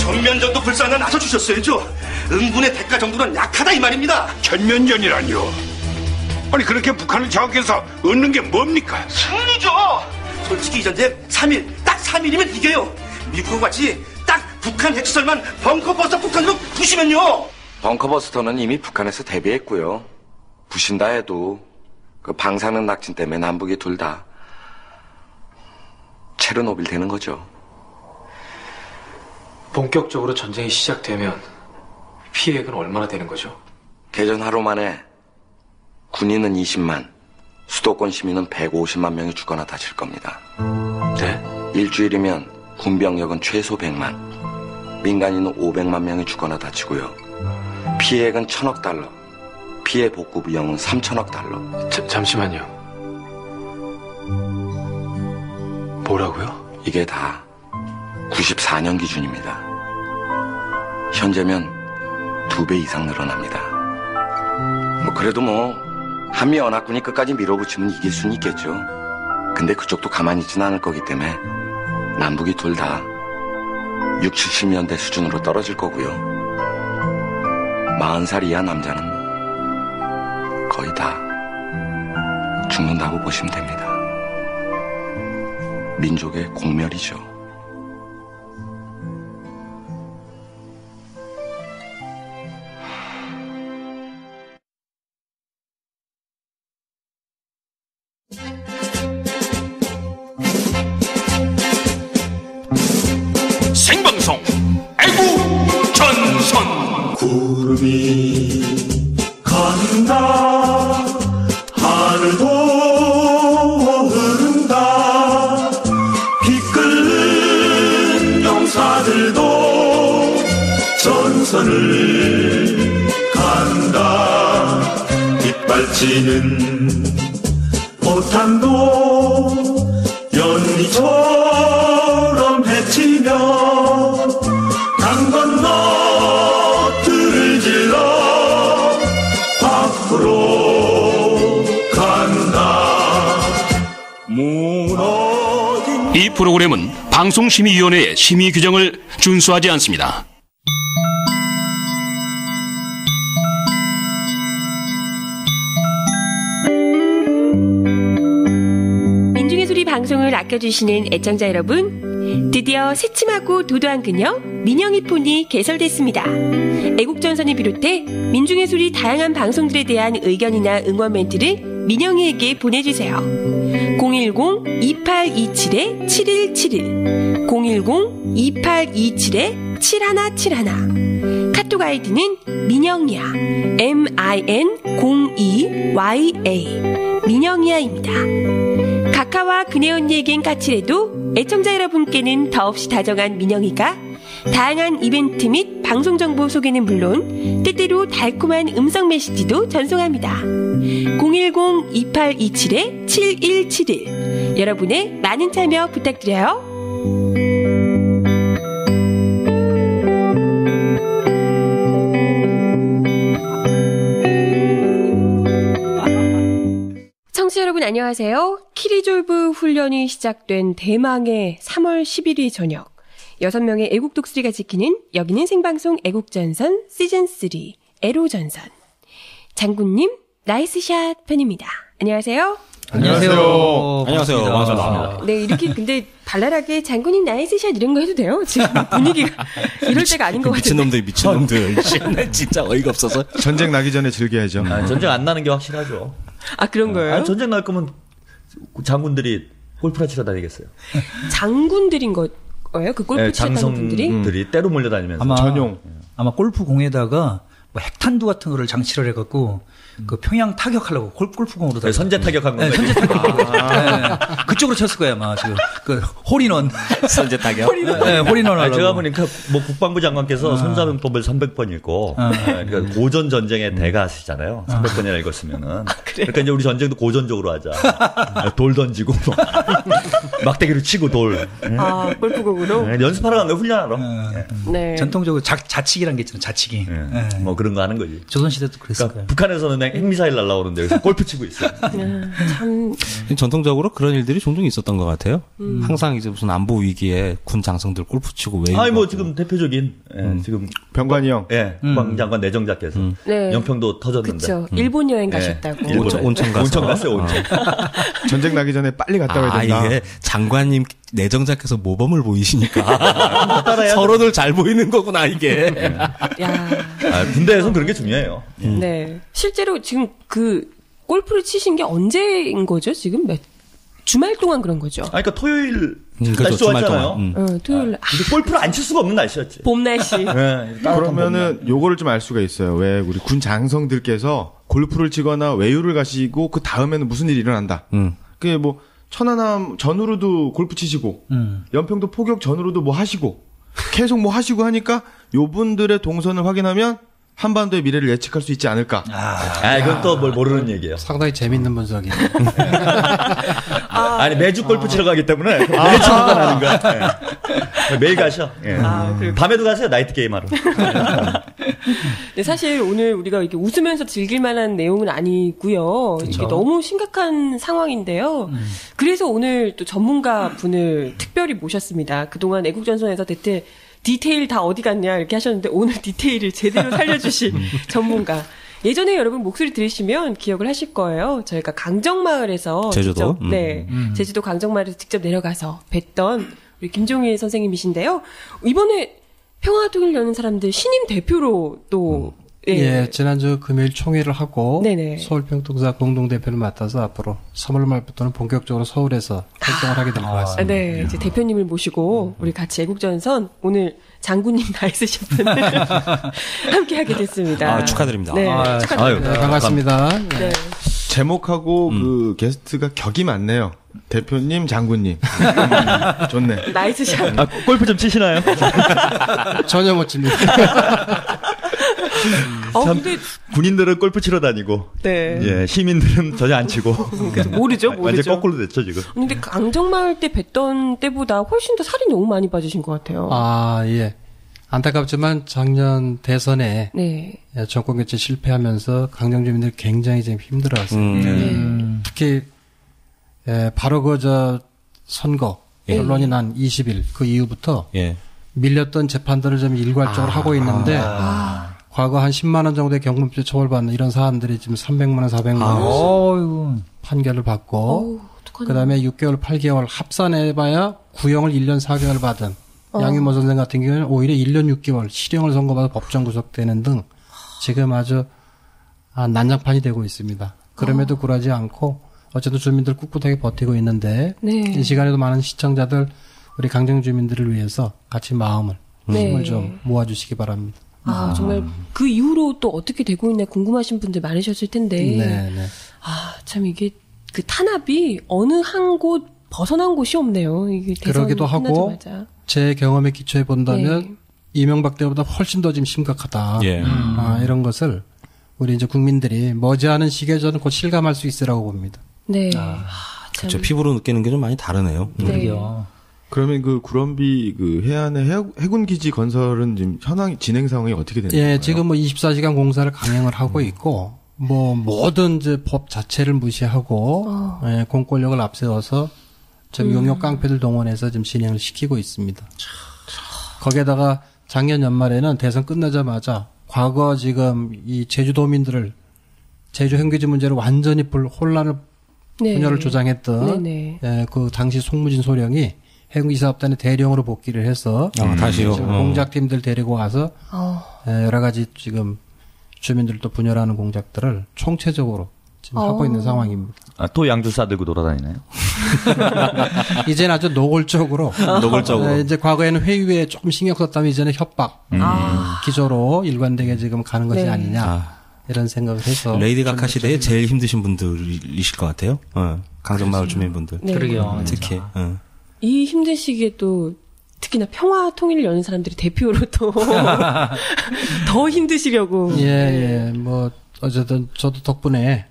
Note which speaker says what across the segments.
Speaker 1: 전면전도 불쌍한 나서주셨어야죠. 응분의 대가 정도는 약하다 이 말입니다.
Speaker 2: 전면전이라뇨? 아니 그렇게 북한을 장악해서 얻는 게 뭡니까?
Speaker 1: 승리죠. 솔직히 이 전쟁 3일, 딱 3일이면 이겨요. 미국과 같이 딱 북한 핵시설만 벙커버스터 폭탄으로 부시면요.
Speaker 3: 벙커버스터는 이미 북한에서 대비했고요. 부신다 해도 그 방사능 낙진 때문에 남북이 둘 다 체르노빌 되는 거죠.
Speaker 4: 본격적으로 전쟁이 시작되면 피해액은 얼마나 되는 거죠?
Speaker 3: 개전 하루 만에 군인은 20만, 수도권 시민은 150만 명이 죽거나 다칠 겁니다.
Speaker 4: 네?
Speaker 3: 일주일이면 군병력은 최소 100만, 민간인은 500만 명이 죽거나 다치고요. 피해액은 1,000억 달러, 피해 복구 비용은 3,000억 달러.
Speaker 4: 잠시만요. 뭐라고요?
Speaker 3: 이게 다 94년 기준입니다. 현재면 2배 이상 늘어납니다. 그래도 한미연합군이 끝까지 밀어붙이면 이길 수는 있겠죠. 근데 그쪽도 가만히 있진 않을 거기 때문에 남북이 둘 다 60, 70년대 수준으로 떨어질 거고요. 40살 이하 남자는 거의 다 죽는다고 보시면 됩니다. 민족의 공멸이죠.
Speaker 2: 생방송 애국전선.
Speaker 5: 구름이 간다 하늘도 흐른다 비 끓는 용사들도 전선을 간다 빗발치는 포탄도 연기처럼 헤치며 강 건너 들을 질러 밖으로 간다. 무너진
Speaker 2: 이 프로그램은 방송심의위원회의 심의 규정을 준수하지 않습니다.
Speaker 6: 민중의 소리 방송을 아껴주시는 애청자 여러분, 드디어 새침하고 도도한 그녀 민영이 폰이 개설됐습니다. 애국전선을 비롯해 민중의 소리 다양한 방송들에 대한 의견이나 응원 멘트를 민영이에게 보내주세요. 010-2827-7171 010-2827-7171 카톡 아이디는 민영이야 MIN02YA 민영이야입니다. 각하와 그네 언니에겐 까칠해도 애청자 여러분께는 더없이 다정한 민영이가 다양한 이벤트 및 방송 정보 소개는 물론 때때로 달콤한 음성 메시지도 전송합니다. 010-2827-7171 여러분의 많은 참여 부탁드려요. 청취자 여러분 안녕하세요. 키리졸브 훈련이 시작된 대망의 3월 11일 저녁 6명의 애국 독수리가 지키는 여기는 생방송 애국전선 시즌3 애로전선 장군님 나이스샷 편입니다. 안녕하세요.
Speaker 7: 안녕하세요. 안녕하세요. 반갑습니다.
Speaker 6: 네, 이렇게 근데 발랄하게 장군님 나이스샷 이런 거 해도 돼요? 지금 분위기가 이럴 때가 아닌 것 같은데.
Speaker 7: 미친놈들. 진짜 어이가 없어서.
Speaker 8: 전쟁 나기 전에 즐겨야죠.
Speaker 7: 전쟁 안 나는 게 확실하죠.
Speaker 6: 아, 그런 거예요?
Speaker 7: 전쟁 날 거면 장군들이 골프나 치러 다니겠어요.
Speaker 6: 장군들인 거예요? 그 골프 치는 분들이?
Speaker 7: 때로 몰려다니면서.
Speaker 9: 아마 골프공에다가 뭐 핵탄두 같은 거를 장치를 해갖고 그 평양 타격하려고 골프공으로 다
Speaker 7: 선제 타격한 건가요?
Speaker 9: 선제 타격. 네. 그쪽으로 쳤을 거야 아마 지금 그 홀인원.
Speaker 7: 선제 타격.
Speaker 9: 홀인원 하려고.
Speaker 7: 제가 보니까 뭐 국방부 장관께서 손자병법을 300번 읽고 그러니까 고전 전쟁의 대가시잖아요. 300번이나 읽었으면은. 그러니까 이제 우리 전쟁도 고전적으로 하자. 돌 던지고 막대기로 치고 돌.
Speaker 6: 아 골프공으로.
Speaker 7: 연습하러 간 거 훈련하러.
Speaker 6: 네.
Speaker 9: 전통적으로 자치기란 게 있잖아요. 자치기.
Speaker 7: 뭐 그런 거 하는 거지.
Speaker 9: 조선시대도 그랬을
Speaker 7: 그러니까
Speaker 9: 거예요.
Speaker 7: 북한에서는 핵미사일 날라오는데 여기서 골프 치고 있어요.
Speaker 6: 참
Speaker 8: 전통적으로 그런 일들이 종종 있었던 것 같아요. 항상 이제 무슨 안보 위기에 군 장성들 골프 치고 웨이브.
Speaker 7: 아니 뭐 지금 대표적인 지금
Speaker 10: 병관이 형.
Speaker 7: 예, 국방장관 내정자께서
Speaker 6: 네.
Speaker 7: 연평도 터졌는데.
Speaker 6: 그렇죠. 일본 여행 가셨다고.
Speaker 8: 온천 가서.
Speaker 7: 온천 갔어요, 온천.
Speaker 10: 전쟁 나기 전에 빨리 갔다 와야 된다.
Speaker 8: 이게 장관님 내정자께서 모범을 보이시니까 서로들 잘 보이는 거구나 이게.
Speaker 6: 야.
Speaker 7: 군대에서는 그런 게 중요해요.
Speaker 6: 네. 실제로 지금 그 골프를 치신 게 언제인 거죠? 지금 주말 동안 그런 거죠?
Speaker 7: 아, 그러니까 토요일
Speaker 8: 그렇죠,
Speaker 7: 날씨
Speaker 8: 주말
Speaker 7: 좋았잖아요.
Speaker 8: 동안.
Speaker 6: 토요일 날.
Speaker 7: 근데 골프를 안 칠 수가 없는 날씨였지.
Speaker 6: 봄 날씨.
Speaker 10: 그러면은 요거를 좀 알 수가 있어요. 왜 우리 군 장성들께서 골프를 치거나 외유를 가시고 그 다음에는 무슨 일이 일어난다. 그게 뭐 천안함 전후로도 골프 치시고 연평도 포격 전후로도 뭐 하시고 계속 뭐 하시고 하니까 요분들의 동선을 확인하면 한반도의 미래를 예측할 수 있지 않을까.
Speaker 7: 이건 또 뭘 모르는 얘기예요.
Speaker 11: 상당히 재밌는 분석이에요.
Speaker 7: 아니 매주 골프 치러 가기 때문에 매주 한번 하는 거야. 네. 매일 가셔. 예. 밤에도 가세요. 나이트 게임 하러.
Speaker 6: 네, 사실 오늘 우리가 이렇게 웃으면서 즐길 만한 내용은 아니고요. 이게 너무 심각한 상황인데요. 그래서 오늘 또 전문가 분을 특별히 모셨습니다. 그동안 애국전선에서 대체 디테일 다 어디 갔냐 이렇게 하셨는데 오늘 디테일을 제대로 살려주신 전문가. 예전에 여러분 목소리 들으시면 기억을 하실 거예요. 저희가 강정마을에서
Speaker 8: 제주도?
Speaker 6: 직접, 제주도 강정마을에서 직접 내려가서 뵀던 우리 김종일 선생님이신데요. 이번에 평화통일 여는 사람들 신임 대표로 또
Speaker 11: 예, 지난주 금요일 총회를 하고
Speaker 6: 네네.
Speaker 11: 서울평통사 공동대표를 맡아서 앞으로 3월 말부터는 본격적으로 서울에서 활동을 하게 될 것 같습니다.
Speaker 6: 네, 이제 대표님을 모시고 우리 같이 애국전선 오늘 장군님 나이스 셰프는 함께하게 됐습니다.
Speaker 8: 축하드립니다.
Speaker 6: 네, 축하드립니다.
Speaker 11: 네, 반갑습니다.
Speaker 6: 네.
Speaker 10: 제목하고 그 게스트가 격이 많네요. 대표님, 장군님. 좋네.
Speaker 6: 나이스 샷.
Speaker 7: 골프 좀 치시나요?
Speaker 11: 전혀 못 칩니다.
Speaker 6: 근데
Speaker 7: 군인들은 골프 치러 다니고,
Speaker 6: 네.
Speaker 7: 예, 시민들은 전혀 안 치고.
Speaker 6: 모르죠.
Speaker 7: 완전 거꾸로 됐죠 지금.
Speaker 6: 근데 강정마을 때 뵀던 때보다 훨씬 더 살이 너무 많이 빠지신 것 같아요.
Speaker 11: 예. 안타깝지만 작년 대선에
Speaker 6: 네.
Speaker 11: 정권 교체 실패하면서 강정 주민들이 굉장히 지금 힘들어했어요. 특히 바로 선거 결론이 난 20일 그 이후부터 밀렸던 재판들을 좀 일괄적으로 하고 있는데 과거 한 10만 원 정도의 경범죄 처벌받는 이런 사람들이 지금 300만 원, 400만 원 판결을 받고 그다음에 6개월, 8개월 합산해봐야 구형을 1년 4개월 받은 양윤모 선생 같은 경우는 오히려 1년 6개월 실형을 선고받아 법정 구속되는 등 지금 아주 난장판이 되고 있습니다. 그럼에도 굴하지 않고 어쨌든 주민들 꿋꿋하게 버티고 있는데 이 시간에도 많은 시청자들 우리 강정 주민들을 위해서 같이 마음을 힘을 좀 모아주시기 바랍니다.
Speaker 6: 정말 그 이후로 또 어떻게 되고 있나 궁금하신 분들 많으셨을 텐데 참 이게 그 탄압이 어느 한 곳 벗어난 곳이 없네요. 이게
Speaker 11: 그러기도 하고
Speaker 6: 끝나자마자.
Speaker 11: 제 경험에 기초해 본다면 이명박 때보다 훨씬 더 지금 심각하다. 이런 것을 우리 이제 국민들이 머지않은 시기에 저는 곧 실감할 수 있으라고 봅니다.
Speaker 6: 네.
Speaker 8: 그렇죠. 피부로 느끼는 게 좀 많이 다르네요.
Speaker 6: 그러게요.
Speaker 10: 그러면 그 구럼비 그 해안의 해군 기지 건설은 지금 현황 진행 상황이 어떻게 되는 거예요?
Speaker 11: 지금 뭐 24시간 공사를 강행을 하고 있고 뭐 모든 이제 법 자체를 무시하고 공권력을 앞세워서 지금 용역 깡패들 동원해서 지금 진행을 시키고 있습니다. 거기에다가 작년 연말에는 대선 끝나자마자 과거 지금 이 제주도민들을 제주 행기지 문제로 완전히 혼란을 분열을 조장했던 그 당시 송무진 소령이 해군기사업단의 대령으로 복귀를 해서
Speaker 8: 다시요.
Speaker 11: 지금 공작팀들 데리고 와서 여러 가지 지금 주민들도 분열하는 공작들을 총체적으로 지금 하고 있는 상황입니다.
Speaker 7: 또 양주 싸들고 돌아다니나요?
Speaker 11: 이제는 아주 노골적으로 이제 과거에는 회유에 조금 신경 썼다면 이제는 협박 기조로 일관되게 지금 가는 것이 아니냐 이런 생각을 해서
Speaker 8: 레이디 가가 시대에 제일 힘드신 분들이실 것 같아요. 강정마을 주민분들.
Speaker 9: 그러게요.
Speaker 8: 특히.
Speaker 6: 이 힘든 시기에 또 특히나 평화 통일을 여는 사람들이 대표로 또 더 힘드시려고.
Speaker 11: 뭐 어쨌든 저도 덕분에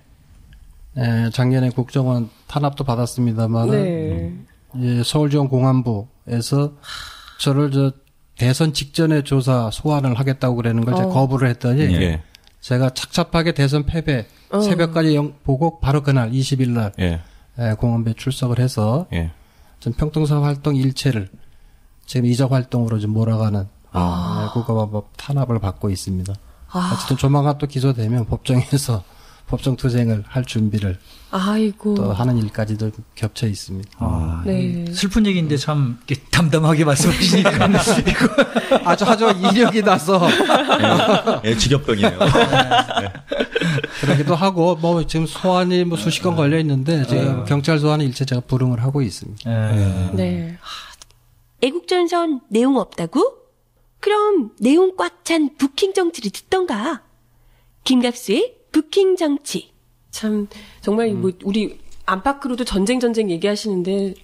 Speaker 11: 작년에 국정원 탄압도 받았습니다만 서울지원 공안부에서 저를 대선 직전에 조사 소환을 하겠다고 그러는 걸 제가 거부를 했더니
Speaker 8: 예.
Speaker 11: 제가 착잡하게 대선 패배 새벽까지 보고 바로 그날 20일 날
Speaker 8: 예.
Speaker 11: 공원배 출석을 해서
Speaker 8: 예.
Speaker 11: 전 평통사 활동 일체를 지금 이적 활동으로 좀 몰아가는 국가법법 탄압을 받고 있습니다. 어쨌든 조만간 또 기소되면 법정에서 법정 투쟁을 할 준비를
Speaker 6: 아이고.
Speaker 11: 또 하는 일까지도 겹쳐 있습니다.
Speaker 6: 네.
Speaker 9: 슬픈 얘기인데 참 이렇게 담담하게 말씀하시니까
Speaker 11: 아주 이력이 나서
Speaker 7: 예, 직업병이에요.
Speaker 11: 그러기도 하고 뭐 지금 소환이 뭐 수십 건 걸려 있는데 지금 경찰 소환은 일체 제가 불응을 하고 있습니다.
Speaker 6: 네. 애국전선 내용 없다고? 그럼 내용 꽉 찬 부킹 정치를 듣던가. 김갑수의 부킹 정치. 참 정말 뭐 우리 안팎으로도 전쟁 얘기하시는데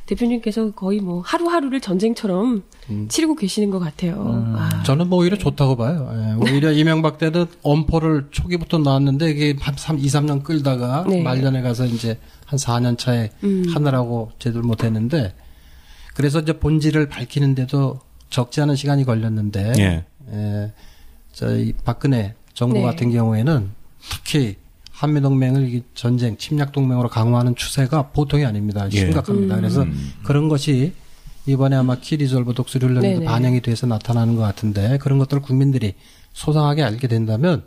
Speaker 6: 대표님께서 거의 뭐 하루하루를 전쟁처럼 치르고 계시는 것 같아요.
Speaker 11: 저는 뭐 오히려 좋다고 봐요. 예, 오히려 이명박 때는 엄포를 초기부터 나왔는데 이게 한 2, 3년 끌다가
Speaker 6: 네.
Speaker 11: 말년에 가서 이제 한 4년 차에 하느라고 제대로 못했는데 그래서 이제 본질을 밝히는데도 적지 않은 시간이 걸렸는데
Speaker 8: 예.
Speaker 11: 저희 박근혜 정부
Speaker 6: 네.
Speaker 11: 같은 경우에는 특히 한미동맹을 전쟁, 침략동맹으로 강화하는 추세가 보통이 아닙니다. 심각합니다. 그래서 그런 것이 이번에 아마 키리졸브 독수리 훈련에도
Speaker 6: 네네.
Speaker 11: 반영이 돼서 나타나는 것 같은데 그런 것들을 국민들이 소상하게 알게 된다면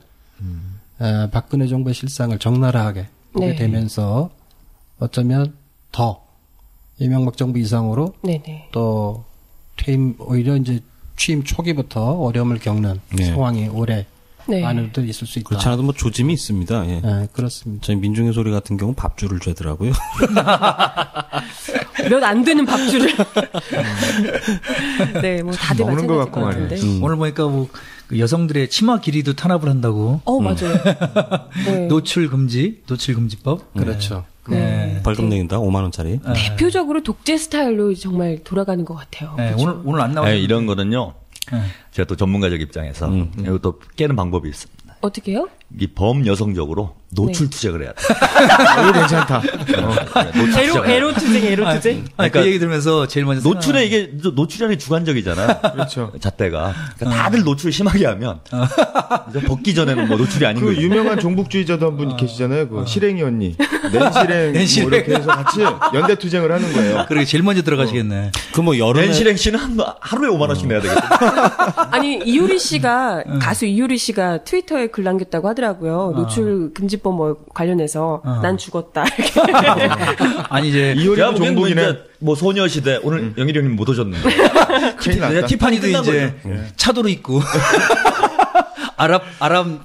Speaker 11: 박근혜 정부의 실상을 적나라하게 보게
Speaker 6: 네.
Speaker 11: 되면서 어쩌면 더 이명박 정부 이상으로
Speaker 6: 네네.
Speaker 11: 또 오히려 이제 취임 초기부터 어려움을 겪는
Speaker 8: 네.
Speaker 11: 상황이 올해
Speaker 6: 네.
Speaker 11: 안에도 있을 수 있다.
Speaker 8: 그렇지 않아도 뭐 조짐이 있습니다. 예.
Speaker 11: 네, 그렇습니다.
Speaker 8: 저희 민중의 소리 같은 경우 밥줄을 죄더라고요.
Speaker 6: 몇 안 되는 밥줄을. 네, 뭐 다들
Speaker 10: 먹는 거
Speaker 6: 마찬가지일
Speaker 10: 갖고
Speaker 6: 것
Speaker 10: 말이에요.
Speaker 6: 같은데.
Speaker 9: 오늘 보니까 뭐 그 여성들의 치마 길이도 탄압을 한다고.
Speaker 6: 맞아요. 네.
Speaker 9: 노출 금지법.
Speaker 11: 그렇죠.
Speaker 6: 네.
Speaker 8: 벌금 내긴다 5만 원짜리.
Speaker 6: 대표적으로 독재 스타일로 정말 돌아가는 것 같아요.
Speaker 9: 네,
Speaker 6: 그렇죠?
Speaker 9: 오늘 안 나왔어요.
Speaker 7: 이런 거는요. 제가 또 전문가적 입장에서 이것도 깨는 방법이 있습니다.
Speaker 6: 어떻게 해요?
Speaker 7: 이 범여성적으로 노출 투쟁을 해야 돼.
Speaker 10: 이거 괜찮다.
Speaker 6: 에로 투쟁.
Speaker 7: 그러니까
Speaker 9: 그 얘기 들으면서 제일 먼저
Speaker 7: 노출에 이게 노출이 주관적이잖아요.
Speaker 10: 그렇죠.
Speaker 7: 잣대가. 그러니까 다들 노출 심하게 하면 이제 벗기 전에는 뭐 노출이 아닌
Speaker 10: 그
Speaker 7: 거죠.
Speaker 10: 유명한 종북주의자도 한 분 계시잖아요. 그 실행이 언니. 낸실행. 뭐 이렇게 해서 같이 연대 투쟁을 하는 거예요.
Speaker 9: 그러게 제일 먼저 들어가시겠네.
Speaker 8: 그 뭐 여름에
Speaker 7: 낸실행 씨는 하루에 5만 원씩 내야 되겠다.
Speaker 6: 아니 이효리 씨가 가수 이효리 씨가 트위터에 글 남겼다고 하더라고요. 노출 금지법 뭐 관련해서 난 죽었다. 이렇게.
Speaker 9: 아니 이제
Speaker 10: 이효리도 종북이네.
Speaker 7: 뭐 소녀시대 오늘 영일이 형님 못 오셨는데.
Speaker 10: 큰일 났다.
Speaker 9: 티파니도 이제 차도로 입고 아랍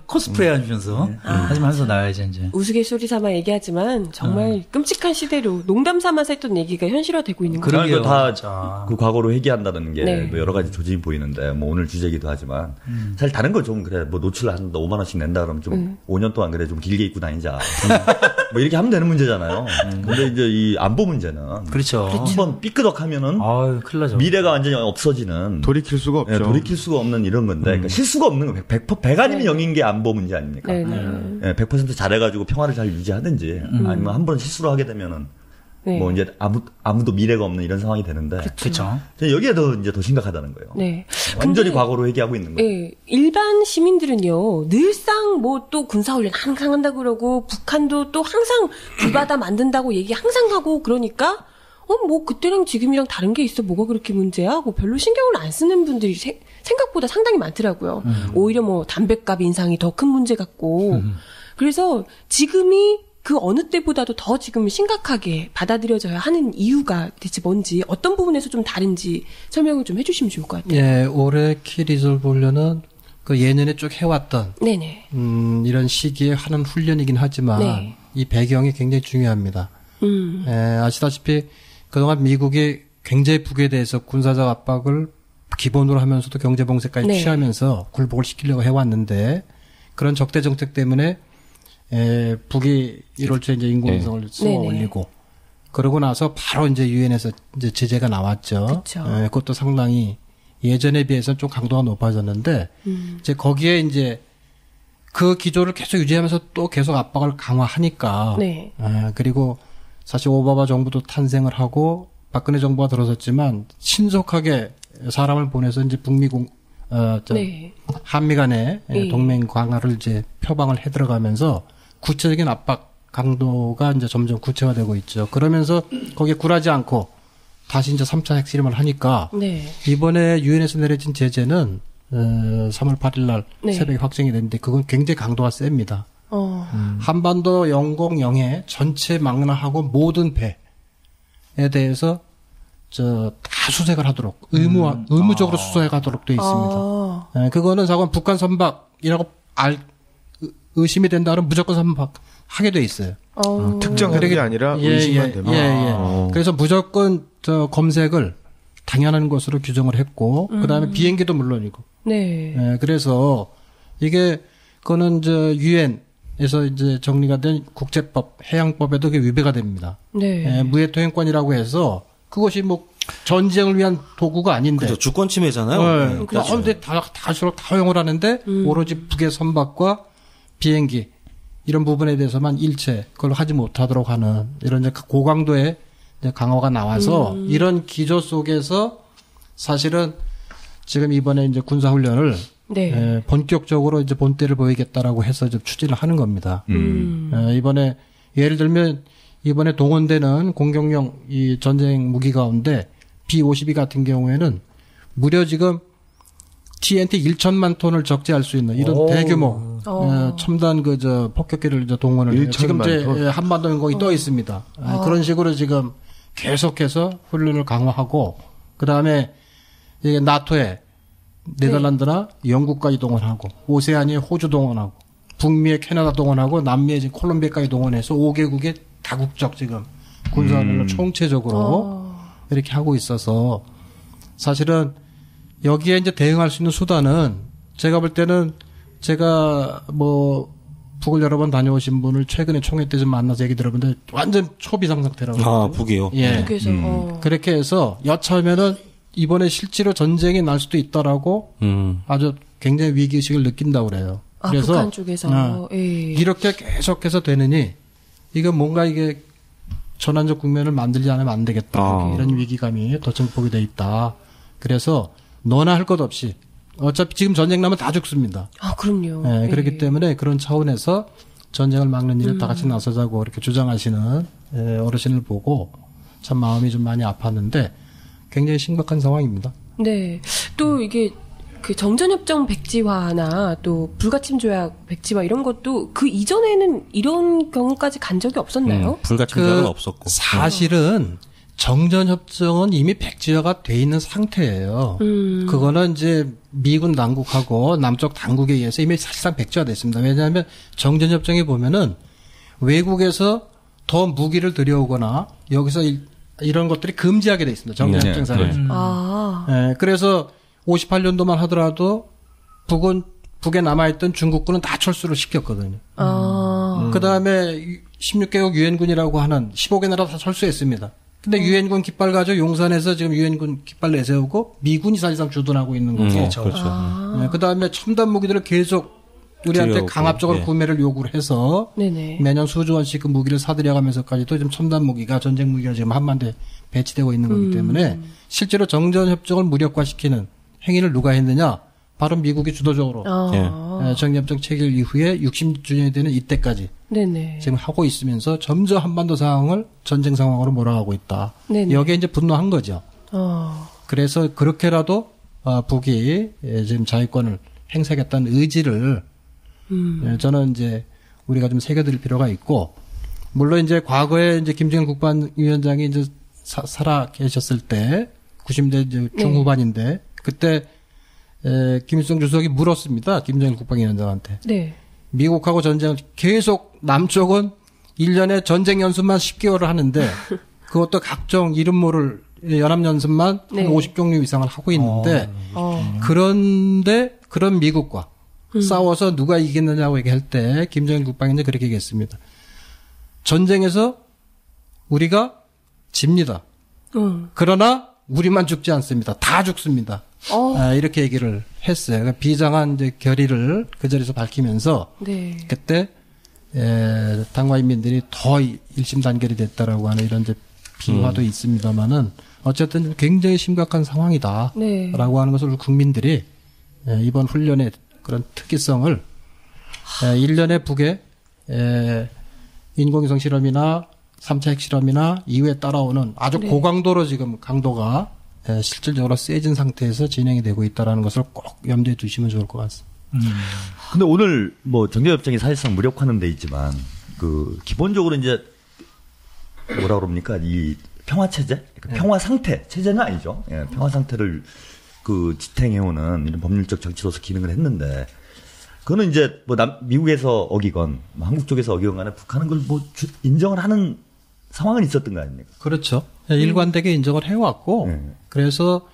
Speaker 9: 코스프레 하면서 하면서 나와야지 이제.
Speaker 6: 우스갯소리 삼아 얘기하지만 정말 끔찍한 시대로 농담 삼아서 했던 얘기가 현실화되고 있는 거죠.
Speaker 7: 그러니까
Speaker 9: 그러게요.
Speaker 7: 다그 과거로 회귀한다는 게
Speaker 6: 네.
Speaker 7: 뭐 여러 가지 조짐이 보이는데 뭐 오늘 주제이기도 하지만 사실 다른 거 좀 그래 뭐 노출 한다 5만 원씩 낸다 그러면 좀 5년 동안 그래 좀 길게 입고 다니자 뭐 이렇게 하면 되는 문제잖아요. 근데 이제 이 안보 문제는
Speaker 9: 그렇죠.
Speaker 7: 한번 삐끗덕하면은
Speaker 9: 아유 큰일 나죠.
Speaker 7: 미래가 완전히 없어지는
Speaker 10: 돌이킬 수가 없죠.
Speaker 7: 돌이킬 수가 없는 이런 건데 그러니까 실수가 없는 거 100 아니면 0인 게 안보 문제 아닙니까?
Speaker 6: 네.
Speaker 7: 100% 잘해가지고 평화를 잘 유지하든지 아니면 한 번 실수를 하게 되면은
Speaker 6: 네.
Speaker 7: 뭐 이제 아무도 미래가 없는 이런 상황이 되는데
Speaker 9: 그렇죠.
Speaker 7: 저는 여기에 더 심각하다는 거예요.
Speaker 6: 네.
Speaker 7: 완전히
Speaker 6: 근데,
Speaker 7: 과거로 회귀하고 있는 거예요.
Speaker 6: 예, 일반 시민들은요, 늘상 뭐 또 군사훈련 항상 한다고 그러고, 북한도 또 항상 불바다 만든다고 얘기 항상 하고, 그러니까, 뭐 그때랑 지금이랑 다른 게 있어, 뭐가 그렇게 문제야? 뭐 별로 신경을 안 쓰는 분들이 생각보다 상당히 많더라고요. 오히려 뭐 담뱃값 인상이 더 큰 문제 같고, 그래서 지금이 그 어느 때보다도 더 지금 심각하게 받아들여져야 하는 이유가 대체 뭔지, 어떤 부분에서 좀 다른지 설명을 좀 해주시면 좋을 것 같아요.
Speaker 11: 예, 올해 키리졸브 훈련은 그 예년에 쭉 해왔던
Speaker 6: 네네.
Speaker 11: 이런 시기에 하는 훈련이긴 하지만
Speaker 6: 네.
Speaker 11: 이 배경이 굉장히 중요합니다. 예, 아시다시피 그동안 미국이 굉장히 북에 대해서 군사적 압박을 기본으로 하면서도 경제 봉쇄까지
Speaker 6: 네.
Speaker 11: 취하면서 굴복을 시키려고 해왔는데 그런 적대 정책 때문에 북이 1월초에 이제 인공위성을 쏘아
Speaker 6: 네네.
Speaker 11: 올리고 그러고 나서 바로 이제 유엔에서 이제 제재가 나왔죠.
Speaker 6: 그쵸.
Speaker 11: 그것도 상당히 예전에 비해서는 좀 강도가 높아졌는데 이제 거기에 이제 그 기조를 계속 유지하면서 또 계속 압박을 강화하니까
Speaker 6: 네.
Speaker 11: 그리고 사실 오바마 정부도 탄생을 하고 박근혜 정부가 들어섰지만 신속하게 사람을 보내서 이제
Speaker 6: 네.
Speaker 11: 한미 간의
Speaker 6: 예.
Speaker 11: 동맹 강화를 이제 표방을 해 들어가면서 구체적인 압박 강도가 이제 점점 구체화되고 있죠. 그러면서 거기에 굴하지 않고 다시 이제 3차 핵실험을 하니까
Speaker 6: 네.
Speaker 11: 이번에 유엔에서 내려진 제재는 3월 8일 날
Speaker 6: 네.
Speaker 11: 새벽에 확정이 됐는데 그건 굉장히 강도가 셉니다. 한반도 영공영해 전체 망라하고 모든 배에 대해서 다 수색을 하도록 의무적으로 수색하도록 돼 있습니다. 예, 그거는 자꾸 북한 선박이라고 의심이 된다면 무조건 선박하게 돼 있어요.
Speaker 10: 특정하는 게 아니라 의심만 되면.
Speaker 11: 그래서 무조건 검색을 당연한 것으로 규정을 했고 그다음에 비행기도 물론이고.
Speaker 6: 네.
Speaker 11: 예, 그래서 이게 그거는 유엔에서 이제 정리가 된 국제법, 해양법에도 그게 위배가 됩니다.
Speaker 6: 네.
Speaker 11: 예, 무해토행권이라고 해서 그것이 뭐 전쟁을 위한 도구가 아닌데.
Speaker 8: 그렇죠. 주권 침해잖아요.
Speaker 11: 네.
Speaker 8: 네.
Speaker 11: 그렇죠. 근데 다 허용을 하는데 오로지 북의 선박과 비행기 이런 부분에 대해서만 일체 그걸 하지 못하도록 하는 이런 이제 고강도의 이제 강화가 나와서 이런 기조 속에서 사실은 지금 이번에 이제 군사훈련을
Speaker 6: 네.
Speaker 11: 본격적으로 이제 본때를 보이겠다라고 해서 좀 추진을 하는 겁니다. 이번에 예를 들면 이번에 동원되는 공격용 이 전쟁 무기 가운데 B-52 같은 경우에는 무려 지금 TNT 1천만 톤을 적재할 수 있는 이런 대규모 첨단 폭격기를 이제 동원을 해요. 지금 이제 한반도 영공이 떠 있습니다. 그런 식으로 지금 계속해서 훈련을 강화하고 그다음에 이게 나토에 네덜란드나 영국까지 동원하고 오세아니에 호주 동원하고 북미에 캐나다 동원하고 남미에 지금 콜롬비아까지 동원해서 5개국의 다국적 지금 군사훈련을 총체적으로 이렇게 하고 있어서 사실은 여기에 이제 대응할 수 있는 수단은 제가 볼 때는 제가 뭐 북을 여러 번 다녀오신 분을 최근에 총회 때 좀 만나서 얘기 들어봤는데 완전 초비상 상태라고.
Speaker 8: 아, 북이요?
Speaker 11: 예. 그렇게 해서 여차하면은 이번에 실제로 전쟁이 날 수도 있다라고 아주 굉장히 위기의식을 느낀다고 그래요. 그래서
Speaker 6: 북한 쪽에서
Speaker 11: 이렇게 계속해서 되느니 이건 뭔가 이게 전환적 국면을 만들지 않으면 안 되겠다. 이런 위기감이 더 증폭이 돼 있다. 그래서 너나 할 것 없이 어차피 지금 전쟁 나면 다 죽습니다.
Speaker 6: 아, 그럼요.
Speaker 11: 네, 그렇기 때문에 그런 차원에서 전쟁을 막는 일에 다 같이 나서자고 이렇게 주장하시는 어르신을 보고 참 마음이 좀 많이 아팠는데 굉장히 심각한 상황입니다.
Speaker 6: 네. 또 이게 그 정전협정 백지화나 또 불가침 조약 백지화 이런 것도 그 이전에는 이런 경우까지 간 적이 없었나요?
Speaker 8: 불가침 조약은 없었고.
Speaker 11: 사실은 정전협정은 이미 백지화가 돼 있는 상태예요. 그거는 이제 미군 당국하고 남쪽 당국에 의해서 이미 사실상 백지화됐습니다. 왜냐하면 정전협정에 보면은 외국에서 더 무기를 들여오거나 여기서 이런 것들이 금지하게 돼 있습니다. 정전협정상에서. 네, 그래서 58년도만 하더라도 북에 남아있던 중국군은 다 철수를 시켰거든요. 그 다음에 16개국 유엔군이라고 하는 15개 나라 다 철수했습니다. 근데 유엔군 깃발 가지고 용산에서 지금 유엔군 깃발 내세우고 미군이 사실상 주둔하고 있는 거고.
Speaker 8: 그렇죠.
Speaker 11: 네, 그 다음에 첨단 무기들을 계속 우리한테 강압적으로 구매를 요구를 해서 매년 수조 원씩 그 무기를 사들여가면서까지도 지금 첨단 무기가 전쟁 무기가 지금 한반도에 배치되고 있는 거기 때문에 실제로 정전협정을 무력화시키는 행위를 누가 했느냐? 바로 미국이 주도적으로 정전협정 체결 이후에 60주년이 되는 이때까지 지금 하고 있으면서 점점 한반도 상황을 전쟁 상황으로 몰아가고 있다. 여기에 이제 분노한 거죠. 그래서 그렇게라도 북이 지금 자위권을 행사하겠다는 의지를 저는 이제 우리가 좀 새겨드릴 필요가 있고 물론 이제 과거에 이제 김정일 국방위원장이 이제 살아 계셨을 때 90대 이제 중후반인데 그때 김일성 주석이 물었습니다. 김정일 국방위원장한테. 미국하고 전쟁을 계속 남쪽은 1년에 전쟁 연습만 10개월을 하는데 그것도 각종 이름 모를 연합연습만 한 50종류 이상을 하고 있는데 그런데 그런 미국과 싸워서 누가 이겼느냐고 얘기할 때 김정일 국방위원장이 그렇게 얘기했습니다. 전쟁에서 우리가 집니다. 그러나 우리만 죽지 않습니다. 다 죽습니다. 이렇게 얘기를 했어요. 그러니까 비장한 이제 결의를 그 자리에서 밝히면서 그때 당과인민들이 더 일심단결이 됐다라고 하는 이런 이제 비화도 있습니다만은 어쨌든 굉장히 심각한 상황이다라고
Speaker 6: 네.
Speaker 11: 하는 것을 국민들이 이번 훈련의 그런 특이성을 1년의 북에 인공위성 실험이나 3차 핵실험이나 이후에 따라오는 아주
Speaker 6: 네.
Speaker 11: 고강도로 지금 강도가 실질적으로 세진 상태에서 진행이 되고 있다는 것을 꼭 염두에 두시면 좋을 것 같습니다.
Speaker 7: 근데 오늘 뭐 정제협정이 사실상 무력화는 돼 있지만 그 기본적으로 이제 뭐라 그럽니까 이 평화 체제, 평화 상태 체제는 아니죠. 예, 평화 상태를 그 지탱해오는 이런 법률적 장치로서 기능을 했는데 그거는 이제 뭐 미국에서 어기건 뭐 한국 쪽에서 어기건 간에 북한은 그걸 뭐 인정을 하는 상황은 있었던 거 아닙니까?
Speaker 11: 그렇죠. 일관되게 인정을 해왔고 그래서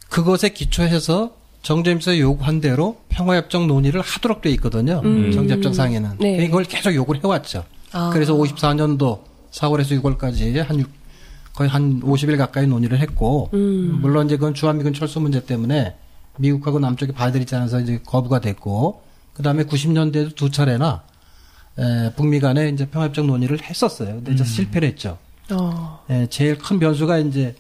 Speaker 11: 그것에 기초해서 정제협정에서 요구한 대로 평화협정 논의를 하도록 돼 있거든요. 정제협정 상에는.
Speaker 6: 네.
Speaker 11: 그걸 계속 요구를 해왔죠. 그래서 54년도 4월에서 6월까지 거의 한 50일 가까이 논의를 했고, 물론 이제 그건 주한미군 철수 문제 때문에 미국하고 남쪽이 받아들이지 않아서 이제 거부가 됐고, 그 다음에 90년대에도 두 차례나 북미 간에 이제 평화협정 논의를 했었어요. 근데 이제 실패를 했죠. 제일 큰 변수가 이제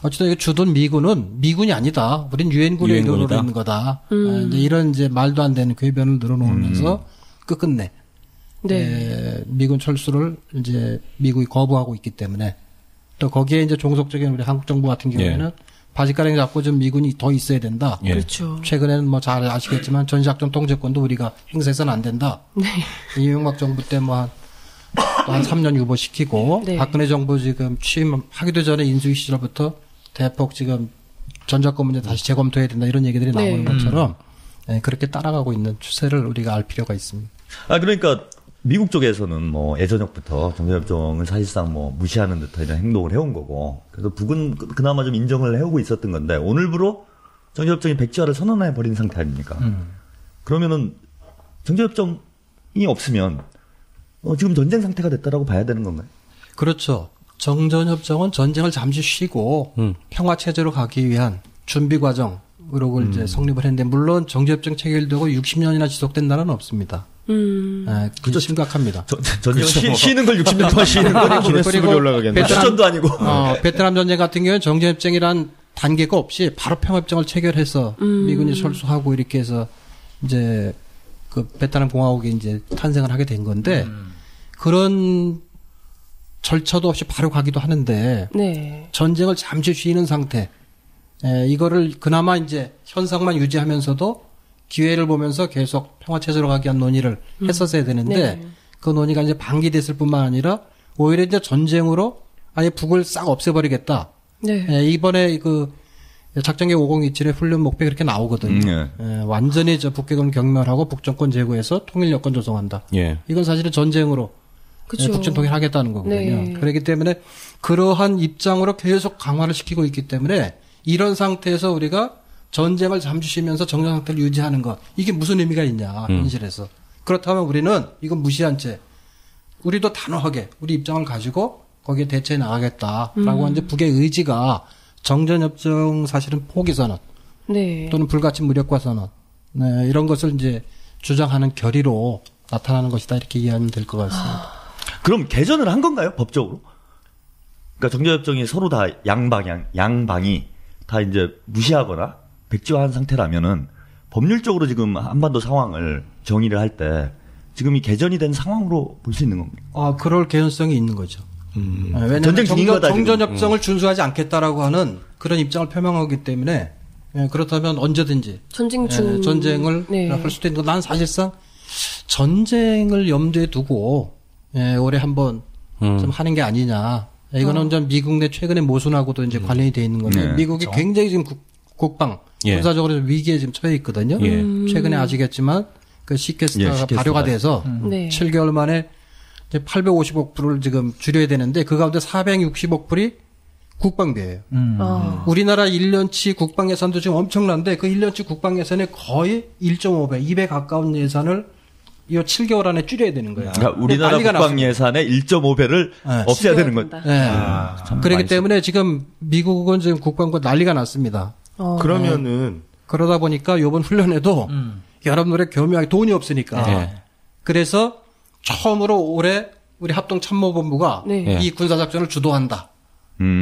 Speaker 11: 어쨌든 이게 주둔 미군은 미군이 아니다. 우린 유엔군의 이름으로 있는 거다. 이제 이런 이제 말도 안 되는 궤변을 늘어놓으면서 끝끝내
Speaker 6: 네.
Speaker 11: 미군 철수를 이제 미국이 거부하고 있기 때문에 또 거기에 이제 종속적인 우리 한국 정부 같은 경우에는 바지가랑이 잡고 좀 미군이 더 있어야 된다.
Speaker 6: 그렇죠.
Speaker 11: 최근에는 뭐 잘 아시겠지만 전시작전 통제권도 우리가 행사해서는 안 된다.
Speaker 6: 네.
Speaker 11: 이명박 정부 때 뭐 한 3년 유보시키고
Speaker 6: 네.
Speaker 11: 박근혜 정부 지금 취임하기도 전에 인수위 시절부터 대폭 지금 전작권 문제 다시 재검토해야 된다 이런 얘기들이 나오는 것처럼 그렇게 따라가고 있는 추세를 우리가 알 필요가 있습니다.
Speaker 7: 아 그러니까 미국 쪽에서는 뭐 예전부터 정제협정을 사실상 뭐 무시하는 듯한 이런 행동을 해온 거고 그래서 북은 그나마 좀 인정을 해오고 있었던 건데 오늘부로 정제협정이 백지화를 선언해 버린 상태 아닙니까? 그러면은 정제협정이 없으면 지금 전쟁 상태가 됐다라고 봐야 되는 건가요?
Speaker 11: 그렇죠. 정전협정은 전쟁을 잠시 쉬고 평화 체제로 가기 위한 준비 과정으로 이제 성립을 했는데 물론 정제협정 체결되고 60년이나 지속된 나라는 없습니다. 그게 심각합니다.
Speaker 7: 전쟁 쉬는 걸 60년 동안 쉬는 건
Speaker 11: 그리고
Speaker 7: 올라가겠네. 수전도 아니고.
Speaker 11: 베트남 전쟁 같은 경우는 정제협정이란 단계가 없이 바로 평화협정을 체결해서 미군이 철수하고 이렇게 해서 이제 그 베트남 공화국이 이제 탄생을 하게 된 건데 그런 절차도 없이 바로 가기도 하는데
Speaker 6: 네.
Speaker 11: 전쟁을 잠시 쉬는 상태 이거를 그나마 이제 현상만 유지하면서도 기회를 보면서 계속 평화체제로 가기 위한 논의를 했었어야 되는데
Speaker 6: 네.
Speaker 11: 그 논의가 이제 방기됐을 뿐만 아니라 오히려 이제 전쟁으로 아예 북을 싹 없애버리겠다.
Speaker 6: 네.
Speaker 11: 이번에 그 작전계 5027의 훈련 목표 그렇게 나오거든요. 완전히 저 북핵을 경멸하고 북정권 제고해서 통일 여건 조성한다. 이건 사실은 전쟁으로 북전 통일하겠다는 거거든요.
Speaker 6: 네.
Speaker 11: 그렇기 때문에 그러한 입장으로 계속 강화를 시키고 있기 때문에 이런 상태에서 우리가 전쟁을 잠시 쉬면서 정전 상태를 유지하는 것 이게 무슨 의미가 있냐 현실에서. 그렇다면 우리는 이건 무시한 채 우리도 단호하게 우리 입장을 가지고 거기에 대처해 나가겠다라고 하는 이제 북의 의지가 정전협정 사실은 포기 선언
Speaker 6: 네.
Speaker 11: 또는 불가침 무력화 선언 이런 것을 이제 주장하는 결의로 나타나는 것이다 이렇게 이해하면 될 것 같습니다.
Speaker 7: 그럼 개전을 한 건가요 법적으로? 그러니까 정제협정이 서로 다 양방이 다 이제 무시하거나 백지화한 상태라면은 법률적으로 지금 한반도 상황을 정의를 할 때 지금 이 개전이 된 상황으로 볼 수 있는 겁니까?
Speaker 11: 그럴 개연성이 있는 거죠. 왜냐하면
Speaker 7: 전쟁 중인 거다,
Speaker 11: 정전협정을 준수하지 않겠다라고 하는 그런 입장을 표명하기 때문에 그렇다면 언제든지 전쟁을 할 수도 있는 거. 난 사실상 전쟁을 염두에 두고 올해 한번 좀 하는 게 아니냐. 이거는 좀 미국 내 최근의 모순하고도 이제 관련이 돼 있는 건데 미국이 굉장히 지금 국방 군사적으로 위기에 지금 처해 있거든요. 최근에 아시겠지만 그 시퀘스트가 발효가 돼서 7개월 만에 850억 불을 지금 줄여야 되는데 그 가운데 460억 불이 국방비예요. 우리나라 1년치 국방 예산도 지금 엄청난데 그 1년치 국방 예산의 거의 1.5배, 2배 가까운 예산을 이 7개월 안에 줄여야 되는 거예요.
Speaker 7: 그러니까 우리나라 국방 예산의 1.5배를 없애야 되는 거죠.
Speaker 11: 그렇기 때문에 지금 미국은 지금 국방부 난리가 났습니다.
Speaker 10: 그러면은
Speaker 11: 그러다 보니까 이번 훈련에도 여러분들의 교묘하게 돈이 없으니까 그래서 처음으로 올해 우리 합동참모본부가 이 군사작전을 주도한다.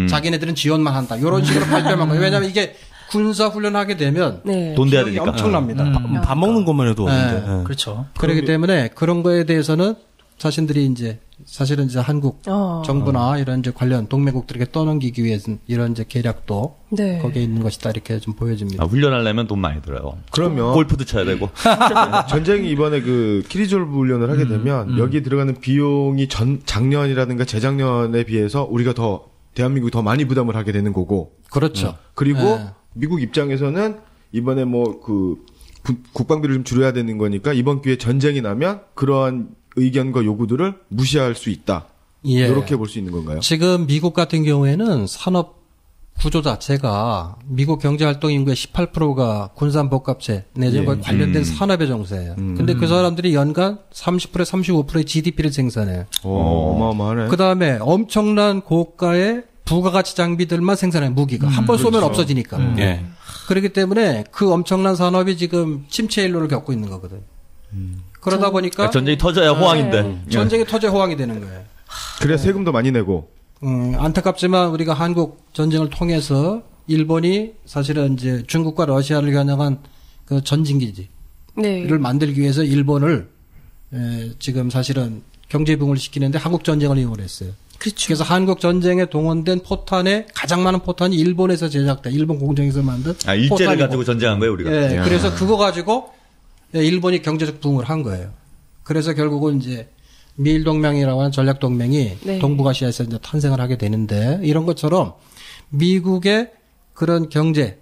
Speaker 11: 자기네들은 지원만 한다. 이런 식으로 발표만 거예요. 왜냐하면 이게 군사 훈련하게 되면
Speaker 6: 네.
Speaker 7: 돈 대야
Speaker 11: 비용이
Speaker 7: 되니까.
Speaker 11: 엄청납니다.
Speaker 8: 밥 먹는 것만 해도
Speaker 11: 네.
Speaker 8: 없는데.
Speaker 9: 그렇죠.
Speaker 11: 그렇기 때문에 그런 거에 대해서는 자신들이 이제 사실은 이제 한국 정부나 이런 이제 관련 동맹국들에게 떠넘기기 위해서는 이런 이제 계략도
Speaker 6: 네.
Speaker 11: 거기에 있는 것이다 이렇게 좀 보여집니다.
Speaker 7: 아, 훈련하려면 돈 많이 들어요.
Speaker 10: 그러면
Speaker 7: 골프도 쳐야 되고.
Speaker 10: 전쟁이 이번에 그 키리졸브 훈련을 하게 되면 여기 들어가는 비용이 작년이라든가 재작년에 비해서 우리가 더 대한민국이 더 많이 부담을 하게 되는 거고.
Speaker 11: 그렇죠.
Speaker 10: 그리고
Speaker 11: 네.
Speaker 10: 미국 입장에서는 이번에 뭐 그 국방비를 좀 줄여야 되는 거니까 이번 기회에 전쟁이 나면 그러한 의견과 요구들을 무시할 수 있다.
Speaker 11: 예.
Speaker 10: 이렇게 볼 수 있는 건가요?
Speaker 11: 지금 미국 같은 경우에는 산업 구조 자체가 미국 경제활동 인구의 18%가 군산복합체 내지는 거에 관련된 산업의 정세예요. 근데 그 사람들이 연간 30%에 35%의 GDP를 생산해요.
Speaker 10: 어마어마하네.
Speaker 11: 그 다음에 엄청난 고가의 부가가치 장비들만 생산해요. 무기가. 한 번 쏘면 없어지니까.
Speaker 8: 예.
Speaker 11: 그렇기 때문에 그 엄청난 산업이 지금 침체 일로를 겪고 있는 거거든요. 그러다 보니까
Speaker 7: 전쟁이 터져야 호황인데.
Speaker 11: 전쟁이 터져 호황이 되는 거예요.
Speaker 10: 그래야 세금도 많이 내고.
Speaker 11: 안타깝지만 우리가 한국 전쟁을 통해서 일본이 사실은 이제 중국과 러시아를 겨냥한 그 전진기지를
Speaker 6: 네.
Speaker 11: 만들기 위해서 일본을 지금 사실은 경제 부흥을 시키는데 한국 전쟁을 이용을 했어요.
Speaker 6: 그렇죠.
Speaker 11: 그래서 한국 전쟁에 동원된 포탄의 가장 많은 포탄이 일본에서 제작된 일본 공장에서 만든
Speaker 7: 일제를
Speaker 11: 포탄이고.
Speaker 7: 가지고 전쟁한 거예요, 우리가.
Speaker 11: 예, 그래서 그거 가지고 일본이 경제적 부흥을 한 거예요. 그래서 결국은 이제 미일 동맹이라고 하는 전략 동맹이
Speaker 6: 네.
Speaker 11: 동북아시아에서 이제 탄생을 하게 되는데 이런 것처럼 미국의 그런 경제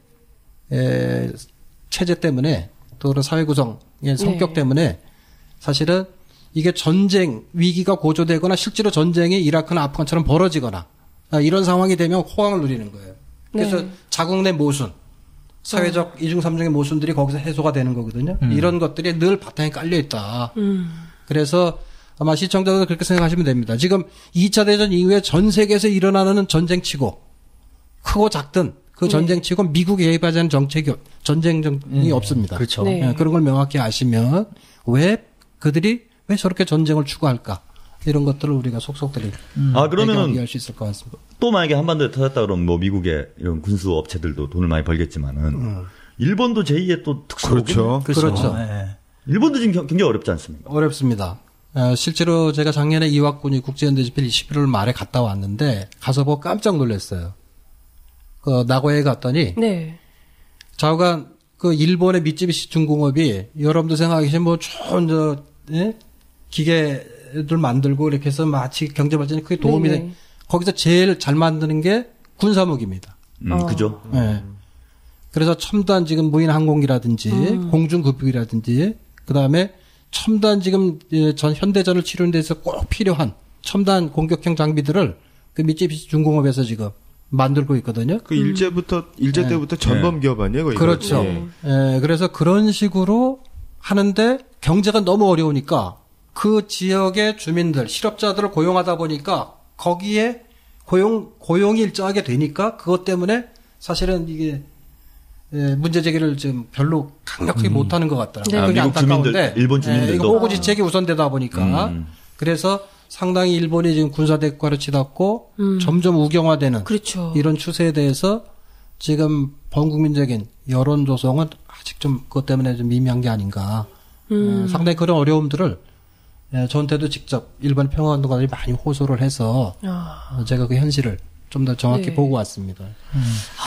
Speaker 11: 체제 때문에 또 그런 사회 구성의 성격 때문에 사실은 이게 전쟁 위기가 고조되거나 실제로 전쟁이 이라크나 아프간처럼 벌어지거나 이런 상황이 되면 호황을 누리는 거예요. 그래서
Speaker 6: 네.
Speaker 11: 자국 내 모순, 사회적 이중 삼중의 모순들이 거기서 해소가 되는 거거든요. 이런 것들이 늘 바탕에 깔려 있다. 그래서 아마 시청자들 그렇게 생각하시면 됩니다. 지금 2차 대전 이후에 전 세계에서 일어나는 전쟁치고 크고 작든 그 전쟁치고 미국이 개입하지 않은 정책이 전쟁이 없습니다.
Speaker 9: 그렇죠.
Speaker 6: 네.
Speaker 11: 그런 걸 명확히 아시면 왜 그들이 왜 저렇게 전쟁을 추구할까? 이런 것들을 우리가 속속들이
Speaker 7: 그러면은
Speaker 11: 이해할 수 있을 것 같습니다.
Speaker 7: 또 만약에 한반도에 터졌다 그러면 뭐 미국의 이런 군수 업체들도 돈을 많이 벌겠지만은 일본도 제2의 또 특수로
Speaker 11: 그렇죠.
Speaker 9: 네.
Speaker 7: 일본도 지금 굉장히 어렵지 않습니까?
Speaker 11: 어렵습니다. 실제로 제가 작년에 이왁군이 국제연대집회 11월 말에 갔다 왔는데 가서 보고 깜짝 놀랐어요. 그 나고야에 갔더니
Speaker 6: 네.
Speaker 11: 좌우간 그 일본의 미쯔비시 중공업이 여러분들 생각하시면 뭐 좋은 기계들 만들고 이렇게 해서 마치 경제 발전에 크게 도움이 돼. 거기서 제일 잘 만드는 게 군사무기입니다.
Speaker 7: 그죠?
Speaker 11: 네. 그래서 첨단 지금 무인 항공기라든지 공중급유기라든지 그다음에 첨단 지금 전 현대전을 치르는 데서 꼭 필요한 첨단 공격형 장비들을 그 미쯔비시 중공업에서 지금 만들고 있거든요.
Speaker 10: 그 일제 때부터 전범 기업 아니에요? 거기가?
Speaker 11: 그렇죠.
Speaker 10: 예.
Speaker 11: 그래서 그런 식으로 하는데 경제가 너무 어려우니까 그 지역의 주민들, 실업자들을 고용하다 보니까 거기에 고용이 일정하게 되니까 그것 때문에 사실은 이게 문제 제기를 좀 별로 강력하게 못하는 것 같더라고요. 그게
Speaker 7: 미국
Speaker 11: 안타까운데
Speaker 7: 주민들, 일본 주민들도
Speaker 11: 이거 호구지책이 우선되다 보니까 그래서 상당히 일본이 지금 군사 대국화를 치닫고 점점 우경화되는
Speaker 6: 그렇죠.
Speaker 11: 이런 추세에 대해서 지금 범국민적인 여론 조성은 아직 좀 그것 때문에 좀 미미한 게 아닌가. 상당히 그런 어려움들을 저한테도 직접 일본 평화운동가들이 많이 호소를 해서 제가 그 현실을 좀 더 정확히 보고 왔습니다.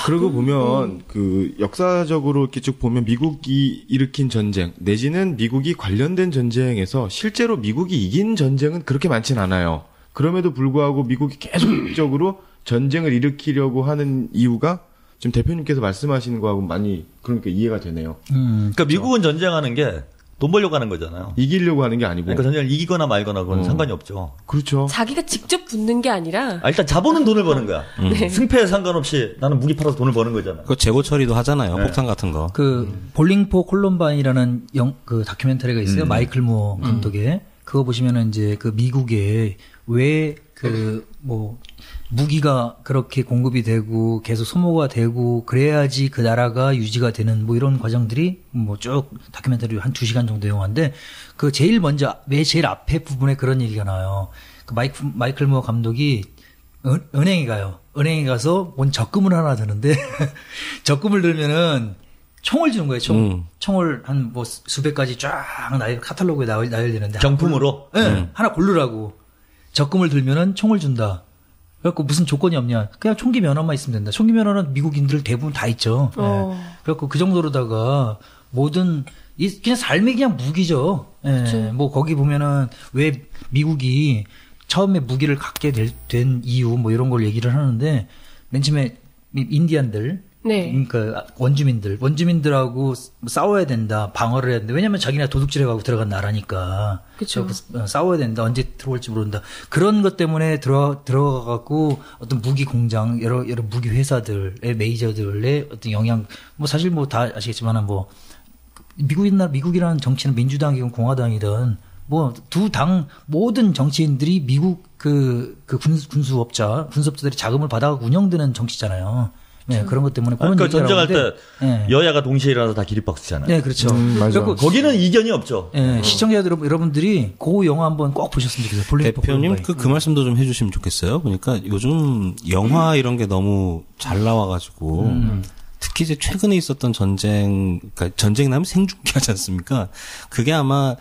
Speaker 10: 그러고 보면 그 역사적으로 이렇게 쭉 보면 미국이 일으킨 전쟁 내지는 미국이 관련된 전쟁에서 실제로 미국이 이긴 전쟁은 그렇게 많진 않아요. 그럼에도 불구하고 미국이 계속적으로 전쟁을 일으키려고 하는 이유가 지금 대표님께서 말씀하시는 거하고 많이 그러니까 이해가 되네요.
Speaker 7: 그러니까 미국은 전쟁하는 게 돈 벌려고 하는 거잖아요.
Speaker 10: 이기려고 하는 게 아니고.
Speaker 7: 그러니까 전쟁을 이기거나 말거나 그건 상관이 없죠.
Speaker 10: 그렇죠.
Speaker 6: 자기가 직접 붙는 게 아니라
Speaker 7: 일단 자본은 돈을 버는 거야. 승패에 상관없이 나는 무기 팔아서 돈을 버는 거잖아.
Speaker 8: 그 재고 처리도 하잖아요.
Speaker 7: 네.
Speaker 8: 폭탄 같은 거.
Speaker 9: 그 볼링포 콜럼바인이라는 그 다큐멘터리가 있어요. 마이클 무어 감독의. 그거 보시면은 이제 그 미국에 왜 그 뭐 무기가 그렇게 공급이 되고 계속 소모가 되고 그래야지 그 나라가 유지가 되는 뭐 이런 과정들이 뭐 쭉 다큐멘터리 한 2시간 정도 영화인데 그 제일 먼저 왜 제일 앞에 부분에 그런 얘기가 나와요. 그 마이클 무어 감독이 은행에 가요. 은행에 가서 뭔 적금을 하나 드는데 적금을 들면은 총을 주는 거예요. 총을 한 뭐 수백 가지 쫙 카탈로그에 나열되는데
Speaker 7: 경품으로?
Speaker 9: 네, 하나 고르라고. 적금을 들면은 총을 준다. 그래갖고 무슨 조건이 없냐. 그냥 총기 면허만 있으면 된다. 총기 면허는 미국인들 대부분 다 있죠. 네. 그래갖고 그 정도로다가 모든 그냥 삶의 그냥 무기죠. 예. 뭐 거기 보면은 왜 미국이 처음에 무기를 갖게 된 이유 뭐 이런 걸 얘기를 하는데 맨 처음에 인디안들 그러니까 원주민들하고 싸워야 된다. 방어를 해야 된다. 왜냐면 자기네 도둑질해가고 들어간 나라니까. 그렇죠. 싸워야 된다. 언제 들어올지 모른다. 그런 것 때문에 들어가갖고 어떤 무기 공장 여러 무기 회사들의 메이저들의 어떤 영향 뭐 사실 뭐 다 아시겠지만은 뭐 미국이라는 정치는 민주당이든 공화당이든 뭐 두 당 모든 정치인들이 미국 군수업자들이 자금을 받아가고 운영되는 정치잖아요. 네, 그런 것 때문에.
Speaker 7: 그러니까 전쟁할 때 여야가 동시에 일어나서 다 기립박수 쓰잖아요.
Speaker 9: 네, 그렇죠.
Speaker 10: 맞아.
Speaker 7: 거기는 이견이 없죠.
Speaker 9: 네, 시청자들 여러분들이 그 영화 한번 꼭 보셨으면 좋겠어요.
Speaker 8: 대표님 그 말씀도 좀 해주시면 좋겠어요. 그러니까 요즘 영화 이런 게 너무 잘 나와가지고 특히 이제 최근에 있었던 그러니까 전쟁 나면 생중계하지 않습니까? 그게 아마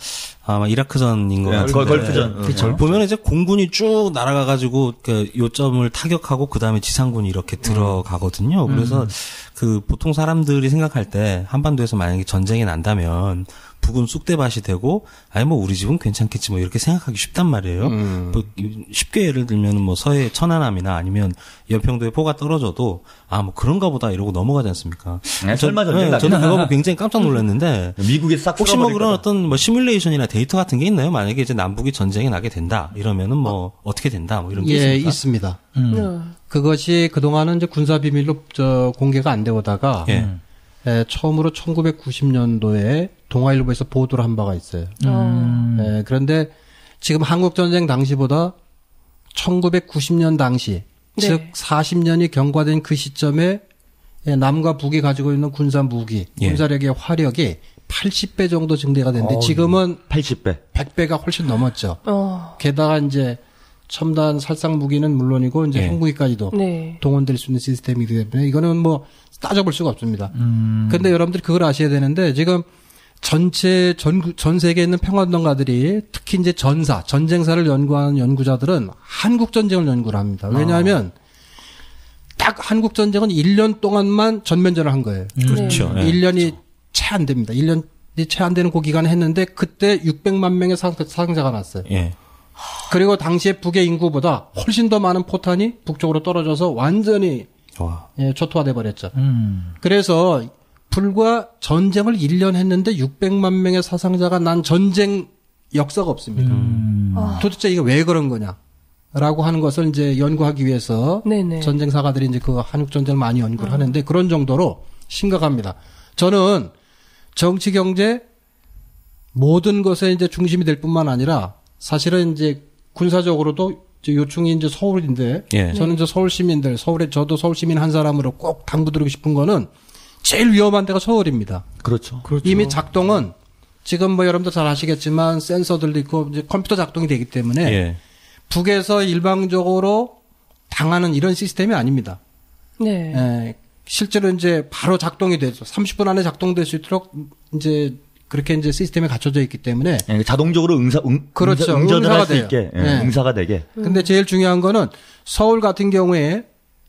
Speaker 8: 이라크전인 것 같은데.
Speaker 7: 걸프전.
Speaker 8: 그렇죠. 보면 이제 공군이 쭉 날아가가지고 그 요점을 타격하고 그 다음에 지상군이 이렇게 들어가거든요. 그래서 그 보통 사람들이 생각할 때 한반도에서 만약에 전쟁이 난다면 북은 쑥대밭이 되고 아니 뭐 우리 집은 괜찮겠지 뭐 이렇게 생각하기 쉽단 말이에요. 뭐 쉽게 예를 들면 뭐 서해 천안함이나 아니면 연평도에 포가 떨어져도 뭐 그런가 보다 이러고 넘어가지 않습니까?
Speaker 7: 설마 전쟁
Speaker 8: 저는 그거 보고 굉장히 깜짝 놀랐는데
Speaker 7: 미국이 싹
Speaker 8: 혹시 뭐 그런 어떤 뭐 시뮬레이션이나 데이터 같은 게 있나요? 만약에 이제 남북이 전쟁이 나게 된다 이러면은 뭐 어떻게 된다 뭐 이런 게 있습니까?
Speaker 11: 있습니다. 그것이 그동안은 이제 군사 비밀로 공개가 안 되오다가 처음으로 1990년도에 동아일보에서 보도를 한 바가 있어요. 그런데 지금 한국전쟁 당시보다 1990년 당시, 즉 40년이 경과된 그 시점에 남과 북이 가지고 있는 군사 무기, 군사력의 화력이 80배 정도 증대가 됐는데 지금은
Speaker 7: 80배,
Speaker 11: 100배가 훨씬 넘었죠. 게다가 이제 첨단 살상 무기는 물론이고 이제 핵무기까지도 동원될 수 있는 시스템이기 때문에 이거는 뭐 따져볼 수가 없습니다. 근데 여러분들이 그걸 아셔야 되는데 지금 전 세계에 있는 평화운동가들이 특히 이제 전쟁사를 연구하는 연구자들은 한국 전쟁을 연구를 합니다. 왜냐하면 딱 한국 전쟁은 1년 동안만 전면전을 한 거예요.
Speaker 8: 그렇죠.
Speaker 11: 1년이 채 안 됩니다. 1년이 채 안 되는 그 기간에 했는데 그때 600만 명의 사상자가 났어요. 그리고 당시에 북의 인구보다 훨씬 더 많은 포탄이 북쪽으로 떨어져서 완전히 초토화돼 버렸죠. 그래서 불과 전쟁을 1년 했는데 600만 명의 사상자가 난 전쟁 역사가 없습니다. 도대체 이게 왜 그런 거냐라고 하는 것을 이제 연구하기 위해서 전쟁사가들이 이제 그 한국 전쟁을 많이 연구를 하는데 그런 정도로 심각합니다. 저는 정치 경제 모든 것에 이제 중심이 될 뿐만 아니라 사실은 이제 군사적으로도 요충이 이제 서울인데 저는 이제 서울 시민들 저도 서울 시민 한 사람으로 꼭 당부드리고 싶은 거는 제일 위험한 데가 서울입니다.
Speaker 7: 그렇죠.
Speaker 11: 이미 작동은 지금 뭐 여러분들 잘 아시겠지만 센서들도 있고 이제 컴퓨터 작동이 되기 때문에 북에서 일방적으로 당하는 이런 시스템이 아닙니다. 실제로 이제 바로 작동이 돼서 30분 안에 작동될 수 있도록 이제 그렇게 이제 시스템이 갖춰져 있기 때문에
Speaker 7: 자동적으로
Speaker 11: 그렇죠.
Speaker 7: 응전을 할 수
Speaker 11: 돼요.
Speaker 7: 있게 응사가 되게.
Speaker 11: 근데 제일 중요한 거는 서울 같은 경우에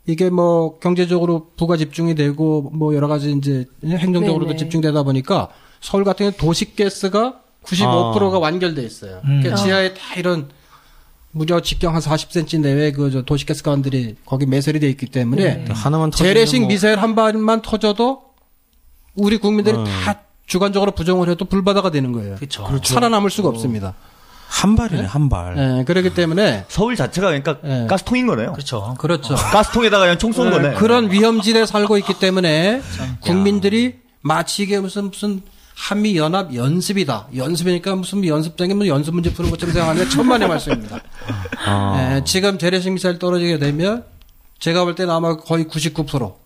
Speaker 11: 이게 뭐 경제적으로 부가 집중이 되고 뭐 여러 가지 이제 행정적으로도 집중되다 보니까 서울 같은 경우 도시가스가 95%가 완결돼 있어요. 그러니까 지하에 다 이런 무려 직경 한 40cm 내외 그 도시가스관들이 거기 매설이 돼 있기 때문에
Speaker 8: 하나만
Speaker 11: 재래식 미사일 한 발만 터져도 우리 국민들이 다 주관적으로 부정을 해도 불바다가 되는 거예요.
Speaker 9: 그렇죠.
Speaker 11: 살아남을 수가 없습니다.
Speaker 8: 한 발이네, 한 발.
Speaker 11: 그렇기 때문에
Speaker 7: 서울 자체가 그러니까 가스통인 거네요.
Speaker 9: 그렇죠.
Speaker 7: 가스통에다가 그냥 총 쏜 거네.
Speaker 11: 그런 위험지대에 살고 있기 때문에 국민들이 마치 이게 무슨 한미 연합 연습이니까 무슨 연습장에 뭐 연습 문제 푸는 것처럼 생각하는데 천만의 말씀입니다. 지금 재래식 미사일 떨어지게 되면 제가 볼 때는 아마 거의 99%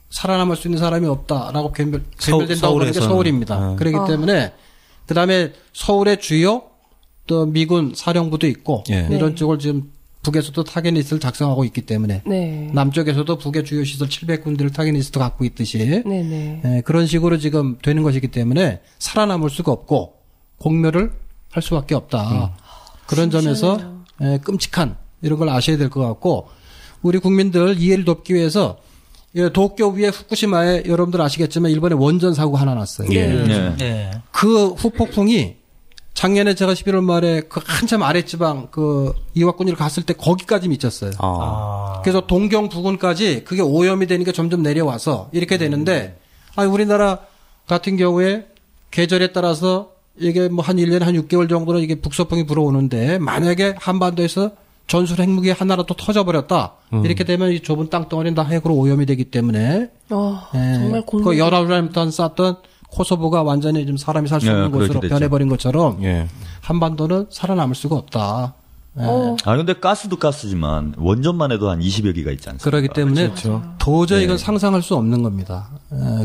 Speaker 11: 살아남을 수 있는 사람이 없다라고 괴멸된다고 하는 게 서울입니다. 그렇기 때문에 그다음에 서울의 주요 또 미군 사령부도 있고 이런 쪽을 지금 북에서도 타겟 리스트를 작성하고 있기 때문에
Speaker 6: 네.
Speaker 11: 남쪽에서도 북의 주요 시설 700군데를 타겟 리스트 갖고 있듯이
Speaker 6: 네네.
Speaker 11: 그런 식으로 지금 되는 것이기 때문에 살아남을 수가 없고 공멸을 할 수밖에 없다. 그런 점에서 끔찍한 이런 걸 아셔야 될 것 같고 우리 국민들 이해를 돕기 위해서 도쿄 위에 후쿠시마에 여러분들 아시겠지만 일본에 원전 사고가 하나 났어요. 그 후폭풍이 작년에 제가 11월 말에 그 한참 아랫지방 그 이와군이를 갔을 때 거기까지 미쳤어요. 그래서 동경 부근까지 그게 오염이 되니까 점점 내려와서 이렇게 되는데 우리나라 같은 경우에 계절에 따라서 이게 뭐 한 1년에 한 6개월 정도는 이게 북서풍이 불어오는데 만약에 한반도에서 전술 핵무기 하나라도 터져버렸다. 이렇게 되면 이 좁은 땅덩어리는 다 핵으로 오염이 되기 때문에
Speaker 6: 정말
Speaker 11: 그 열화우라니탄 쌌던 코소보가 완전히 좀 사람이 살 수 없는 곳으로 변해버린 것처럼 한반도는 살아남을 수가 없다.
Speaker 7: 근데 가스도 가스지만 원전만 해도 한 20여 기가 있지 않습니까?
Speaker 11: 그렇기 때문에 도저히 이건 상상할 수 없는 겁니다.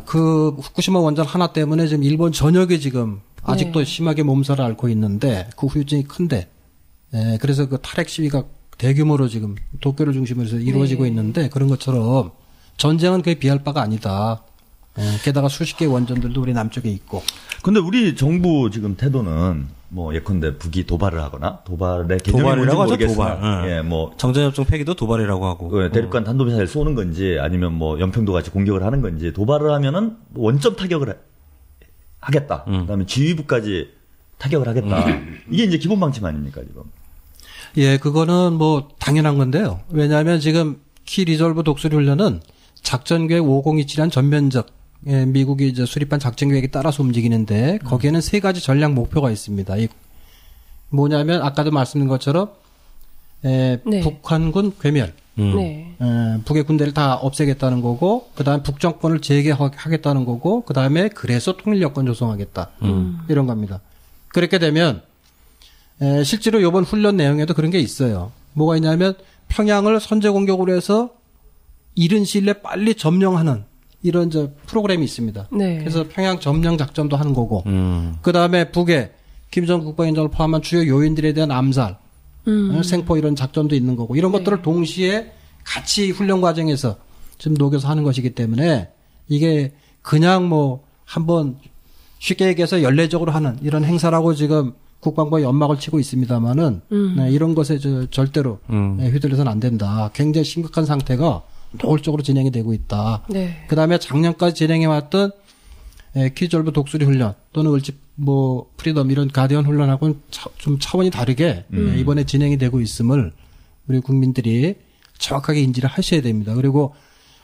Speaker 11: 그 후쿠시마 원전 하나 때문에 지금 일본 전역에 지금 아직도 심하게 몸살을 앓고 있는데 그 후유증이 큰데 그래서 그 탈핵 시위가 대규모로 지금 도쿄를 중심으로 해서 이루어지고 있는데 그런 것처럼 전쟁은 그에 비할 바가 아니다. 게다가 수십 개의 원전들도 우리 남쪽에 있고.
Speaker 7: 근데 우리 정부 지금 태도는 뭐 예컨대 북이 도발을 하거나 도발의 개념이
Speaker 8: 도발이라고 하죠,
Speaker 7: 모르겠으나
Speaker 8: 도발.
Speaker 7: 예, 뭐
Speaker 8: 정전협정 폐기도 도발이라고 하고.
Speaker 7: 대륙간 탄도미사일 쏘는 건지 아니면 뭐 연평도 같이 공격을 하는 건지 도발을 하면은 원점 타격을 하겠다. 그다음에 지휘부까지 타격을 하겠다. 이게 이제 기본 방침 아닙니까 지금?
Speaker 11: 예, 그거는 뭐 당연한 건데요. 왜냐하면 지금 키 리졸브 독수리 훈련은 작전계획 5027이란 전면적 미국이 이제 수립한 작전계획에 따라서 움직이는데 거기에는 세 가지 전략 목표가 있습니다. 이 뭐냐면 아까도 말씀드린 것처럼 북한군 괴멸, 북의 군대를 다 없애겠다는 거고, 그 다음에 북정권을 재개하겠다는 거고, 그 다음에 그래서 통일여건 조성하겠다 이런 겁니다. 그렇게 되면 실제로 이번 훈련 내용에도 그런 게 있어요. 뭐가 있냐면 평양을 선제 공격으로 해서 이른 시일 내에 빨리 점령하는 이런 프로그램이 있습니다. 그래서 평양 점령 작전도 하는 거고, 그 다음에 북에 김정은 국방위원장을 포함한 주요 요인들에 대한 암살, 생포 이런 작전도 있는 거고, 이런 것들을 동시에 같이 훈련 과정에서 지금 녹여서 하는 것이기 때문에 이게 그냥 뭐 한번 쉽게 얘기해서 연례적으로 하는 이런 행사라고 지금 국방부가 연막을 치고 있습니다만은 이런 것에 절대로 휘둘려서는 안 된다. 굉장히 심각한 상태가 노골적으로 진행이 되고 있다. 그다음에 작년까지 진행해왔던 키졸브 독수리 훈련 또는 을집 뭐 프리덤 이런 가디언 훈련하고는 좀 차원이 다르게 이번에 진행이 되고 있음을 우리 국민들이 정확하게 인지를 하셔야 됩니다. 그리고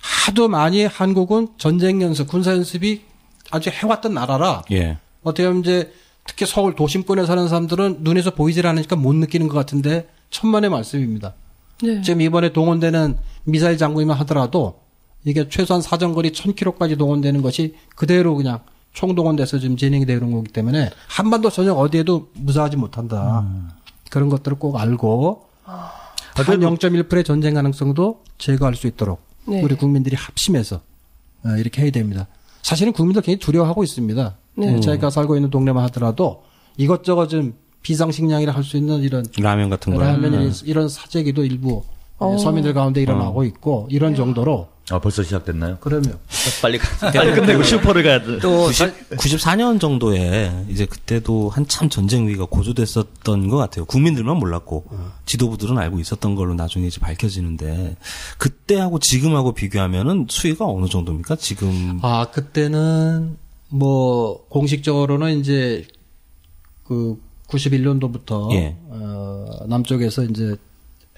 Speaker 11: 하도 많이 한국은 전쟁 연습, 군사 연습이 아주 해왔던 나라라 어떻게 보면 이제 특히 서울 도심권에 사는 사람들은 눈에서 보이질 않으니까 못 느끼는 것 같은데 천만의 말씀입니다. 지금 이번에 동원되는 미사일 장구이만 하더라도 이게 최소한 사정거리 1000km까지 동원되는 것이 그대로 그냥 총동원돼서 지금 진행이 되는 거기 때문에 한반도 전역 어디에도 무사하지 못한다. 그런 것들을 꼭 알고 한 0.1%의 전쟁 가능성도 제거할 수 있도록 우리 국민들이 합심해서 이렇게 해야 됩니다. 사실은 국민들 굉장히 두려워하고 있습니다. 저희가 살고 있는 동네만 하더라도 이것저것 좀 비상식량이라 할 수 있는 이런
Speaker 8: 라면 같은 거,
Speaker 11: 라면 이런 사재기도 일부 서민들 가운데 일어나고 있고 이런 정도로.
Speaker 7: 벌써 시작됐나요?
Speaker 11: 그럼요.
Speaker 7: 빨리 끝내고 슈퍼를 가야 돼.
Speaker 8: 또 94년 정도에 이제 그때도 한참 전쟁 위기가 고조됐었던 것 같아요. 국민들만 몰랐고 지도부들은 알고 있었던 걸로 나중에 이제 밝혀지는데 그때하고 지금하고 비교하면은 수위가 어느 정도입니까? 지금
Speaker 11: 그때는 뭐 공식적으로는 이제 그 91년도부터 남쪽에서 이제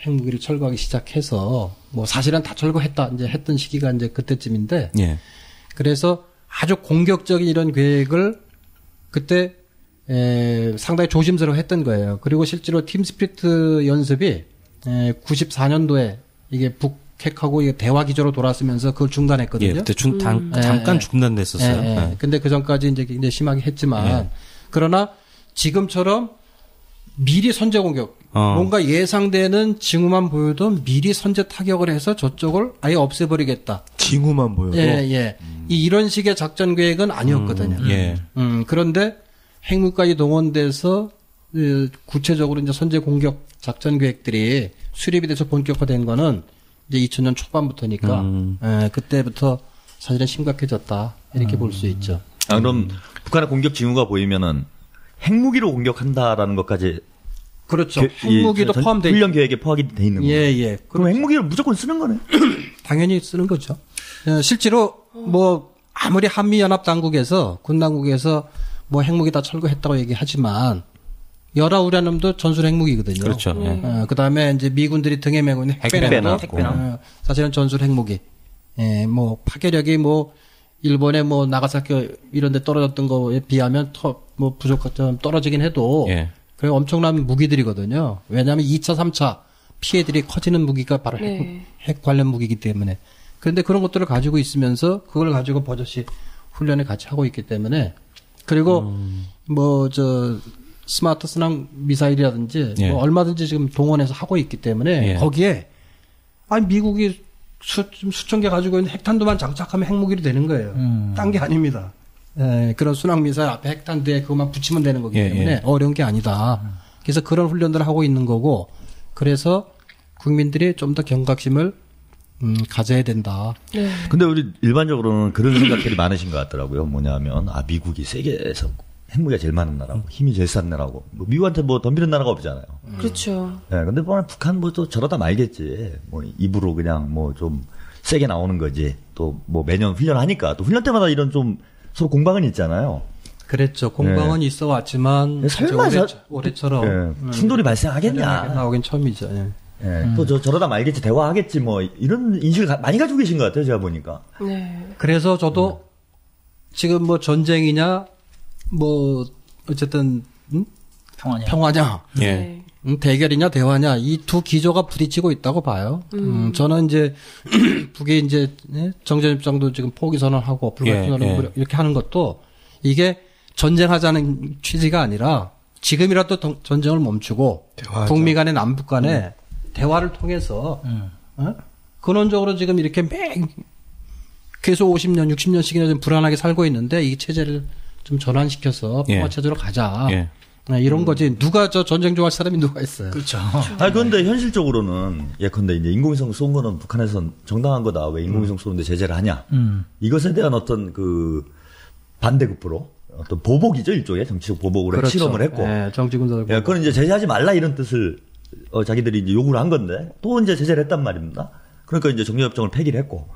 Speaker 11: 핵무기를 철거하기 시작해서 뭐 사실은 다 철거했다 이제 했던 시기가 이제 그때쯤인데 그래서 아주 공격적인 이런 계획을 그때 상당히 조심스러워 했던 거예요. 그리고 실제로 팀스피리트 연습이 94년도에 이게 북핵하고 이게 대화 기조로 돌아서면서 그걸 중단했거든요.
Speaker 8: 그때 잠깐 중단됐었어요.
Speaker 11: 근데 그 전까지 이제 굉장히 심하게 했지만 그러나 지금처럼 미리 선제 공격, 뭔가 예상되는 징후만 보여도 미리 선제 타격을 해서 저쪽을 아예 없애버리겠다.
Speaker 10: 징후만 보여도?
Speaker 11: 이런 식의 작전 계획은 아니었거든요. 그런데 핵무기까지 동원돼서 구체적으로 이제 선제 공격 작전 계획들이 수립이 돼서 본격화된 거는 이제 2000년 초반부터니까 그때부터 사실은 심각해졌다 이렇게 볼 수 있죠.
Speaker 7: 아, 그럼 북한의 공격 징후가 보이면은 핵무기로 공격한다라는 것까지
Speaker 11: 그렇죠. 핵무기도 포함돼
Speaker 7: 훈련 계획에 포함이 돼 있는 거예요.
Speaker 11: 예.
Speaker 7: 그럼 핵무기를 무조건 쓰는 거네.
Speaker 11: 당연히 쓰는 거죠. 실제로 뭐 아무리 한미 연합 당국에서 군 당국에서 뭐 핵무기 다 철거했다고 얘기하지만 열화 우라늄도 전술 핵무기거든요.
Speaker 8: 그렇죠.
Speaker 11: 그다음에 이제 미군들이 등에 메고 있는 핵배낭도 사실은 전술 핵무기. 예, 뭐 파괴력이 뭐 일본의 뭐 나가사키 이런 데 떨어졌던 거에 비하면 뭐 부족한 떨어지긴 해도 그게 엄청난 무기들이거든요. 왜냐하면 2차, 3차 피해들이 커지는 무기가 바로 핵 관련 무기이기 때문에. 그런데 그런 것들을 가지고 있으면서 그걸 가지고 버젓이 훈련을 같이 하고 있기 때문에 그리고 뭐 스마트 순항 미사일이라든지 뭐 얼마든지 지금 동원해서 하고 있기 때문에 거기에 아니 미국이 수천 개 가지고 있는 핵탄두만 장착하면 핵무기로 되는 거예요. 딴 게 아닙니다. 그런 순항 미사일 앞에 핵탄두에 그것만 붙이면 되는 거기 때문에 어려운 게 아니다. 그래서 그런 훈련들을 하고 있는 거고 그래서 국민들이 좀 더 경각심을 가져야 된다.
Speaker 7: 네. 근데 우리 일반적으로는 그런 생각들이 많으신 것 같더라고요. 뭐냐면 미국이 세계에서 핵무기가 제일 많은 나라고 힘이 제일 싼 나라고 뭐 미국한테 뭐 덤비는 나라가 없잖아요.
Speaker 6: 그렇죠.
Speaker 7: 네, 근데 뭐 북한 뭐 또 저러다 말겠지. 뭐 입으로 그냥 뭐 좀 세게 나오는 거지. 또 뭐 매년 훈련하니까 또 훈련 때마다 이런 좀 서로 공방은 있잖아요.
Speaker 11: 그랬죠. 공방은 있어 왔지만
Speaker 7: 설마
Speaker 11: 올해처럼
Speaker 7: 충돌이 발생하겠냐.
Speaker 11: 나오긴 처음이죠.
Speaker 7: 또 저러다 말겠지 대화하겠지 뭐 이런 인식을 많이 가지고 계신 것 같아요. 제가 보니까.
Speaker 6: 네.
Speaker 11: 그래서 저도 지금 뭐 전쟁이냐 뭐 어쨌든 평화냐 대결이냐 대화냐 이 두 기조가 부딪히고 있다고 봐요. 저는 이제 북이 이제 정전협정도 지금 포기 선언하고 불가피 선언 이렇게 하는 것도 이게 전쟁하자는 취지가 아니라 지금이라도 전쟁을 멈추고 대화하자. 북미 간의 남북 간의 대화를 통해서 근원적으로 지금 이렇게 계속 50년 60년씩이나 좀 불안하게 살고 있는데 이 체제를 좀 전환시켜서 평화 체제로 가자. 이런 거지. 누가 전쟁 좋아할 사람이 누가 있어요.
Speaker 9: 그렇죠.
Speaker 7: 그런데 현실적으로는 예컨대 이제 인공위성 쏜 거는 북한에선 정당한 거다. 왜 인공위성 쏘는데 제재를 하냐. 이것에 대한 어떤 그 반대급부로 어떤 보복이죠. 일종의 정치적 보복으로
Speaker 11: 그렇죠.
Speaker 7: 실험을 했고.
Speaker 11: 정치군사적 보복.
Speaker 7: 그건 이제 제재하지 말라 이런 뜻을 자기들이 이제 요구를 한 건데 또 이제 제재를 했단 말입니다. 그러니까 이제 정전협정을 폐기를 했고.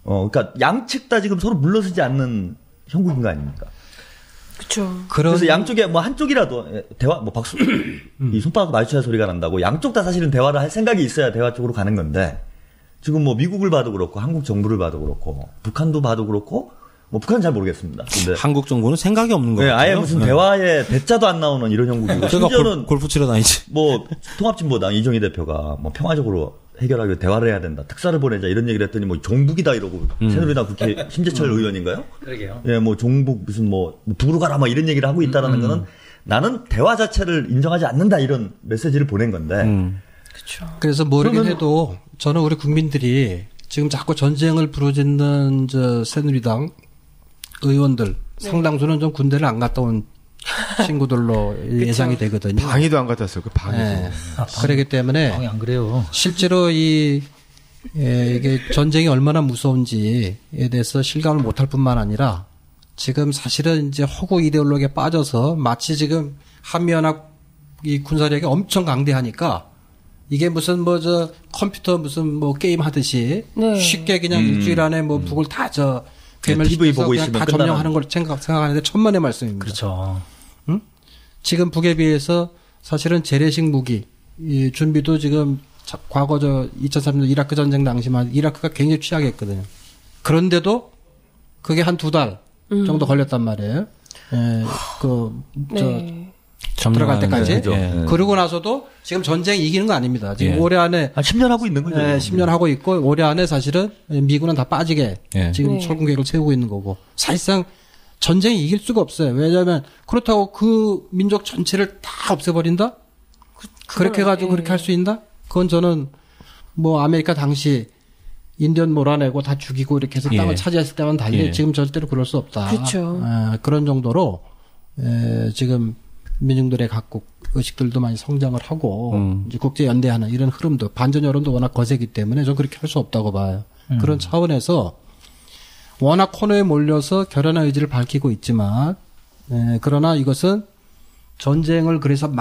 Speaker 7: 그러니까 양측 다 지금 서로 물러서지 않는 형국인 거 아닙니까?
Speaker 6: 그렇죠.
Speaker 7: 그래서 양쪽에 뭐 한쪽이라도 대화 뭐 박수 이 손바닥 마주쳐야 소리가 난다고 양쪽 다 사실은 대화를 할 생각이 있어야 대화 쪽으로 가는 건데 지금 뭐 미국을 봐도 그렇고 한국 정부를 봐도 그렇고 북한도 봐도 그렇고 뭐 북한은 잘 모르겠습니다. 근데
Speaker 8: 한국 정부는 생각이 없는 거예요.
Speaker 7: 아예 무슨 대화에 대자도 안 나오는 이런 형국이고 심지어는
Speaker 8: 골프 치러 다니지.
Speaker 7: 뭐 통합진보당 이종희 대표가 뭐 평화적으로 해결하기 대화를 해야 된다. 특사를 보내자 이런 얘기를 했더니 뭐 종북이다 이러고 새누리당 국회 심재철 의원인가요?
Speaker 9: 그러게요.
Speaker 7: 예, 뭐 종북 무슨 뭐 북으로 가라 뭐 이런 얘기를 하고 있다라는 거는 나는 대화 자체를 인정하지 않는다 이런 메시지를 보낸 건데.
Speaker 6: 그렇죠.
Speaker 11: 그래서 모르긴 해도 저는 우리 국민들이 지금 자꾸 전쟁을 부르짖는 새누리당 의원들 상당수는 좀 군대를 안 갔다 온 친구들로 예상이 되거든요.
Speaker 10: 방위도 안 갔다 왔어요. 그 방위도.
Speaker 11: 그렇기 때문에
Speaker 9: 방위 안 그래요.
Speaker 11: 실제로 이게 전쟁이 얼마나 무서운지에 대해서 실감을 못할 뿐만 아니라 지금 사실은 이제 허구 이데올로기에 빠져서 마치 지금 한미연합 이 군사력이 엄청 강대하니까 이게 무슨 컴퓨터 무슨 게임 하듯이 쉽게 그냥 일주일 안에 북을 다
Speaker 7: TV 보고 있으면
Speaker 11: 다 점령하는 걸 생각하는데 천만의 말씀입니다.
Speaker 9: 그렇죠.
Speaker 11: 지금 북에 비해서 사실은 재래식 무기 준비도 지금 과거 2003년 이라크 전쟁 당시만 이라크가 굉장히 취약했거든요. 그런데도 그게 한 2달 정도 걸렸단 말이에요. 들어갈 때까지. 그러고 나서도 지금 전쟁 이기는 거 아닙니다. 지금 올해 안에
Speaker 7: 10년 하고 있는 거죠.
Speaker 11: 10년 하고 있고 올해 안에 사실은 미군은 다 빠지게 지금 철군 계획을 세우고 있는 거고 사실상 전쟁이 이길 수가 없어요. 왜냐하면 그렇다고 그 민족 전체를 다 없애버린다? 그렇게 해가지고 그렇게 할 수 있나? 그건 저는 아메리카 당시 인디언 몰아내고 다 죽이고 이렇게 해서 땅을 차지했을 때만 달리 지금 절대로 그럴 수 없다.
Speaker 6: 그렇죠.
Speaker 11: 그런 정도로 지금 민중들의 각국 의식들도 많이 성장을 하고 이제 국제 연대하는 이런 흐름도 반전 여론도 워낙 거세기 때문에 전 그렇게 할 수 없다고 봐요. 그런 차원에서 워낙 코너에 몰려서 결연한 의지를 밝히고 있지만 그러나 이것은 전쟁을 그래서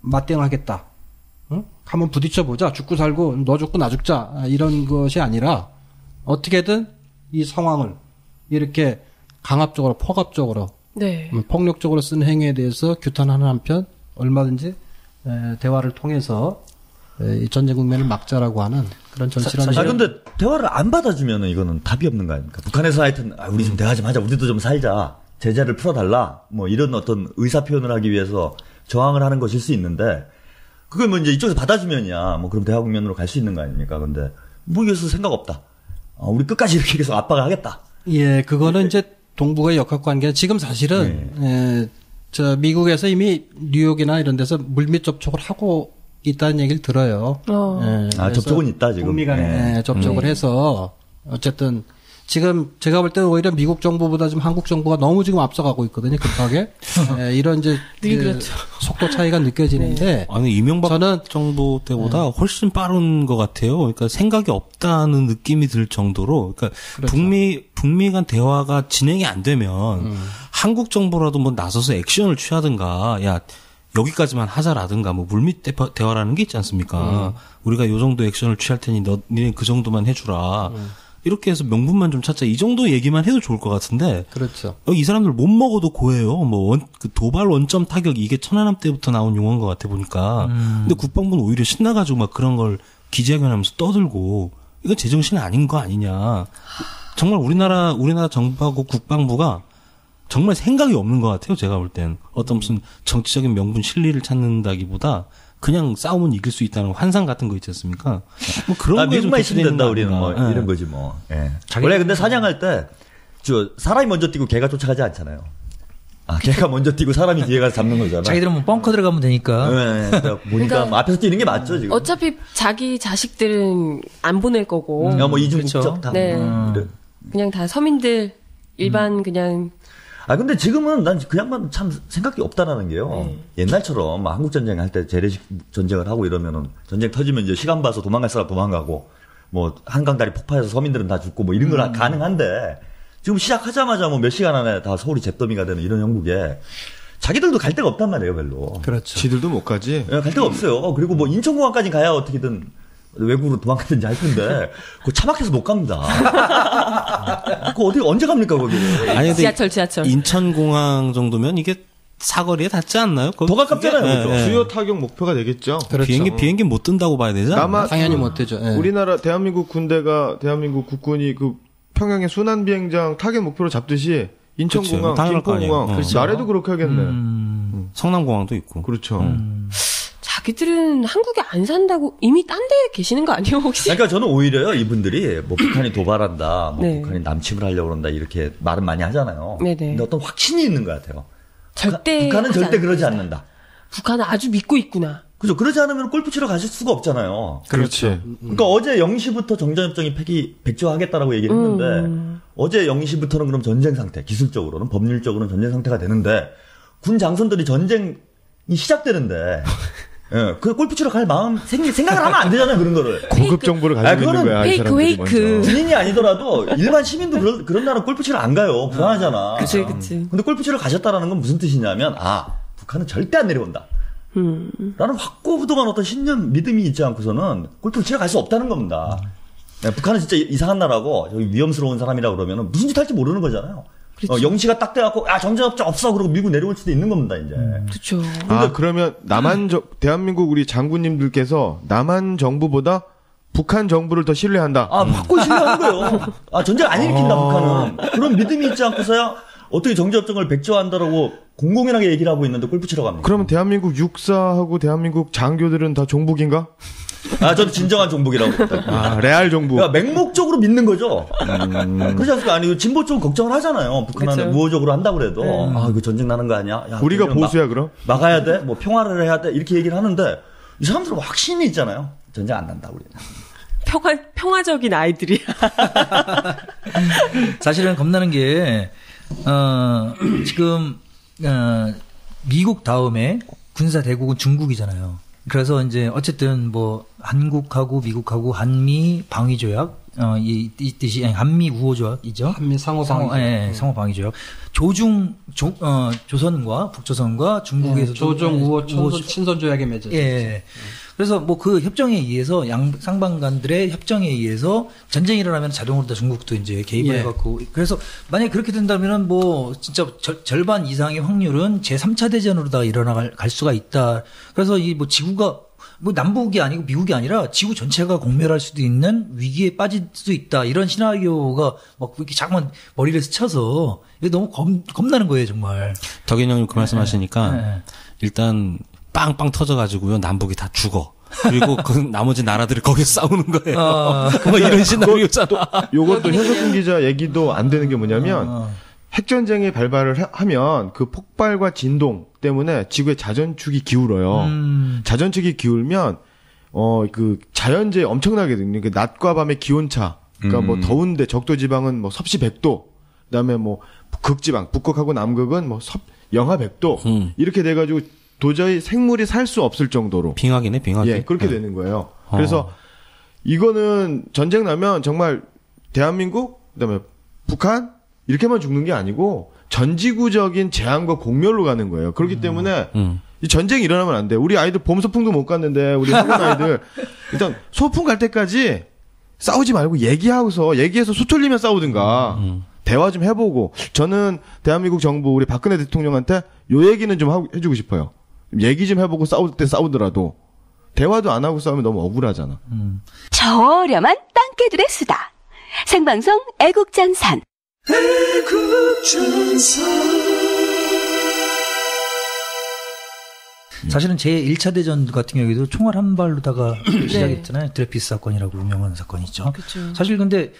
Speaker 11: 맞대응하겠다. 응? 한번 부딪혀 보자. 죽고 살고 너 죽고 나 죽자. 이런 것이 아니라 어떻게든 이 상황을 이렇게 강압적으로 포갑적으로
Speaker 6: 네.
Speaker 11: 폭력적으로 쓴 행위에 대해서 규탄하는 한편 얼마든지 대화를 통해서 이 전쟁 국면을 막자라고 하는 그런 전실한.
Speaker 7: 아 근데 대화를 안 받아주면은 이거는 답이 없는 거 아닙니까? 북한에서 하여튼 우리 좀 대화 좀 하자, 우리도 좀 살자, 제재를 풀어달라, 뭐 이런 어떤 의사 표현을 하기 위해서 저항을 하는 것일 수 있는데 그걸 뭐 이제 이쪽에서 받아주면이야 뭐 그럼 대화 국면으로 갈 수 있는 거 아닙니까? 근데 뭐 이것은 생각 없다. 우리 끝까지 이렇게 계속 압박을 하겠다.
Speaker 11: 예, 그거는 이제 동북아의 역학관계. 지금 사실은 저 미국에서 이미 뉴욕이나 이런 데서 물밑 접촉을 하고 있다는 얘기를 들어요.
Speaker 7: 접촉은 있다 지금.
Speaker 11: 북미 간에 접촉을 해서 어쨌든 지금 제가 볼 때는 오히려 미국 정부보다 지금 한국 정부가 너무 지금 앞서가고 있거든요. 급하게. 이런 이제
Speaker 6: 그렇죠.
Speaker 11: 속도 차이가 느껴지는데.
Speaker 8: 아니 이명박 정부 때보다 훨씬 빠른 것 같아요. 그러니까 생각이 없다는 느낌이 들 정도로. 그러니까
Speaker 11: 그렇죠.
Speaker 8: 북미 간 대화가 진행이 안 되면 한국 정부라도 뭐 나서서 액션을 취하든가, 야 여기까지만 하자라든가, 뭐 물밑 대화라는 게 있지 않습니까? 우리가 요 정도 액션을 취할 테니 니네 그 정도만 해주라. 이렇게 해서 명분만 좀 찾자. 이 정도 얘기만 해도 좋을 것 같은데.
Speaker 11: 그렇죠.
Speaker 8: 이 사람들 못 먹어도 고해요. 뭐 그 도발 원점 타격 이게 천안함 때부터 나온 용어인 것 같아 보니까. 근데 국방부는 오히려 신나가지고 막 그런 걸 기자회견하면서 떠들고 이건 제정신 아닌 거 아니냐. 정말 우리나라 정부하고 국방부가 정말 생각이 없는 것 같아요. 제가 볼 땐 어떤 무슨 정치적인 명분 실리를 찾는다기보다. 그냥 싸우면 이길 수 있다는 환상 같은 거 있지 않습니까? 뭐 그런 거에
Speaker 7: 미국만 있으면 된다 우리는 뭐 이런 거지 뭐. 예. 원래 근데 사냥할 때 사람이 먼저 뛰고 개가 쫓아가지 않잖아요. 개가 먼저 뛰고 사람이 뒤에 가서 잡는 거잖아.
Speaker 9: 자기들은 뭐 벙커 들어가면 되니까.
Speaker 7: 보니까 뭐 앞에서 뛰는 게 맞죠 지금.
Speaker 6: 어차피 자기 자식들은 안 보낼 거고.
Speaker 7: 뭐 이중적 다.
Speaker 6: 네. 그냥 다 서민들 일반 그냥.
Speaker 7: 근데 지금은 난 그냥만 참 생각이 없다라는 게요. 옛날처럼 한국 전쟁 할 때 재래식 전쟁을 하고 이러면은 전쟁 터지면 이제 시간 봐서 도망갈 사람 도망가고 뭐 한강다리 폭파해서 서민들은 다 죽고 뭐 이런 건 가능한데 지금 시작하자마자 뭐 몇 시간 안에 다 서울이 잿더미가 되는 이런 형국에 자기들도 갈 데가 없단 말이에요, 별로.
Speaker 11: 그렇죠.
Speaker 10: 지들도 못 가지.
Speaker 7: 갈 데가 없어요. 그리고 뭐 인천공항까지 가야 어떻게든 외국으로 도망가든지 할 텐데 그 차 막혀서 못 갑니다. 그 어디 언제 갑니까 거기?
Speaker 8: 아니
Speaker 6: 지하철.
Speaker 8: 인천공항 정도면 이게 사거리에 닿지 않나요?
Speaker 7: 더 가깝잖아요.
Speaker 10: 그렇죠. 주요 타격 목표가 되겠죠.
Speaker 8: 그렇죠. 비행기 못 뜬다고 봐야 되죠.
Speaker 10: 아마
Speaker 11: 당연히 못 되죠.
Speaker 10: 우리나라 대한민국 국군이 그 평양의 순환 비행장 타격 목표로 잡듯이 인천공항, 김포공항, 나래도 그렇게 하겠네.
Speaker 8: 성남공항도 있고.
Speaker 10: 그렇죠.
Speaker 6: 자기들은 한국에 안 산다고 이미 딴 데 계시는 거 아니에요 혹시?
Speaker 7: 그러니까 저는 오히려요 이분들이 뭐 북한이 도발한다, 뭐
Speaker 6: 네.
Speaker 7: 북한이 남침을 하려고 그런다 이렇게 말은 많이 하잖아요.
Speaker 6: 네네.
Speaker 7: 근데 어떤 확신이 있는 것 같아요.
Speaker 6: 절대
Speaker 7: 북한은 절대 그러지 않는다.
Speaker 6: 북한은 아주 믿고 있구나.
Speaker 7: 그죠? 그러지 않으면 골프 치러 가실 수가 없잖아요.
Speaker 10: 그렇지.
Speaker 7: 그러니까 어제 0시부터 정전협정이 백지화하겠다라고 얘기를 했는데 어제 0시부터는 그럼 전쟁 상태, 기술적으로는 법률적으로는 전쟁 상태가 되는데 군 장선들이 전쟁이 시작되는데 그 골프 치러 갈 마음 생각을 하면 안 되잖아요, 그런 거를.
Speaker 10: 고급 정보를 가지고 있는 거야, 이 사람들이 먼저.
Speaker 7: 군인이 아니더라도 일반 시민도 그런 날은 골프 치러 안 가요. 불안하잖아.
Speaker 6: 그치.
Speaker 7: 근데 골프 치러 가셨다라는 건 무슨 뜻이냐면 북한은 절대 안 내려온다. 라는 확고부동한 어떤 신념, 믿음이 있지 않고서는 골프를 치러 갈 수 없다는 겁니다. 북한은 진짜 이상한 나라고 위험스러운 사람이라고 그러면 무슨 짓 할지 모르는 거잖아요. 영시가 딱 돼갖고 전쟁업자 없어 그러고 밀고 내려올 수도 있는 겁니다 이제.
Speaker 6: 그렇죠.
Speaker 10: 그러면 대한민국 우리 장군님들께서 남한 정부보다 북한 정부를 더 신뢰한다.
Speaker 7: 확고히 신뢰하는 거예요. 전쟁 안 일으킨다 북한은. 그런 믿음이 있지 않고서야 어떻게 정전협정을 백지화한다라고 공공연하게 얘기를 하고 있는데 골프 치러 갑니다.
Speaker 10: 그러면 대한민국 육사하고 대한민국 장교들은 다 종북인가?
Speaker 7: 저는 진정한 종북이라고 봅니다.
Speaker 10: 레알 종북.
Speaker 7: 그러니까 맹목적으로 믿는 거죠. 그렇지 않습니까? 아니, 진보 쪽은 걱정을 하잖아요. 북한은 우호적으로 한다고 그래도. 이거 전쟁 나는 거 아니야? 야,
Speaker 10: 우리가 보수야, 그럼?
Speaker 7: 막아야 돼? 뭐 평화를 해야 돼? 이렇게 얘기를 하는데, 이 사람들은 확신이 있잖아요. 전쟁 안 난다, 우리는.
Speaker 6: 평화적인 아이들이야.
Speaker 9: 사실은 겁나는 게, 지금, 미국 다음에 군사 대국은 중국이잖아요. 그래서 이제 어쨌든 뭐 한국하고 미국하고 한미 방위 조약 이 뜻이 한미 우호 조약이죠.
Speaker 11: 한미 상호 방위 조약.
Speaker 9: 네, 상호 방위 조약. 조선과 북조선과 중국에서
Speaker 11: 조정 우호 친선 조약에 맺었죠.
Speaker 9: 예. 그래서 뭐 그 협정에 의해서 쌍방간들의 협정에 의해서 전쟁이 일어나면 자동으로 다 중국도 이제 개입을 해갖고 그래서 만약에 그렇게 된다면은 뭐 진짜 절반 이상의 확률은 제3차 대전으로 다 갈 수가 있다. 그래서 이 뭐 지구가 뭐 남북이 아니고 미국이 아니라 지구 전체가 공멸할 수도 있는 위기에 빠질 수도 있다. 이런 시나리오가 막 이렇게 자꾸만 머리를 스쳐서 이게 너무 겁나는 거예요, 정말.
Speaker 8: 덕인 형님 그 말씀하시니까 일단 빵빵 터져가지고요 남북이 다 죽어. 그리고 그 나머지 나라들이 거기서 싸우는 거예요. 뭐 이런 시나리오잖아.
Speaker 10: 요것도 현석준 기자 얘기도 안 되는 게 뭐냐면 핵전쟁이 발발을 하면 그 폭발과 진동 때문에 지구의 자전축이 기울어요. 자전축이 기울면 그 자연재해 엄청나게 되는 게 낮과 밤의 기온차. 그러니까 뭐 더운데 적도 지방은 뭐 섭씨 100도. 그다음에 뭐 극지방 북극하고 남극은 뭐 영하 100도. 이렇게 돼 가지고 도저히 생물이 살 수 없을 정도로
Speaker 8: 빙하기네, 빙하기.
Speaker 10: 예, 그렇게 되는 거예요. 그래서 이거는 전쟁 나면 정말 대한민국, 그다음에 북한 이렇게만 죽는 게 아니고 전지구적인 재앙과 공멸로 가는 거예요. 그렇기 때문에 이 전쟁이 일어나면 안 돼. 우리 아이들 봄 소풍도 못 갔는데 우리 학원 아이들 일단 소풍 갈 때까지 싸우지 말고 얘기해서 수틀리면 싸우든가. 대화 좀 해보고 저는 대한민국 정부 우리 박근혜 대통령한테 요 얘기는 좀 해주고 싶어요. 얘기 좀 해보고 싸울 때 싸우더라도 대화도 안 하고 싸우면 너무 억울하잖아.
Speaker 12: 저렴한 땅개들의 수다. 생방송 애국전선.
Speaker 9: 사실은 제1차 대전 같은 경우에도 총알 한 발로다가 시작했잖아요. 드레피스 사건이라고 유명한 사건이 있죠.
Speaker 6: 그쵸.
Speaker 9: 사실 근데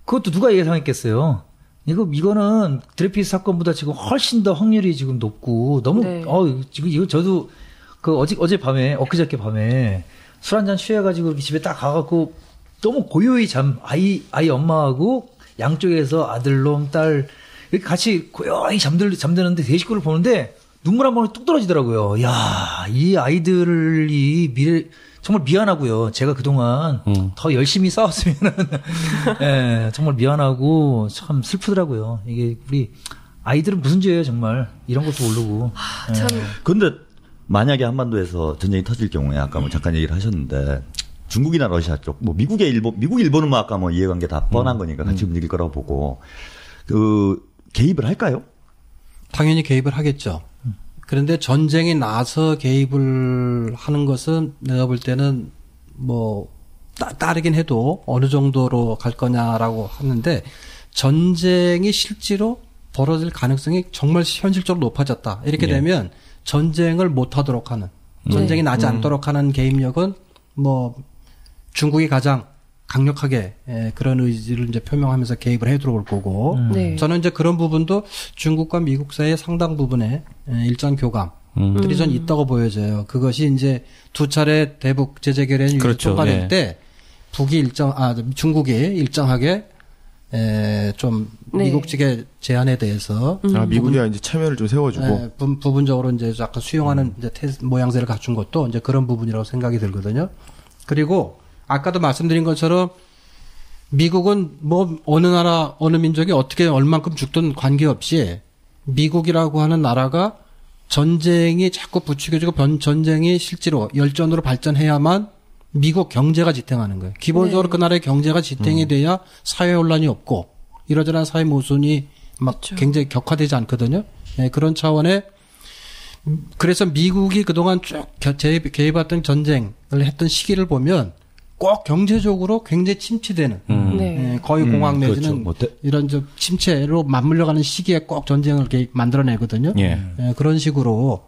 Speaker 9: 그것도 누가 예상했겠어요. 이거는 드레피스 사건보다 지금 훨씬 더 확률이 지금 높고 너무 지금 이거 저도 그 어젯밤에 엊그저께 밤에 술 한잔 취해가지고 집에 딱 가갖고 너무 고요히 아이 엄마하고 양쪽에서 아들놈 딸 이렇게 같이 고요히 잠드는데 제 식구를 보는데 눈물 한 방울 뚝 떨어지더라고요. 야, 이 아이들이 정말 미안하고요. 제가 그동안 더 열심히 싸웠으면은, 예, 정말 미안하고 참 슬프더라고요. 이게 우리 아이들은 무슨 죄예요, 정말. 이런 것도 모르고.
Speaker 7: 참. 근데 만약에 한반도에서 전쟁이 터질 경우에 아까 뭐 잠깐 얘기를 하셨는데 중국이나 러시아 쪽, 뭐 미국, 일본은 뭐 아까 뭐 이해관계 다 뻔한 거니까 같이 움직일 거라고 보고, 개입을 할까요?
Speaker 11: 당연히 개입을 하겠죠. 그런데 전쟁이 나서 개입을 하는 것은 내가 볼 때는 뭐 따르긴 해도 어느 정도로 갈 거냐라고 하는데 전쟁이 실제로 벌어질 가능성이 정말 현실적으로 높아졌다. 이렇게 되면 전쟁을 못 하도록 하는 전쟁이 나지 않도록 하는 개입력은 뭐 중국이 가장 강력하게 그런 의지를 이제 표명하면서 개입을 해 들어올 거고 저는 이제 그런 부분도 중국과 미국 사이의 상당 부분에 일정 교감들이 전 있다고 보여져요. 그것이 이제 두 차례 대북 제재 결의안이 통과될 때 중국이 일정하게 좀 미국 측의 제안에 대해서
Speaker 10: 미국이 이제 참여를 좀 세워주고
Speaker 11: 부분적으로 이제 약간 수용하는 이제 모양새를 갖춘 것도 이제 그런 부분이라고 생각이 들거든요. 그리고 아까도 말씀드린 것처럼 미국은 뭐 어느 나라 어느 민족이 어떻게 얼만큼 죽든 관계없이 미국이라고 하는 나라가 전쟁이 자꾸 부추겨지고 전쟁이 실제로 열전으로 발전해야만 미국 경제가 지탱하는 거예요. 기본적으로 그 나라의 경제가 지탱이 돼야 사회 혼란이 없고 이러저러한 사회 모순이 막 굉장히 격화되지 않거든요. 네, 그런 차원에 그래서 미국이 그동안 쭉 개입했던 전쟁을 했던 시기를 보면 꼭 경제적으로 굉장히 침체되는 거의 공황 내지는 이런 좀 침체로 맞물려가는 시기에 꼭 전쟁을 만들어내거든요. 그런 식으로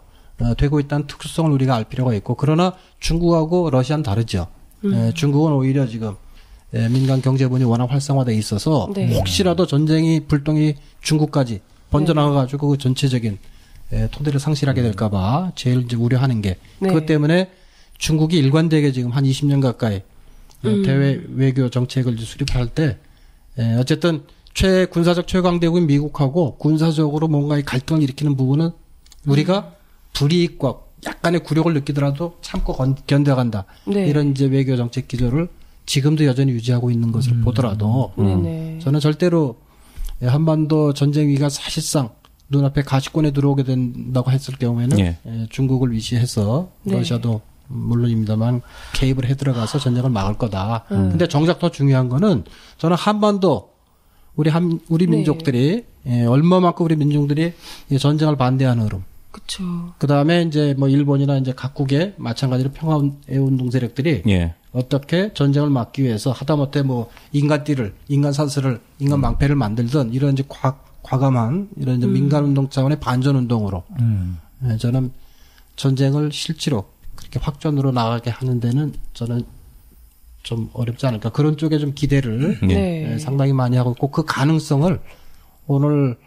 Speaker 11: 되고 있다는 특수성을 우리가 알 필요가 있고 그러나 중국하고 러시아는 다르죠. 중국은 오히려 지금 민간 경제분이 워낙 활성화되어 있어서 혹시라도 전쟁이 불똥이 중국까지 번져나가가지고 그 전체적인 토대를 상실하게 될까봐 제일 이제 우려하는 게 그것 때문에 중국이 일관되게 지금 한 20년 가까이 대외 외교 정책을 수립할 때 어쨌든 군사적 최강대국인 미국하고 군사적으로 뭔가 이 갈등을 일으키는 부분은 우리가 불이익과 약간의 굴욕을 느끼더라도 참고 견뎌간다.
Speaker 6: 네.
Speaker 11: 이런 이제 외교 정책 기조를 지금도 여전히 유지하고 있는 것을 보더라도 저는 절대로 한반도 전쟁 위기가 사실상 눈앞에 가시권에 들어오게 된다고 했을 경우에는
Speaker 8: 예.
Speaker 11: 중국을 위시해서
Speaker 6: 네.
Speaker 11: 러시아도 물론입니다만 개입을 해 들어가서 전쟁을 막을 거다. 근데 정작 더 중요한 거는 저는 한반도 우리 민족들이 얼마만큼 우리 민중들이 이 전쟁을 반대하는 흐름.
Speaker 6: 그렇죠.
Speaker 11: 그다음에 이제 뭐 일본이나 이제 각국의 마찬가지로 평화의 운동 세력들이
Speaker 8: 예.
Speaker 11: 어떻게 전쟁을 막기 위해서 하다못해 뭐 인간띠를, 인간 산수를, 인간 망패를 만들던 이런 이제 과감한 이런 이제 민간 운동 차원의 반전 운동으로 저는 전쟁을 실제로 그렇게 확전으로 나가게 하는 데는 저는 좀 어렵지 않을까 그런 쪽에 좀 기대를
Speaker 6: 네.
Speaker 11: 상당히 많이 하고 있고 그 가능성을 오늘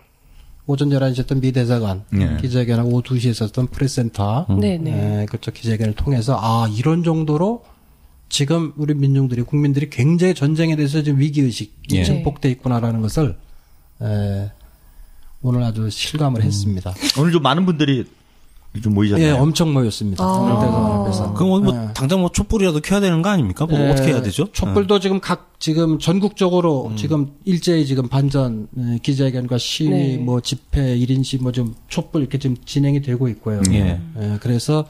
Speaker 11: 오전 11시에 했던 미 대사관 기자회견하고 오후 2시에 했던 프레스센터 그쪽 기자회견을 통해서 이런 정도로 지금 우리 민중들이 국민들이 굉장히 전쟁에 대해서 지금 위기의식이 증폭돼 있구나라는 것을 오늘 아주 실감을 했습니다.
Speaker 7: 오늘 좀 많은 분들이 좀 모이잖아요.
Speaker 11: 예, 엄청 모였습니다. 오늘 대사관 앞에서.
Speaker 8: 그럼 뭐 당장 뭐 촛불이라도 켜야 되는 거 아닙니까? 뭐 어떻게 해야 되죠?
Speaker 11: 촛불도 지금 전국적으로 지금 일제히 지금 반전 기자회견과 시위 뭐 집회 1인시 뭐 좀 촛불 이렇게 지금 진행이 되고 있고요. 그래서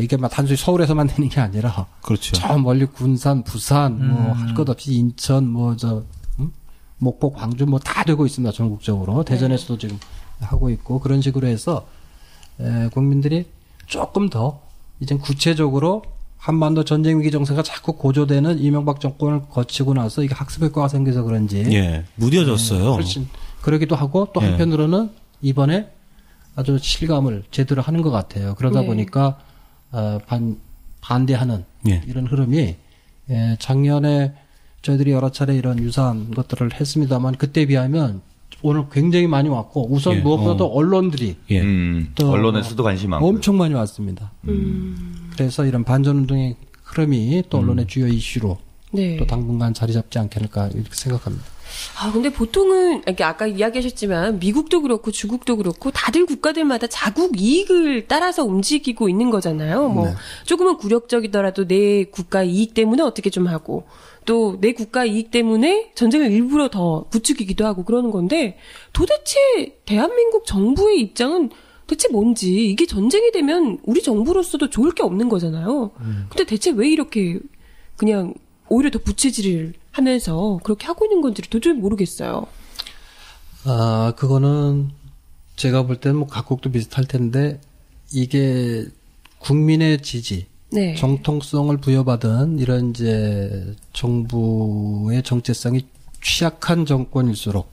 Speaker 11: 이게 막 단순히 서울에서만 되는 게 아니라
Speaker 8: 그렇죠.
Speaker 11: 저 멀리 군산, 부산 뭐 할 것 없이 인천 목포, 광주 뭐 다 되고 있습니다. 전국적으로. 대전에서도 지금 하고 있고 그런 식으로 해서 국민들이 조금 더 이제 구체적으로 한반도 전쟁 위기 정세가 자꾸 고조되는 이명박 정권을 거치고 나서 이게 학습 효과가 생겨서 그런지
Speaker 8: 무뎌졌어요.
Speaker 11: 훨씬 그러기도 하고 또 한편으로는 이번에 아주 실감을 제대로 하는 것 같아요. 그러다 보니까 반대하는 이런 흐름이 작년에 저희들이 여러 차례 이런 유사한 것들을 했습니다만 그때에 비하면 오늘 굉장히 많이 왔고 우선 무엇보다도 언론들이
Speaker 7: 또 언론에서도 관심이 많고
Speaker 11: 엄청 많이 왔습니다. 그래서 이런 반전운동의 흐름이 또 언론의 주요 이슈로 또 당분간 자리 잡지 않겠을까 이렇게 생각합니다.
Speaker 6: 근데 보통은 아까 이야기하셨지만 미국도 그렇고 중국도 그렇고 다들 국가들마다 자국 이익을 따라서 움직이고 있는 거잖아요. 뭐 조금은 굴욕적이더라도 내 국가 이익 때문에 어떻게 좀 하고 또 내 국가 이익 때문에 전쟁을 일부러 더 부추기기도 하고 그러는 건데 도대체 대한민국 정부의 입장은 대체 뭔지 이게 전쟁이 되면 우리 정부로서도 좋을 게 없는 거잖아요. 근데 대체 왜 이렇게 그냥 오히려 더 부채질을 하면서 그렇게 하고 있는 건지를 도저히 모르겠어요.
Speaker 11: 그거는 제가 볼 때는 뭐 각국도 비슷할 텐데 이게 국민의 지지, 정통성을 부여받은 이런 이제 정부의 정체성이 취약한 정권일수록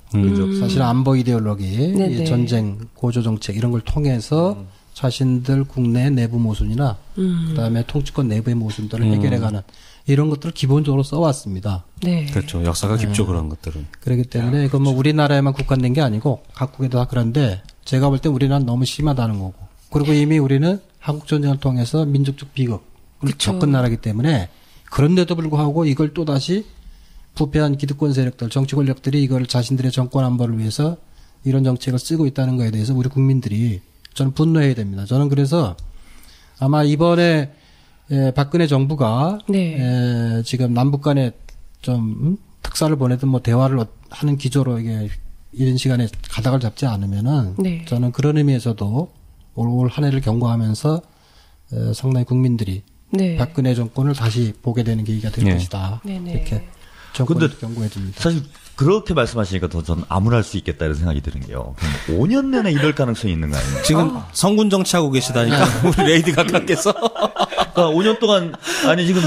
Speaker 11: 사실 안보 이데올로기, 이 전쟁 고조 정책 이런 걸 통해서 자신들 국내 내부 모순이나 그다음에 통치권 내부의 모순들을 해결해가는 이런 것들을 기본적으로 써왔습니다.
Speaker 8: 그렇죠. 역사가 깊죠 그런 것들은.
Speaker 11: 그렇기 때문에 이건 뭐 우리나라에만 국한된 게 아니고 각국에도 다 그런데 제가 볼 때 우리나라는 너무 심하다는 거고 그리고 이미 우리는 한국 전쟁을 통해서 민족적 비극을 겪은 나라이기 때문에 그런데도 불구하고 이걸 또 다시 부패한 기득권 세력들, 정치 권력들이 이걸 자신들의 정권 안보를 위해서 이런 정책을 쓰고 있다는 거에 대해서 우리 국민들이 저는 분노해야 됩니다. 저는 그래서 아마 이번에 박근혜 정부가 지금 남북 간에 좀 특사를 보내든 뭐 대화를 하는 기조로 이게 이런 시간에 가닥을 잡지 않으면은 저는 그런 의미에서도 올 한 해를 경고하면서 상당히 국민들이 박근혜 정권을 다시 보게 되는 계기가 될 것이다. 이렇게 정권을 경고해 줍니다.
Speaker 7: 사실 그렇게 말씀하시니까 더 전 암울할 수 있겠다 이런 생각이 드는 게요. 5년 내내 이럴 가능성이 있는 거 아닙니까?
Speaker 8: 지금 성군 정치하고 계시다니까 우리 레이디 각하께서.
Speaker 7: 그러니까 5년 동안 지금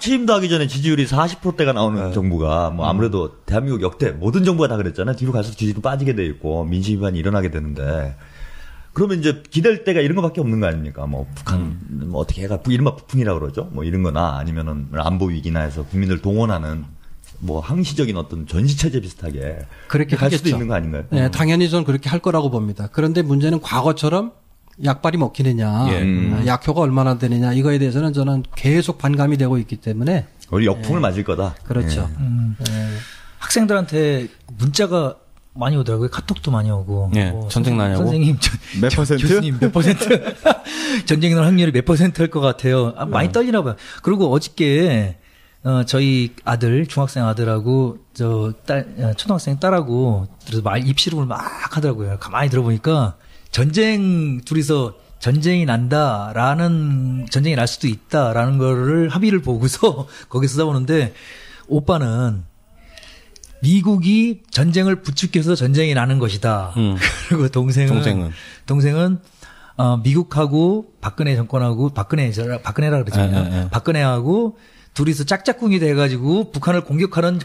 Speaker 7: 취임도 하기 전에 지지율이 40%대가 나오는 정부가 뭐 아무래도 대한민국 역대 모든 정부가 다 그랬잖아요. 뒤로 갈수록 지지도 빠지게 돼 있고 민심 위반이 일어나게 되는데 그러면 이제 기댈 때가 이런 거밖에 없는 거 아닙니까? 뭐 북한 뭐 어떻게 해가 이른바 북풍이라고 그러죠. 뭐 이런 거나 아니면은 안보 위기나 해서 국민들 동원하는 뭐 항시적인 어떤 전시체제 비슷하게
Speaker 11: 그렇게
Speaker 7: 갈
Speaker 11: 하겠죠.
Speaker 7: 수도 있는 거 아닌가요?
Speaker 11: 네, 당연히 저는 그렇게 할 거라고 봅니다. 그런데 문제는 과거처럼 약발이 먹히느냐, 약효가 얼마나 되느냐 이거에 대해서는 저는 계속 반감이 되고 있기 때문에
Speaker 7: 우리 역풍을 맞을 거다.
Speaker 11: 그렇죠.
Speaker 9: 학생들한테 문자가 많이 오더라고요. 카톡도 많이 오고.
Speaker 8: 예, 전쟁 나냐고?
Speaker 9: 선생님,
Speaker 10: 몇 퍼센트?
Speaker 9: 교수님 몇 퍼센트? 전쟁 날 확률이 몇 퍼센트일 것 같아요. 많이 떨리나 봐요. 그리고 어저께, 저희 아들, 중학생 아들하고, 초등학생 딸하고, 그래서 입시름을 막 하더라고요. 가만히 들어보니까, 둘이서 전쟁이 전쟁이 날 수도 있다라는 거를 합의를 보고서 거기서 싸우는데, 오빠는 미국이 전쟁을 부추겨서 전쟁이 나는 것이다. 그리고 동생은 미국하고 박근혜 정권하고 박근혜라 그러잖아요. 박근혜하고 둘이서 짝짝꿍이 돼가지고 북한을 공격하는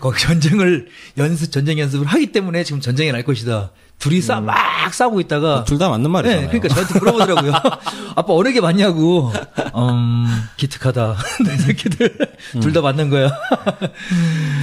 Speaker 9: 전쟁 연습을 하기 때문에 지금 전쟁이 날 것이다. 둘이 막 싸우고 있다가
Speaker 8: 둘 다 맞는 말이잖아요.
Speaker 9: 네, 그러니까 저한테 물어보더라고요. 아빠 어느 게 맞냐고. 기특하다. 내 새끼들 둘 다 맞는 거야.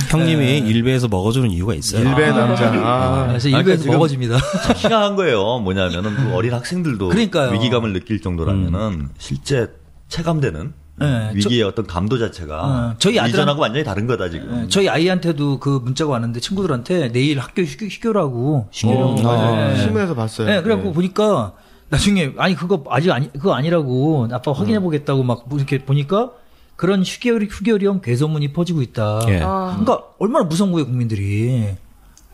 Speaker 8: 형님이 일베에서 먹어주는 이유가 있어요.
Speaker 10: 일베 남자.
Speaker 9: 그래서 일베에서 먹어줍니다.
Speaker 7: 희한한 거예요. 뭐냐면은 그 어린 학생들도
Speaker 9: 그러니까요.
Speaker 7: 위기감을 느낄 정도라면은 실제 체감되는
Speaker 9: 네,
Speaker 7: 위기의 어떤 감도 자체가
Speaker 9: 저희
Speaker 7: 이전하고 완전히 다른 거다 지금.
Speaker 9: 네, 저희 아이한테도 그 문자가 왔는데 친구들한테 내일 학교 휴교라고.
Speaker 10: 신문에서 봤어요.
Speaker 9: 네, 그래갖고 보니까 나중에 그거 아니라고 아빠 확인해 보겠다고 막 이렇게 보니까 그런 휴교령 괴소문이 퍼지고 있다.
Speaker 8: 예.
Speaker 9: 그러니까 얼마나 무서운 거예요 국민들이.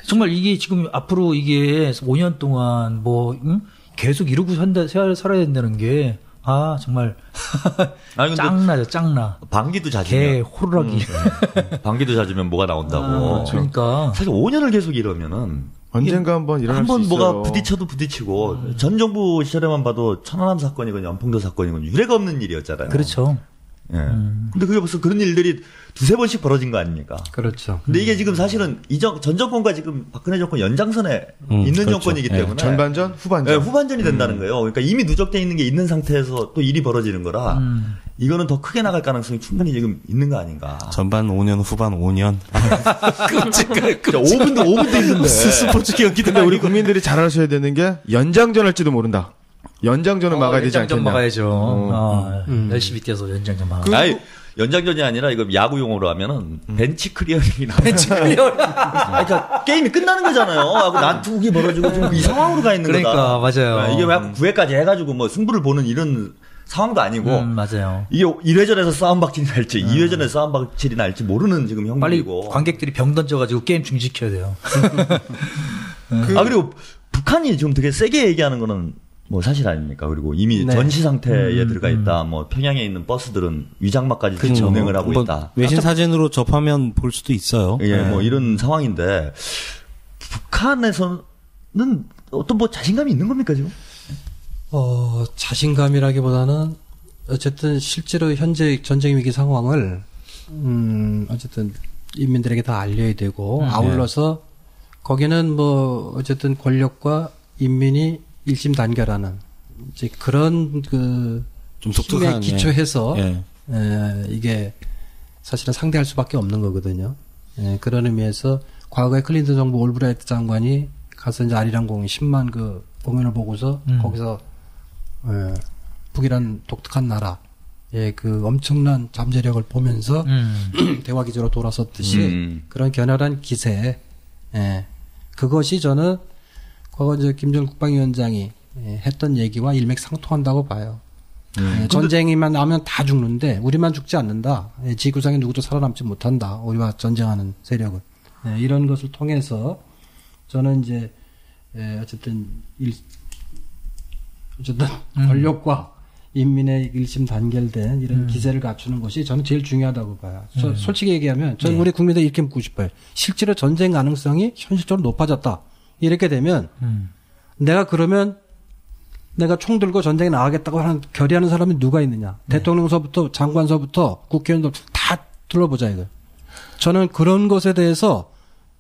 Speaker 9: 정말 이게 지금 앞으로 이게 5년 동안 계속 이러고 살아야 된다는 게. 정말. 짱나죠, 짱나.
Speaker 7: 방귀도
Speaker 9: 개,
Speaker 7: 잦으면.
Speaker 9: 호루라기.
Speaker 7: 방귀도 잦으면 뭐가 나온다고.
Speaker 9: 그러니까.
Speaker 7: 사실 5년을 계속 이러면은.
Speaker 10: 언젠가 한번 일어날 수 있어요.
Speaker 7: 뭐가 부딪혀도 부딪히고. 전 정부 시절에만 봐도 천안함 사건이건 연평도 사건이건 유례가 없는 일이었잖아요.
Speaker 9: 그렇죠.
Speaker 7: 예. 근데 그게 벌써 그런 일들이 두세 번씩 벌어진 거 아닙니까?
Speaker 11: 그렇죠.
Speaker 7: 근데 이게 지금 사실은 전 정권과 지금 박근혜 정권 연장선에 있는
Speaker 8: 그렇죠.
Speaker 7: 정권이기 때문에.
Speaker 10: 전반전, 후반전.
Speaker 7: 네, 후반전이 된다는 거예요. 그러니까 이미 누적되어 있는 게 있는 상태에서 또 일이 벌어지는 거라 이거는 더 크게 나갈 가능성이 충분히 지금 있는 거 아닌가.
Speaker 8: 전반 5년, 후반 5년.
Speaker 7: 끔찍해. 5분도 있는데.
Speaker 10: 스포츠 경기 근데 우리 국민들이 잘 아셔야 되는 게 연장전 할지도 모른다. 연장전은 막아야 되지 않겠냐.
Speaker 9: 연장전 막아야죠. 열심히 뛰어서 연장전 막아.
Speaker 7: 아니, 연장전이 아니라 이거 야구 용어로 하면은 벤치 클리어링이나. 벤치 클리어링. 그러니까 게임이 끝나는 거잖아요. 하고 난투기 벌어지고 지금 이 상황으로 가 있는
Speaker 9: 그러니까,
Speaker 7: 거다.
Speaker 9: 맞아요.
Speaker 7: 이게 왜 9회까지 해가지고 뭐 승부를 보는 이런 상황도 아니고.
Speaker 9: 맞아요.
Speaker 7: 이게 1회전에서 싸움박질이 날지 2회전에서 싸움박질이 날지 모르는 지금 형들이고.
Speaker 9: 빨리 관객들이 병 던져가지고 게임 중지시켜야 돼요.
Speaker 7: 그리고 북한이 지금 되게 세게 얘기하는 거는 뭐 사실 아닙니까? 그리고 이미 전시 상태에 들어가 있다. 뭐 평양에 있는 버스들은 위장막까지
Speaker 8: 그렇죠.
Speaker 7: 운행을 하고 있다.
Speaker 8: 외신 사진으로 접하면 볼 수도 있어요.
Speaker 7: 예, 뭐 이런 상황인데 북한에서는 어떤 뭐 자신감이 있는 겁니까 지금?
Speaker 11: 자신감이라기보다는 어쨌든 실제로 현재 전쟁 위기 상황을 어쨌든 인민들에게 다 알려야 되고 아울러서 거기는 뭐 어쨌든 권력과 인민이 일심단결하는 이제 그런
Speaker 8: 좀 독특한
Speaker 11: 기초해서 이게 사실은 상대할 수밖에 없는 거거든요. 그런 의미에서 과거에 클린턴 정부 올브라이트 장관이 가서 이제 아리랑 공연 10만 그 공연을 보고서 거기서 북이란 독특한 나라의 그 엄청난 잠재력을 보면서 대화 기조로 돌아섰듯이 그런 견활한 기세, 그것이 저는 과거 이제 김정일 국방위원장이 했던 얘기와 일맥상통한다고 봐요. 전쟁이만 나면 다 죽는데 우리만 죽지 않는다. 지구상에 누구도 살아남지 못한다. 우리와 전쟁하는 세력은. 이런 것을 통해서 저는 이제 어쨌든 권력과 인민의 일심 단결된 이런 기세를 갖추는 것이 저는 제일 중요하다고 봐요. 솔직히 얘기하면 저는 우리 국민들 이렇게 묻고 싶어요. 실제로 전쟁 가능성이 현실적으로 높아졌다. 이렇게 되면 내가 그러면 내가 총 들고 전쟁에 나가겠다고 결의하는 사람이 누가 있느냐. 대통령서부터 장관서부터 국회의원들 다 둘러보자 이거. 저는 그런 것에 대해서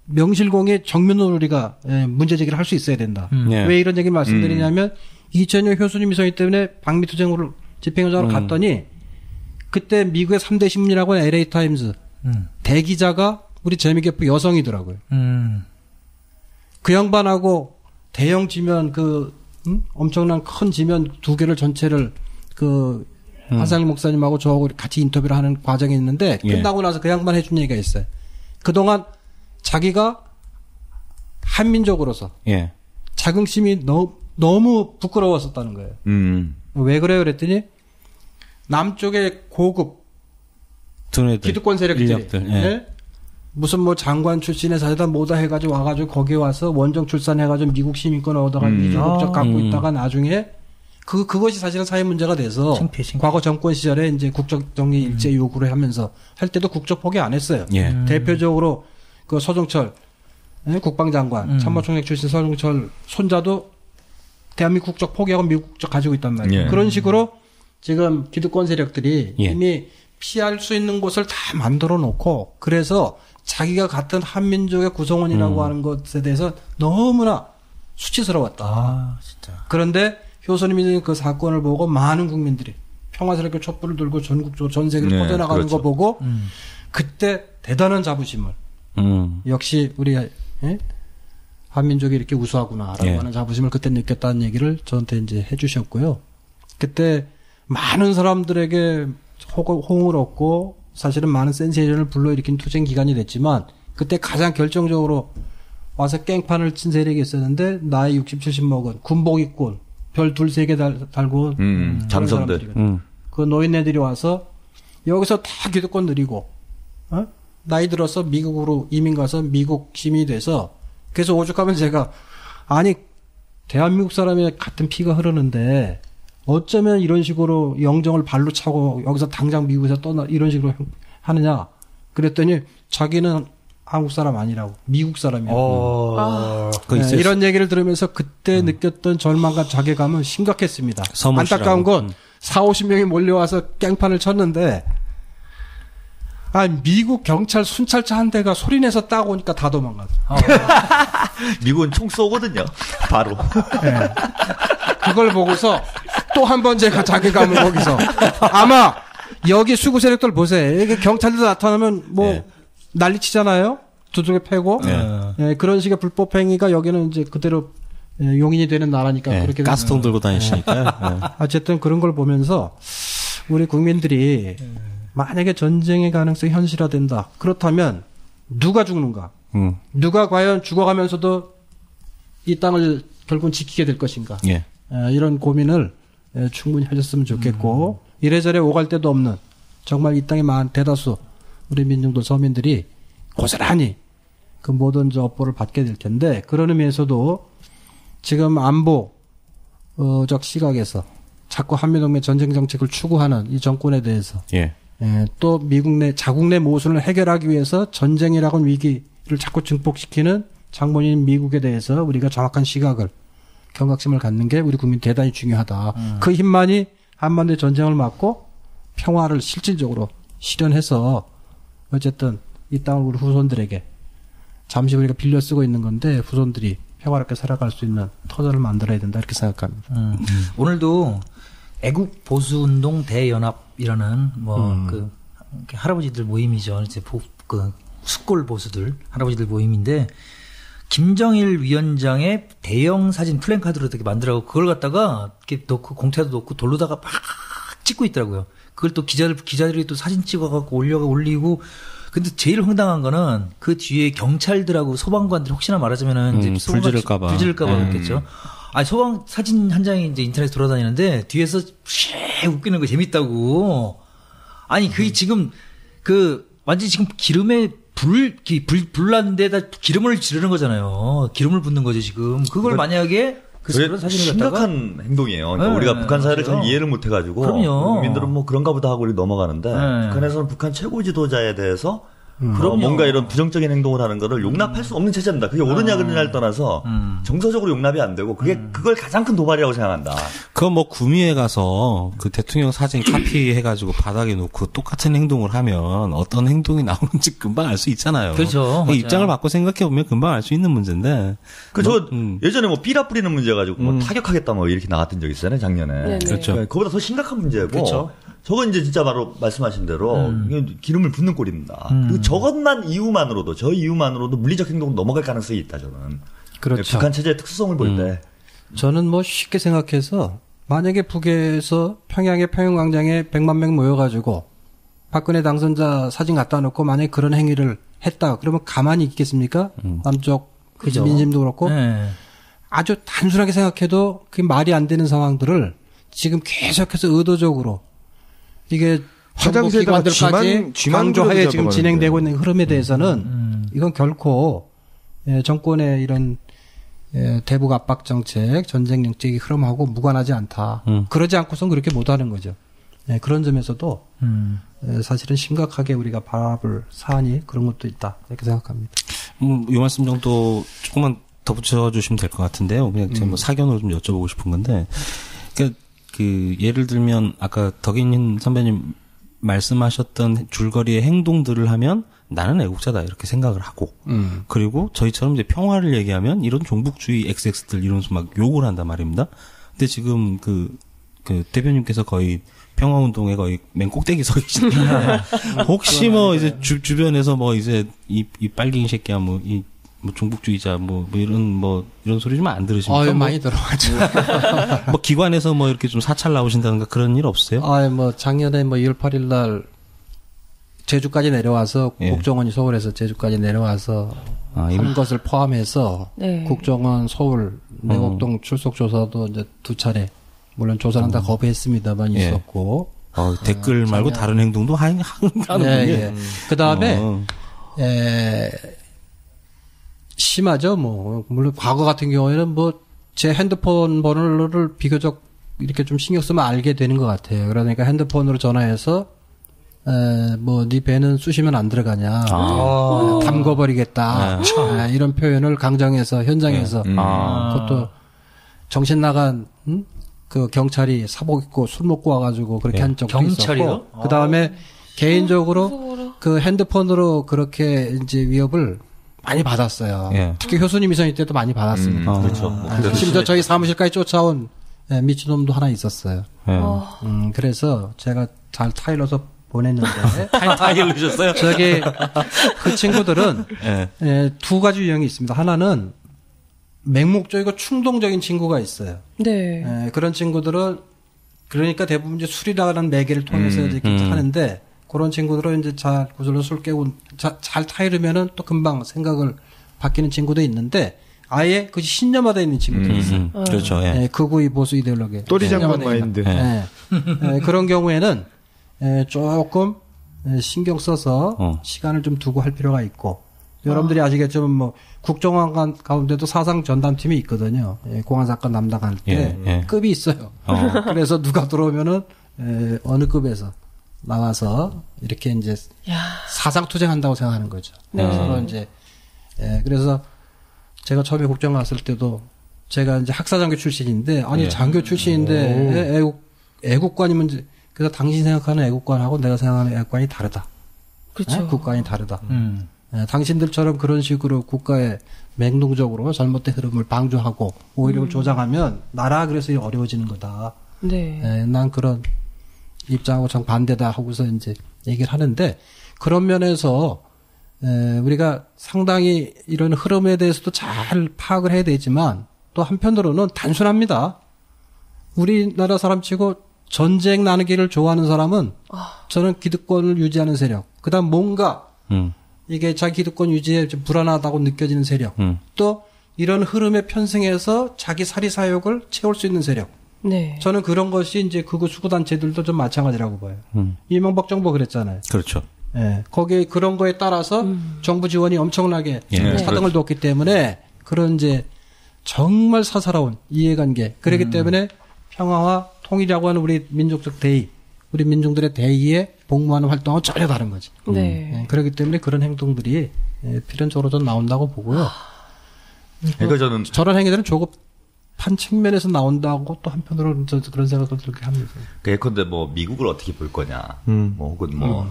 Speaker 11: 명실공히 정면으로 우리가 문제제기를 할 수 있어야 된다. 왜 이런 얘기 말씀드리냐면 2000년 효순이 미사일 때문에 방미투쟁으로 집행위원장으로 갔더니 그때 미국의 3대 신문이라고 하는 LA타임즈 대기자가 우리 재미개표 여성이더라고요. 그 양반하고 대형 지면 엄청난 큰 지면 2개를 전체를 하상일 목사님하고 저하고 같이 인터뷰를 하는 과정이 있는데 끝나고 나서 그 양반 해준 얘기가 있어요. 그동안 자기가 한민족으로서 자긍심이 너무 부끄러웠었다는 거예요. 왜 그래요? 그랬더니 남쪽의 고급 기득권 세력들이 무슨 뭐 장관 출신의 사회다 뭐다 해가지고 와가지고 거기에 와서 원정 출산해가지고 미국 시민권 얻어가 미국 국적 갖고 있다가 나중에 그것이 사실은 사회 문제가 돼서 과거 정권 시절에 이제 국적 정리 일제 요구를 하면서 할 때도 국적 포기 안 했어요. 대표적으로 그 서종철 국방장관 참모총장 출신 서종철 손자도 대한민국 국적 포기하고 미국 국적 가지고 있단 말이에요. 그런 식으로 지금 기득권 세력들이 이미 피할 수 있는 곳을 다 만들어 놓고 그래서 자기가 같은 한민족의 구성원이라고 하는 것에 대해서 너무나 수치스러웠다.
Speaker 9: 진짜.
Speaker 11: 그런데 효선이민의 그 사건을 보고 많은 국민들이 평화스럽게 촛불을 들고 전국적으로 전 세계를 퍼져나가는 거 보고 그때 대단한 자부심을 역시 우리 한민족이 이렇게 우수하구나라고 하는 자부심을 그때 느꼈다는 얘기를 저한테 이제 해주셨고요. 그때 많은 사람들에게 호응을 얻고 사실은 많은 센세이션을 불러일으킨 투쟁 기간이 됐지만 그때 가장 결정적으로 와서 깽판을 친 세력이 있었는데 나이 60, 70 먹은 군복 입고 별 2, 3개 달고
Speaker 7: 장성들
Speaker 11: 그 노인네들이 와서 여기서 다 기득권 누리고 나이 들어서 미국으로 이민 가서 미국 시민이 돼서 그래서 오죽하면 제가 아니 대한민국 사람의 같은 피가 흐르는데 어쩌면 이런 식으로 영정을 발로 차고 여기서 당장 미국에서 떠나 이런 식으로 하느냐 그랬더니 자기는 한국 사람 아니라고 미국 사람이라고 이런 얘기를 들으면서 그때 느꼈던 절망과 자괴감은 심각했습니다. 안타까운 건 40-50명이 몰려와서 깽판을 쳤는데 미국 경찰 순찰차 한 대가 소리내서 따고 오니까 다 도망가더라고요.
Speaker 7: 미국은 총 쏘거든요. 바로.
Speaker 11: 그걸 보고서 또 한 번 제가 자괴감을 거기서 아마 여기 수구 세력들 보세요. 이게 경찰들 나타나면 뭐 난리치잖아요. 두들겨 패고 그런 식의 불법 행위가 여기는 이제 그대로 용인이 되는 나라니까 그렇게
Speaker 8: 가스통 들고 다니시니까요.
Speaker 11: 어쨌든 그런 걸 보면서 우리 국민들이 만약에 전쟁의 가능성이 현실화된다. 그렇다면 누가 죽는가? 누가 과연 죽어가면서도 이 땅을 결국은 지키게 될 것인가? 이런 고민을 충분히 하셨으면 좋겠고 이래저래 오갈 데도 없는 정말 이 땅의 대다수 우리 민중들 서민들이 고스란히 그 모든 업보를 받게 될 텐데 그런 의미에서도 지금 안보적 시각에서 자꾸 한미동맹 전쟁 정책을 추구하는 이 정권에 대해서 또 미국 내 자국 내 모순을 해결하기 위해서 전쟁이라고는 위기를 자꾸 증폭시키는 장본인 미국에 대해서 우리가 정확한 시각을 경각심을 갖는 게 우리 국민 대단히 중요하다. 그 힘만이 한반도의 전쟁을 막고 평화를 실질적으로 실현해서 어쨌든 이 땅을 우리 후손들에게 잠시 우리가 빌려 쓰고 있는 건데 후손들이 평화롭게 살아갈 수 있는 터전을 만들어야 된다 이렇게 생각합니다.
Speaker 9: 오늘도 애국 보수운동 대연합이라는 그 할아버지들 모임이죠. 이제 그 숫골 보수들 할아버지들 모임인데 김정일 위원장의 대형 사진 플랜카드로 이렇게 만들어고 그걸 갖다가 이렇게 놓고 공태도 놓고 돌로다가 막 찍고 있더라고요. 그걸 또 기자들이 또 사진 찍어갖고 올리고. 근데 제일 황당한 거는 그 뒤에 경찰들하고 소방관들이 혹시나 말하자면은 이제
Speaker 8: 불지를까봐
Speaker 9: 그랬겠죠. 소방 사진 한 장이 이제 인터넷에 돌아다니는데 뒤에서 웃기는 거 재밌다고. 그게 지금 완전히 지금 기름에 불 난 데다 기름을 지르는 거잖아요. 기름을 붓는 거죠, 지금. 그걸 만약에 그런 사진을 갖다가
Speaker 7: 심각한 행동이에요. 그러니까 우리가 북한 사회를 잘 이해를 못 해가지고 국민들은 뭐 그런가 보다 하고 넘어가는데 북한에서는 북한 최고 지도자에 대해서 뭔가 이런 부정적인 행동을 하는 거를 용납할 수 없는 체제입니다. 그게 옳으냐 그르냐를 떠나서 정서적으로 용납이 안 되고 그걸 가장 큰 도발이라고 생각한다.
Speaker 8: 그건 뭐 구미에 가서 그 대통령 사진 카피해가지고 바닥에 놓고 똑같은 행동을 하면 어떤 행동이 나오는지 금방 알 수 있잖아요.
Speaker 9: 그렇죠.
Speaker 8: 입장을 바꿔 생각해 보면 금방 알 수 있는 문제인데.
Speaker 7: 예전에 삐라 뿌리는 문제 가지고 타격하겠다 이렇게 나왔던 적 있잖아요, 작년에.
Speaker 8: 네네. 그렇죠.
Speaker 7: 그거보다 더 심각한 문제고.
Speaker 9: 그렇죠.
Speaker 7: 저건 이제 진짜 바로 말씀하신 대로 기름을 붓는 꼴입니다. 그리고 저 이유만으로도 물리적 행동으로 넘어갈 가능성이 있다, 저는.
Speaker 11: 그렇죠.
Speaker 7: 북한 체제의 특수성을 볼 때.
Speaker 11: 저는 쉽게 생각해서 만약에 북에서 평양의 평양광장에 100만 명 모여가지고 박근혜 당선자 사진 갖다 놓고 만약에 그런 행위를 했다. 그러면 가만히 있겠습니까? 남쪽
Speaker 9: 그죠.
Speaker 11: 민심도 그렇고
Speaker 9: 네.
Speaker 11: 아주 단순하게 생각해도 그게 말이 안 되는 상황들을 지금 계속해서 의도적으로 이게
Speaker 10: 화장실에다가
Speaker 11: 정부기관들까지
Speaker 10: 쥐만
Speaker 11: 강조하에
Speaker 10: 그려도
Speaker 11: 지금
Speaker 10: 잡아가는데.
Speaker 11: 진행되고 있는 흐름에 대해서는 이건 결코 정권의 이런 대북 압박 정책, 전쟁 정책의 흐름하고 무관하지 않다. 그러지 않고선 그렇게 못하는 거죠. 그런 점에서도 사실은 심각하게 우리가 바라볼 사안이 그런 것도 있다 이렇게 생각합니다.
Speaker 8: 이 말씀 정도 조금만 덧붙여 주시면 될 것 같은데요. 그냥 제가 뭐 사견으로 좀 여쭤보고 싶은 건데, 그러니까 그 예를 들면 아까 덕인 선배님 말씀하셨던 줄거리의 행동들을 하면 나는 애국자다 이렇게 생각을 하고, 그리고 저희처럼 이제 평화를 얘기하면 이런 종북주의 XX들 이러면서 막 욕을 한단 말입니다. 근데 지금 그 대표님께서 거의 평화운동에 거의 맨 꼭대기 서 계신데, 혹시 뭐 이제 주변에서 뭐 이제 이 빨갱이 새끼야 뭐 종북주의자 뭐 이런 소리 좀 안 들으십니까?
Speaker 11: 많이 들어가죠.
Speaker 8: 뭐 기관에서 뭐 이렇게 좀 사찰 나오신다든가 그런 일 없어요?
Speaker 11: 뭐 작년에 뭐 2월 8일 날 제주까지 내려와서 국정원이 서울에서 제주까지 내려와서 한 것을 포함해서 국정원 서울 내곡동 출석 조사도 이제 2차례 물론 조사는 다 거부했습니다만 있었고
Speaker 8: 댓글 말고 다른 행동도 하는군요.
Speaker 11: 그 다음에 심하죠. 뭐 물론 과거 같은 경우에는 뭐 제 핸드폰 번호를 비교적 이렇게 좀 신경 쓰면 알게 되는 것 같아요. 그러니까 핸드폰으로 전화해서 뭐 네 배는 쑤시면 안 들어가냐, 담궈버리겠다 이런 표현을 강정해서 현장에서 그것도 정신 나간 그 경찰이 사복 입고 술 먹고 와가지고 그렇게 한 적도 있었고, 그 다음에 개인적으로 그 핸드폰으로 그렇게 이제 위협을 많이 받았어요. 특히 교수님 이선희 때도 많이 받았습니다.
Speaker 7: 그렇죠.
Speaker 11: 심지어 저희 사무실까지 쫓아온 미친놈도 하나 있었어요. 그래서 제가 잘 타일러서 보냈는데.
Speaker 8: 타일러셨어요?
Speaker 11: 저기 그 친구들은 두 가지 유형이 있습니다. 하나는 맹목적이고 충동적인 친구가 있어요.
Speaker 6: 네.
Speaker 11: 그런 친구들은 그러니까 대부분 이제 술이라는 매개를 통해서 이렇게 하는데, 그런 친구들은 이제 잘 구슬로 술 깨고 잘 타이르면은 또 금방 생각을 바뀌는 친구도 있는데, 아예 그 신념화되어 있는 친구들이 있어요.
Speaker 8: 그렇죠.
Speaker 11: 극우의 보수 이데올로기.
Speaker 10: 또리장관 마인드.
Speaker 11: 그런 경우에는 조금 신경 써서 시간을 좀 두고 할 필요가 있고, 여러분들이 아시겠지만 뭐 국정원 가운데도 사상 전담팀이 있거든요. 공안 사건 담당할 때 급이 있어요. 그래서 누가 들어오면은 어느 급에서 나와서 이렇게 이제 사상 투쟁한다고 생각하는 거죠. 서로 이제 그래서 제가 처음에 국정원 갔을 때도 제가 이제 학사장교 출신인데, 아니 장교 출신인데 애국관이면 이제, 그래서 당신이 생각하는 애국관하고 내가 생각하는 애국관이 다르다.
Speaker 6: 그렇죠.
Speaker 11: 국관이 다르다. 당신들처럼 그런 식으로 국가의 맹동적으로 잘못된 흐름을 방조하고 오히려 조장하면 나라 그래서 어려워지는 거다. 난 그런 입장하고 정반대다 하고서 이제 얘기를 하는데, 그런 면에서 우리가 상당히 이런 흐름에 대해서도 잘 파악을 해야 되지만, 또 한편으로는 단순합니다. 우리나라 사람치고 전쟁 나누기를 좋아하는 사람은 저는 기득권을 유지하는 세력, 그다음 뭔가 이게 자기 기득권 유지에 좀 불안하다고 느껴지는 세력, 또 이런 흐름에 편승해서 자기 사리사욕을 채울 수 있는 세력. 저는 그런 것이 이제 극우 수구단체들도 좀 마찬가지라고 봐요. 이명박 정부 그랬잖아요.
Speaker 8: 그렇죠.
Speaker 11: 거기에 그런 거에 따라서 정부 지원이 엄청나게 차등을 뒀기 때문에 그런 이제 정말 사사로운 이해관계. 그렇기 때문에 평화와 통일이라고 하는 우리 민족적 대의, 우리 민중들의 대의에 복무하는 활동은 전혀 다른 거지. 그렇기 때문에 그런 행동들이 필연적으로 좀 나온다고 보고요.
Speaker 7: 그러니까 저는
Speaker 11: 저런 행위들은 조급한 측면에서 나온다고 또 한편으로는 그런 생각도 들게 합니다.
Speaker 7: 예컨대 뭐 미국을 어떻게 볼 거냐, 뭐 혹은 뭐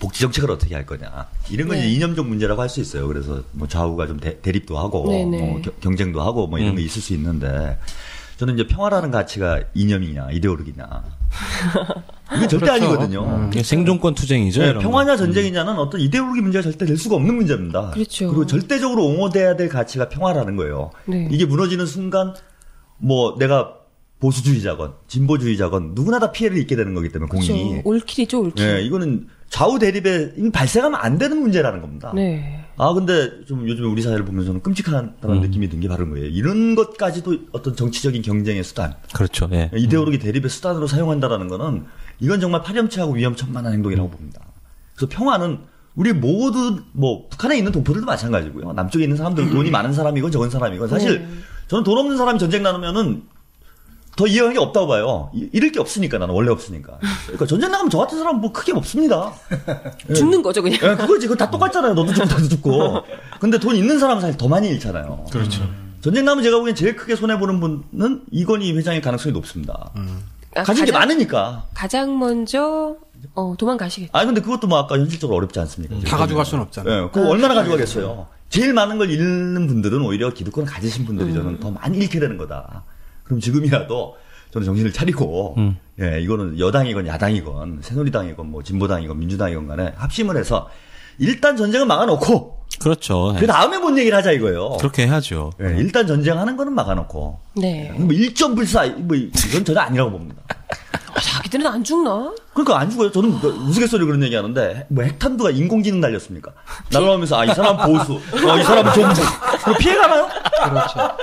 Speaker 7: 복지 정책을 어떻게 할 거냐, 이런 건 이제 이념적 문제라고 할 수 있어요. 그래서 뭐 좌우가 좀 대립도 하고 뭐 경쟁도 하고 뭐 이런 거 있을 수 있는데, 저는 이제 평화라는 가치가 이념이냐 이데올로기냐, 이게 절대
Speaker 11: 그렇죠.
Speaker 7: 아니거든요.
Speaker 8: 생존권 투쟁이죠.
Speaker 7: 네, 평화냐 전쟁이냐는 어떤 이데올로기 문제가 절대 될 수가 없는 문제입니다.
Speaker 6: 그렇죠.
Speaker 7: 그리고 절대적으로 옹호돼야 될 가치가 평화라는 거예요. 이게 무너지는 순간 뭐 내가 보수주의자건 진보주의자건 누구나 다 피해를 입게 되는 거기 때문에 공이.
Speaker 6: 올킬이죠, 올킬.
Speaker 7: 네, 이거는 좌우 대립에 이미 발생하면 안 되는 문제라는 겁니다. 근데 좀 요즘에 우리 사회를 보면서는 끔찍하다는 느낌이 든 게 바로 거예요. 이런 것까지도 어떤 정치적인 경쟁의 수단.
Speaker 8: 그렇죠. 예.
Speaker 7: 이데올로기 대립의 수단으로 사용한다라는 거는 이건 정말 파렴치하고 위험천만한 행동이라고 봅니다. 그래서 평화는 우리 모두 북한에 있는 동포들도 마찬가지고요. 남쪽에 있는 사람들 돈이 많은 사람이건 적은 사람이건 사실 저는 돈 없는 사람이 전쟁 나누면은 더 이해하는 게 없다고 봐요. 잃을 게 없으니까 나는 원래 없으니까. 그러니까 전쟁 나가면 저 같은 사람은 뭐 크게 없습니다.
Speaker 6: 죽는 거죠 그냥.
Speaker 7: 그거지. 그거 다 똑같잖아요. 너도 죽고 나도 죽고. 근데 돈 있는 사람은 사실 더 많이 잃잖아요.
Speaker 11: 그렇죠.
Speaker 7: 전쟁 나면 제가 보기엔 제일 크게 손해 보는 분은 이건희 회장의 가능성이 높습니다. 가진 게 많으니까.
Speaker 6: 가장 먼저 도망가시겠죠.
Speaker 7: 근데 그것도 아까 현실적으로 어렵지 않습니까?
Speaker 11: 다 가져갈 수는 없잖아요.
Speaker 7: 네, 그거 얼마나 가져가겠어요. 제일 많은 걸 잃는 분들은 오히려 기득권을 가지신 분들이 저는 더 많이 잃게 되는 거다. 그럼 지금이라도 저는 정신을 차리고, 이거는 여당이건 야당이건, 새누리당이건, 진보당이건, 민주당이건 간에 합심을 해서 일단 전쟁은 막아놓고,
Speaker 8: 그렇죠.
Speaker 7: 그 다음에 뭔 얘기를 하자 이거예요.
Speaker 8: 그렇게 해야죠.
Speaker 7: 일단 전쟁하는 거는 막아놓고.
Speaker 6: 네.
Speaker 7: 일점불사, 이건 전혀 아니라고 봅니다.
Speaker 6: 자기들은 안 죽나?
Speaker 7: 그러니까 안 죽어요. 저는 우스갯소리 그런 얘기 하는데, 핵탄두가 인공지능 날렸습니까? 날아오면서, 이 사람 보수, 이 사람은 종북. 피해가나요?
Speaker 11: 그렇죠.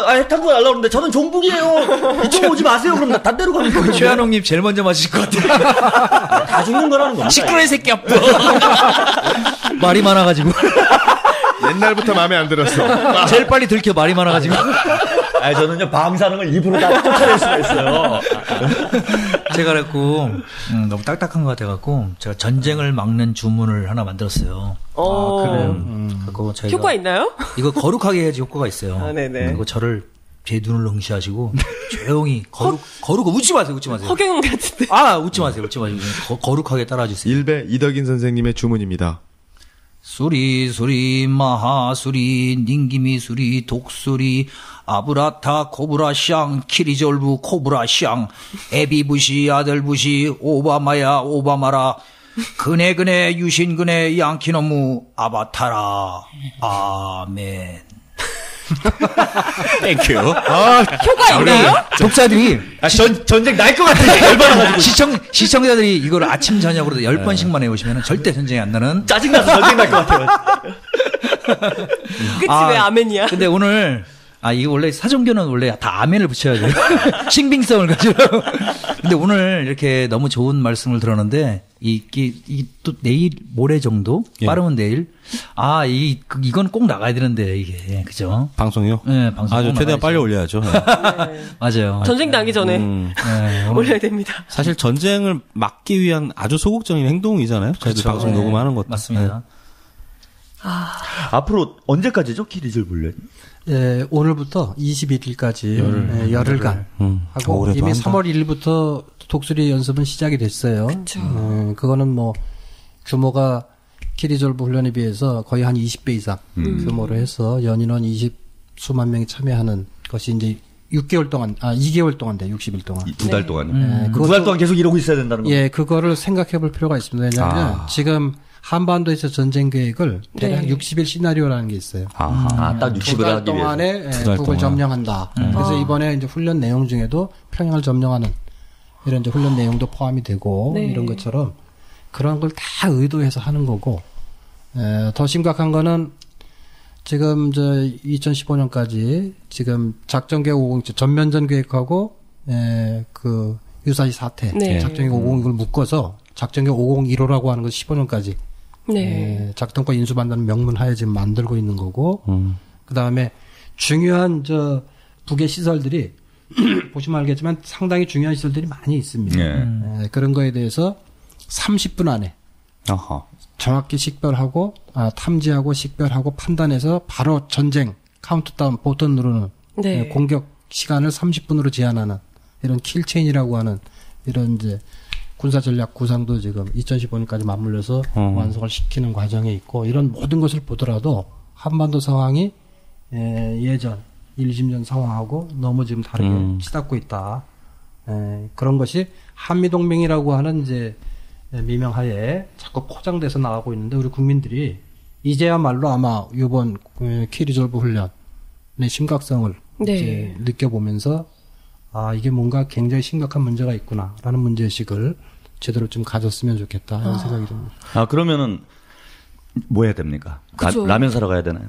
Speaker 7: 핵탄두가 날라오는데 저는 종북이에요. 이쪽으로 오지 마세요. 그럼 딴 데로 가는 거예요.
Speaker 9: 최한옥님 제일 먼저 맞으실 것 같아요.
Speaker 7: 다 죽는 거라는 겁니다.
Speaker 9: 시끄러운 새끼 없어. 말이 많아가지고.
Speaker 10: 옛날부터 마음에 안 들었어.
Speaker 9: 제일 빨리 들켜 말이 많아가지고.
Speaker 7: 저는요, 방사능을 입으로 다 쫓아낼 수가 있어요.
Speaker 9: 제가 그랬고, 너무 딱딱한 것 같아갖고, 제가 전쟁을 막는 주문을 하나 만들었어요.
Speaker 6: 그래요?
Speaker 9: 그거 저희가
Speaker 6: 효과 있나요?
Speaker 9: 이거 거룩하게 해야지 효과가 있어요.
Speaker 6: 네네.
Speaker 9: 그리고 저를 제 눈을 응시하시고, 조용히, 거룩, 웃지 마세요, 웃지 마세요.
Speaker 6: 허경영 같은데.
Speaker 9: 웃지 마세요, 웃지 마세요. 거룩하게 따라주세요.
Speaker 10: 일배 이덕인 선생님의 주문입니다.
Speaker 9: 수리 마하수리 닝기미수리 독수리 아브라타 코브라샹 키리졸브 코브라샹 에비부시 아들부시 오바마라 그네 유신그네 양키노무 아바타라 아멘.
Speaker 8: 땡큐.
Speaker 6: 효과 있나요?
Speaker 9: 독자들이
Speaker 7: 전쟁 날 것 같아. 열받아가지고.
Speaker 9: 시청자들이 이걸 아침 저녁으로 10번씩만 해오시면 절대 전쟁이 안 나는.
Speaker 7: 짜증나서 전쟁 날 것 같아요.
Speaker 6: 그치 왜 아멘이야?
Speaker 9: 근데 오늘 이거 원래 사종교는 원래 다 아멘을 붙여야 돼요. 신빙성을 가지고. 근데 오늘 이렇게 너무 좋은 말씀을 들었는데 또 내일 모레 정도 빠르면 내일 이건 꼭 나가야 되는데 이게 그죠?
Speaker 8: 방송이요?
Speaker 9: 네, 방송.
Speaker 8: 아주 최대한 빨리 올려야죠. 네.
Speaker 9: 맞아요.
Speaker 6: 전쟁 나기 전에 올려야 됩니다.
Speaker 8: 사실 전쟁을 막기 위한 아주 소극적인 행동이잖아요. 저희들
Speaker 9: 그렇죠.
Speaker 8: 방송 녹음하는 것도.
Speaker 9: 맞습니다.
Speaker 7: 앞으로 언제까지죠? 키리즐 훈련이?
Speaker 11: 오늘부터 21일까지 열흘간 하고 이미
Speaker 8: 한다.
Speaker 11: 3월 1일부터 독수리 연습은 시작이 됐어요.
Speaker 6: 그렇죠.
Speaker 11: 그거는 규모가 키리졸브 훈련에 비해서 거의 한 20배 이상 규모로 해서 연인원 20수만 명이 참여하는 것이 이제 2개월 동안 돼, 60일 동안.
Speaker 7: 2달 동안요?
Speaker 11: 그
Speaker 7: 2달 동안 계속 이러고 있어야 된다는 거죠?
Speaker 11: 예, 그거를 생각해 볼 필요가 있습니다. 왜냐하면 지금 한반도에서 전쟁 계획을 대략 60일 시나리오라는 게 있어요.
Speaker 7: 딱 60을 하기
Speaker 11: 동안에 북을 점령한다. 그래서 이번에 이제 훈련 내용 중에도 평양을 점령하는 이런 이제 훈련 내용도 포함이 되고 이런 것처럼 그런 걸 다 의도해서 하는 거고, 더 심각한 거는 지금 2015년까지 지금 작전 계획 550 전면전 계획하고 그 유사시 사태 작전 계획 550 이걸 묶어서 작전 계획 501호라고 하는 걸 15년까지 작동권 인수받는 명문 하에 지금 만들고 있는 거고, 그 다음에 중요한 북의 시설들이 보시면 알겠지만 상당히 중요한 시설들이 많이 있습니다. 그런 거에 대해서 30분 안에 정확히 식별하고 탐지하고 식별하고 판단해서 바로 전쟁 카운트다운 버튼 누르는 공격 시간을 30분으로 제한하는 이런 킬체인이라고 하는 이런 이제 군사 전략 구상도 지금 2015년까지 맞물려서 완성을 시키는 과정에 있고, 이런 모든 것을 보더라도 한반도 상황이 예전 1, 20년 상황하고 너무 지금 다르게 치닫고 있다. 그런 것이 한미동맹이라고 하는 이제 미명하에 자꾸 포장돼서 나가고 있는데, 우리 국민들이 이제야말로 아마 이번 키리졸브 훈련의 심각성을 이제 느껴보면서 이게 뭔가 굉장히 심각한 문제가 있구나라는 문제의식을 제대로 좀 가졌으면 좋겠다 이런 생각이 듭니다.
Speaker 7: 그러면은 뭐 해야 됩니까?
Speaker 6: 그쵸.
Speaker 7: 라면 사러 가야 되나요?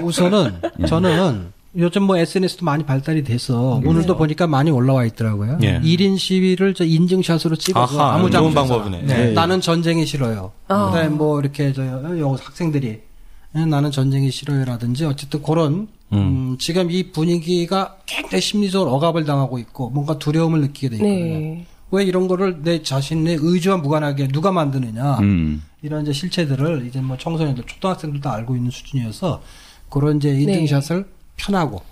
Speaker 11: 우선은 저는 요즘 뭐 SNS도 많이 발달이 돼서 오늘도 보니까 많이 올라와 있더라고요. 1인 시위를 저 인증샷으로 찍어서 아무
Speaker 8: 좋은
Speaker 11: 장소에서
Speaker 8: 방법이네.
Speaker 11: 나는 전쟁이 싫어요. 그다음에 뭐 이렇게 학생들이 나는 전쟁이 싫어요라든지 어쨌든 그런 지금 이 분위기가 굉장히 심리적으로 억압을 당하고 있고 뭔가 두려움을 느끼게 돼 있거든요.
Speaker 6: 네.
Speaker 11: 왜 이런 거를 내 자신의 의지와 무관하게 누가 만드느냐. 이런 이제 실체들을 이제 뭐 청소년들, 초등학생들도 알고 있는 수준이어서 그런 이제 인증샷을 편하고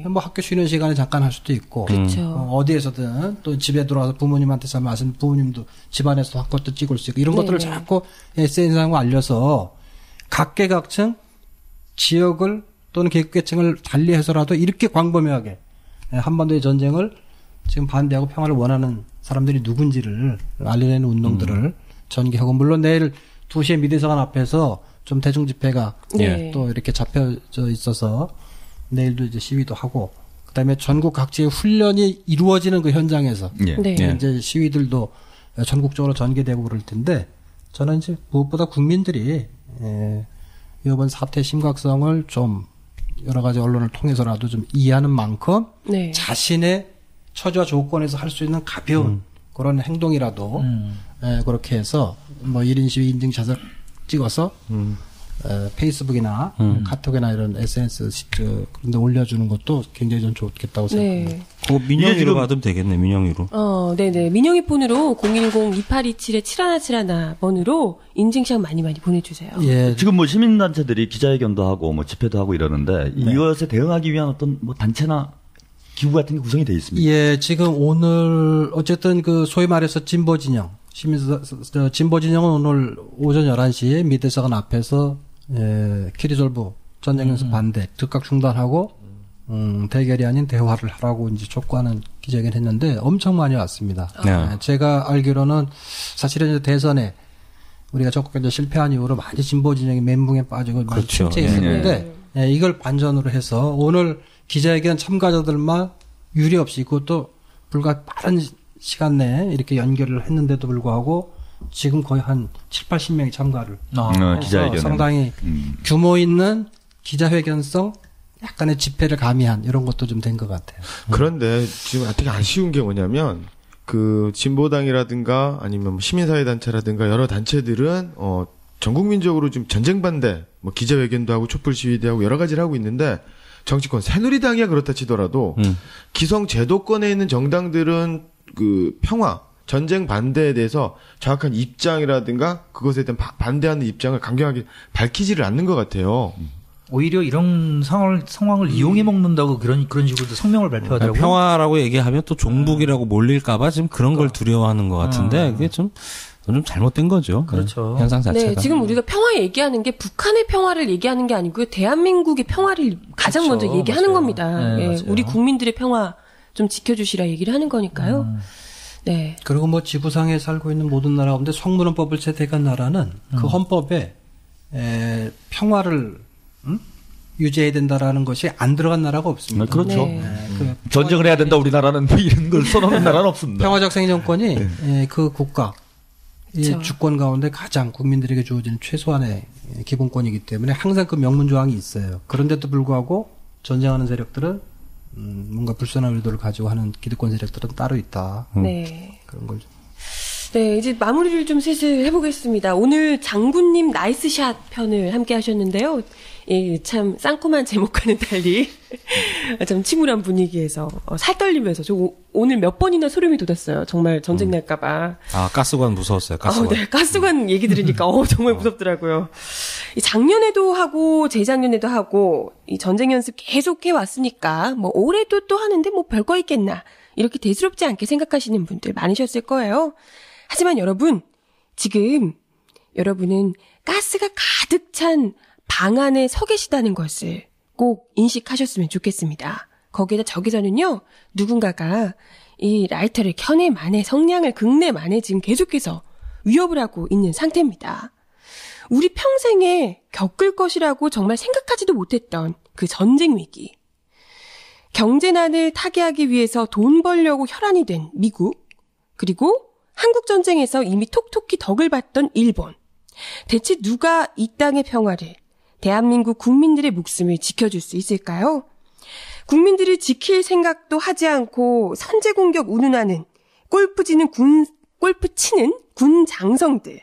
Speaker 11: 뭐 학교 쉬는 시간에 잠깐 할 수도 있고 어디에서든 또 집에 들어와서 부모님한테 잘 마신 부모님도 집안에서 한 것도 찍을 수 있고 이런 것들을 자꾸 SNS상으로 알려서 각계각층 지역을 또는 계층을 달리해서라도 이렇게 광범위하게 한반도의 전쟁을 지금 반대하고 평화를 원하는 사람들이 누군지를 알려내는 운동들을 전개하고 물론 내일 2시에 미대서관 앞에서 좀 대중 집회가 또 이렇게 잡혀져 있어서 내일도 이제 시위도 하고 그다음에 전국 각지의 훈련이 이루어지는 그 현장에서 이제 시위들도 전국적으로 전개되고 그럴 텐데 저는 이제 무엇보다 국민들이 이번 사태 심각성을 좀 여러 가지 언론을 통해서라도 좀 이해하는 만큼 자신의 처지와 조건에서 할 수 있는 가벼운 그런 행동이라도 그렇게 해서 뭐 1인 시위 인증샷을 찍어서 페이스북이나 카톡이나 이런 SNS 그런 데 올려주는 것도 굉장히 좀 좋겠다고 생각합니다.
Speaker 8: 민영이로 받으면 되겠네, 민영이로.
Speaker 6: 네네. 민영이 폰으로 010-2827-7171 번으로 인증샷 많이 보내주세요.
Speaker 7: 지금 뭐 시민단체들이 기자회견도 하고 뭐 집회도 하고 이러는데 이것에 대응하기 위한 어떤 뭐 단체나 기구 같은 게 구성이 돼 있습니다.
Speaker 11: 지금 오늘 어쨌든 그 소위 말해서 진보 진영, 진보 진영은 오늘 오전 11시에 미대서관 앞에서 키리졸브 전쟁 연습 반대, 즉각 중단하고 대결이 아닌 대화를 하라고 이제 촉구하는 기자회견을 했는데 엄청 많이 왔습니다. 제가 알기로는 사실은 이제 대선에 우리가 적극 실패한 이후로 많이 진보 진영이 멘붕에 빠지고 많이 침체했었는데 이걸 반전으로 해서 오늘 기자회견 참가자들만 유례 없이 그것도 불과 빠른 시간 내에 이렇게 연결을 했는데도 불구하고 지금 거의 한 7, 80명이 참가를 해서 상당히 규모 있는 기자회견성 약간의 집회를 가미한 이런 것도 좀 된 것 같아요.
Speaker 10: 그런데 지금 되게 아쉬운 게 뭐냐면 그 진보당이라든가 아니면 시민사회단체라든가 여러 단체들은 전 국민적으로 지금 전쟁 반대 뭐 기자회견도 하고 촛불 시위도 하고 여러 가지를 하고 있는데 정치권 새누리당이야 그렇다 치더라도 기성 제도권에 있는 정당들은 그 평화 전쟁 반대에 대해서 정확한 입장이라든가 그것에 대한 반대하는 입장을 강경하게 밝히지를 않는 것 같아요.
Speaker 9: 오히려 이런 상황을 이용해 먹는다고 그런 식으로 성명을 발표하더라고요.
Speaker 8: 평화라고 얘기하면 또 종북이라고 몰릴까봐 지금 그런 걸 두려워하는 것 같은데 그게 좀 잘못된 거죠.
Speaker 9: 그렇죠.
Speaker 8: 현상 자체가.
Speaker 6: 네, 지금 우리가 평화 얘기하는 게 북한의 평화를 얘기하는 게 아니고요. 대한민국의 평화를 가장 먼저 얘기하는 겁니다. 우리 국민들의 평화 좀 지켜주시라 얘기를 하는 거니까요. 네.
Speaker 11: 그리고 뭐 지구상에 살고 있는 모든 나라 가운데 성문헌법을 채택한 나라는 그 헌법에 평화를 유지해야 된다라는 것이 안 들어간 나라가 없습니다.
Speaker 7: 그렇죠. 전쟁을 해야 된다 우리나라는 뭐 이런 걸 써놓는 나라는 없습니다.
Speaker 11: 평화적 생존권이 그 국가 이 주권 가운데 가장 국민들에게 주어지는 최소한의 기본권이기 때문에 항상 그 명문 조항이 있어요. 그런데도 불구하고 전쟁하는 세력들은 뭔가 불순한 의도를 가지고 하는 기득권 세력들은 따로 있다. 그런 걸 좀.
Speaker 6: 네, 이제 마무리를 좀 슬슬 해보겠습니다. 오늘 장군님 나이스샷 편을 함께 하셨는데요. 참 쌍콤한 제목과는 달리 참 침울한 분위기에서 살 떨리면서 저 오늘 몇 번이나 소름이 돋았어요. 정말 전쟁 날까봐.
Speaker 8: 가스관 무서웠어요. 가스관.
Speaker 6: 네, 가스관 얘기 들으니까 정말 무섭더라고요. 작년에도 하고 재작년에도 하고 이 전쟁 연습 계속 해왔으니까 뭐 올해도 또 하는데 뭐 별거 있겠나 이렇게 대수롭지 않게 생각하시는 분들 많으셨을 거예요. 하지만 여러분, 지금 여러분은 가스가 가득 찬 방 안에 서 계시다는 것을 꼭 인식하셨으면 좋겠습니다. 거기에다 저기서는요, 누군가가 이 라이터를 켜내 만에 성냥을 극내 만에 지금 계속해서 위협을 하고 있는 상태입니다. 우리 평생에 겪을 것이라고 정말 생각하지도 못했던 그 전쟁 위기. 경제난을 타개하기 위해서 돈 벌려고 혈안이 된 미국, 그리고 한국 전쟁에서 이미 톡톡히 덕을 봤던 일본. 대체 누가 이 땅의 평화를, 대한민국 국민들의 목숨을 지켜줄 수 있을까요? 국민들을 지킬 생각도 하지 않고 선제 공격 운운하는 골프 치는 군 장성들,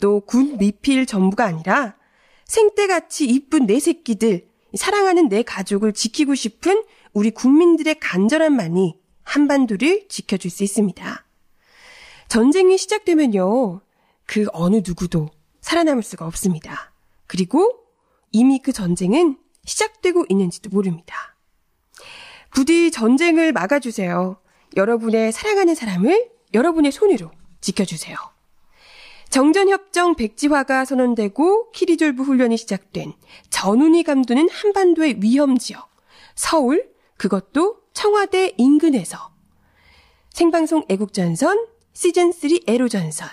Speaker 6: 또 군 미필 전부가 아니라 생떼같이 이쁜 내 새끼들, 사랑하는 내 가족을 지키고 싶은 우리 국민들의 간절함만이 한반도를 지켜줄 수 있습니다. 전쟁이 시작되면요, 그 어느 누구도 살아남을 수가 없습니다. 그리고 이미 그 전쟁은 시작되고 있는지도 모릅니다. 부디 전쟁을 막아주세요. 여러분의 사랑하는 사람을 여러분의 손으로 지켜주세요. 정전협정 백지화가 선언되고 키리졸브 훈련이 시작된 전운이 감도는 한반도의 위험지역 서울, 그것도 청와대 인근에서 생방송 애국전선 시즌3 애로전선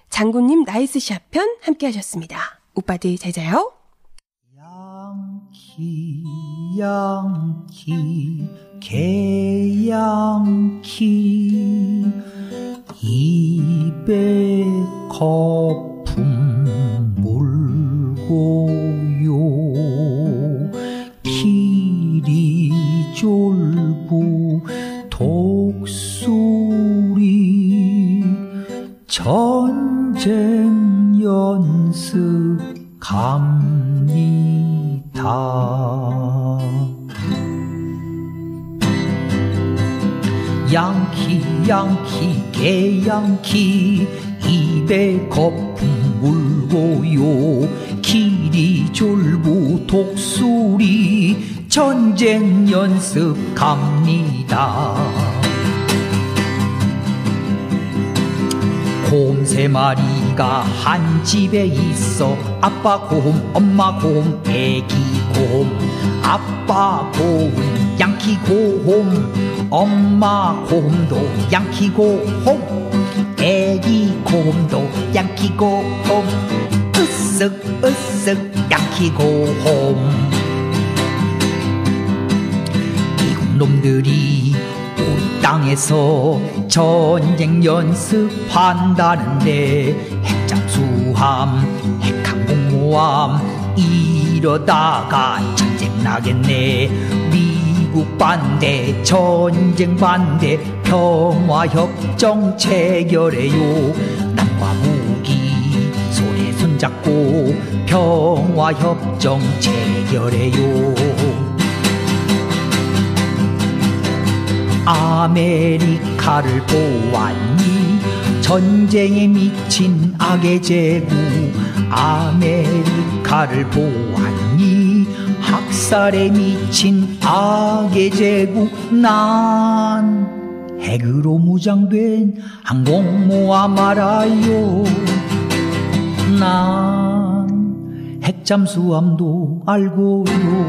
Speaker 6: 장군님 나이스샷 편 함께 하셨습니다. 오빠들 잘 자요.
Speaker 9: 양키 개양키 입에 거품 물고요 키리졸부 독수리 전쟁 연습 갑니다. 양키 개양키 입에 거품 물고요 키리졸부 독수리 전쟁 연습 갑니다. 곰 3마리가 한 집에 있어 아빠 곰, 엄마 곰, 애기 곰. 아빠 곰, 양키 곰, 엄마 곰도 양키 곰, 애기 곰도 양키 곰, 으쓱 양키 곰. 미국 놈들이 우리 땅에서 전쟁 연습한다는데 핵잠수함, 핵항공모함 이러다가 전쟁 나겠네. 미국 반대, 전쟁 반대, 평화협정 체결해요. 남과 북이 손에 손잡고 평화협정 체결해요. 아메리카를 보았니? 전쟁에 미친 악의 제국. 아메리카를 보았니? 학살에 미친 악의 제국. 난 핵으로 무장된 항공모함 알아요. 난 핵잠수함도 알고요.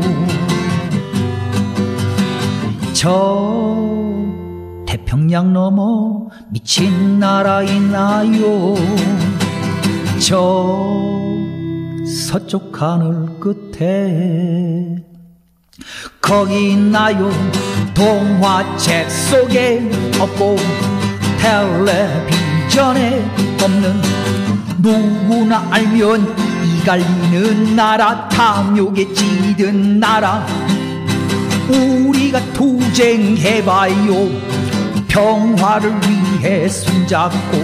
Speaker 9: 저 태평양 넘어 미친 나라 있나요? 저 서쪽 하늘 끝에 거기 있나요? 동화책 속에 없고 텔레비전에 없는 누구나 알면 이 갈리는 나라, 탐욕에 찌든 나라. 우리가 투쟁해봐요. 평화를 위해 손잡고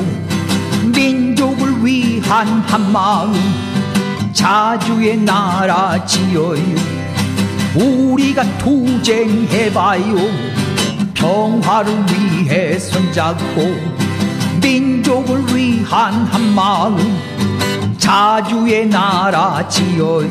Speaker 9: 민족을 위한 한마음 자주의 나라 지어요. 우리가 투쟁해봐요. 평화를 위해 손잡고 민족을 위한 한마음, 자주의 나라 지어요.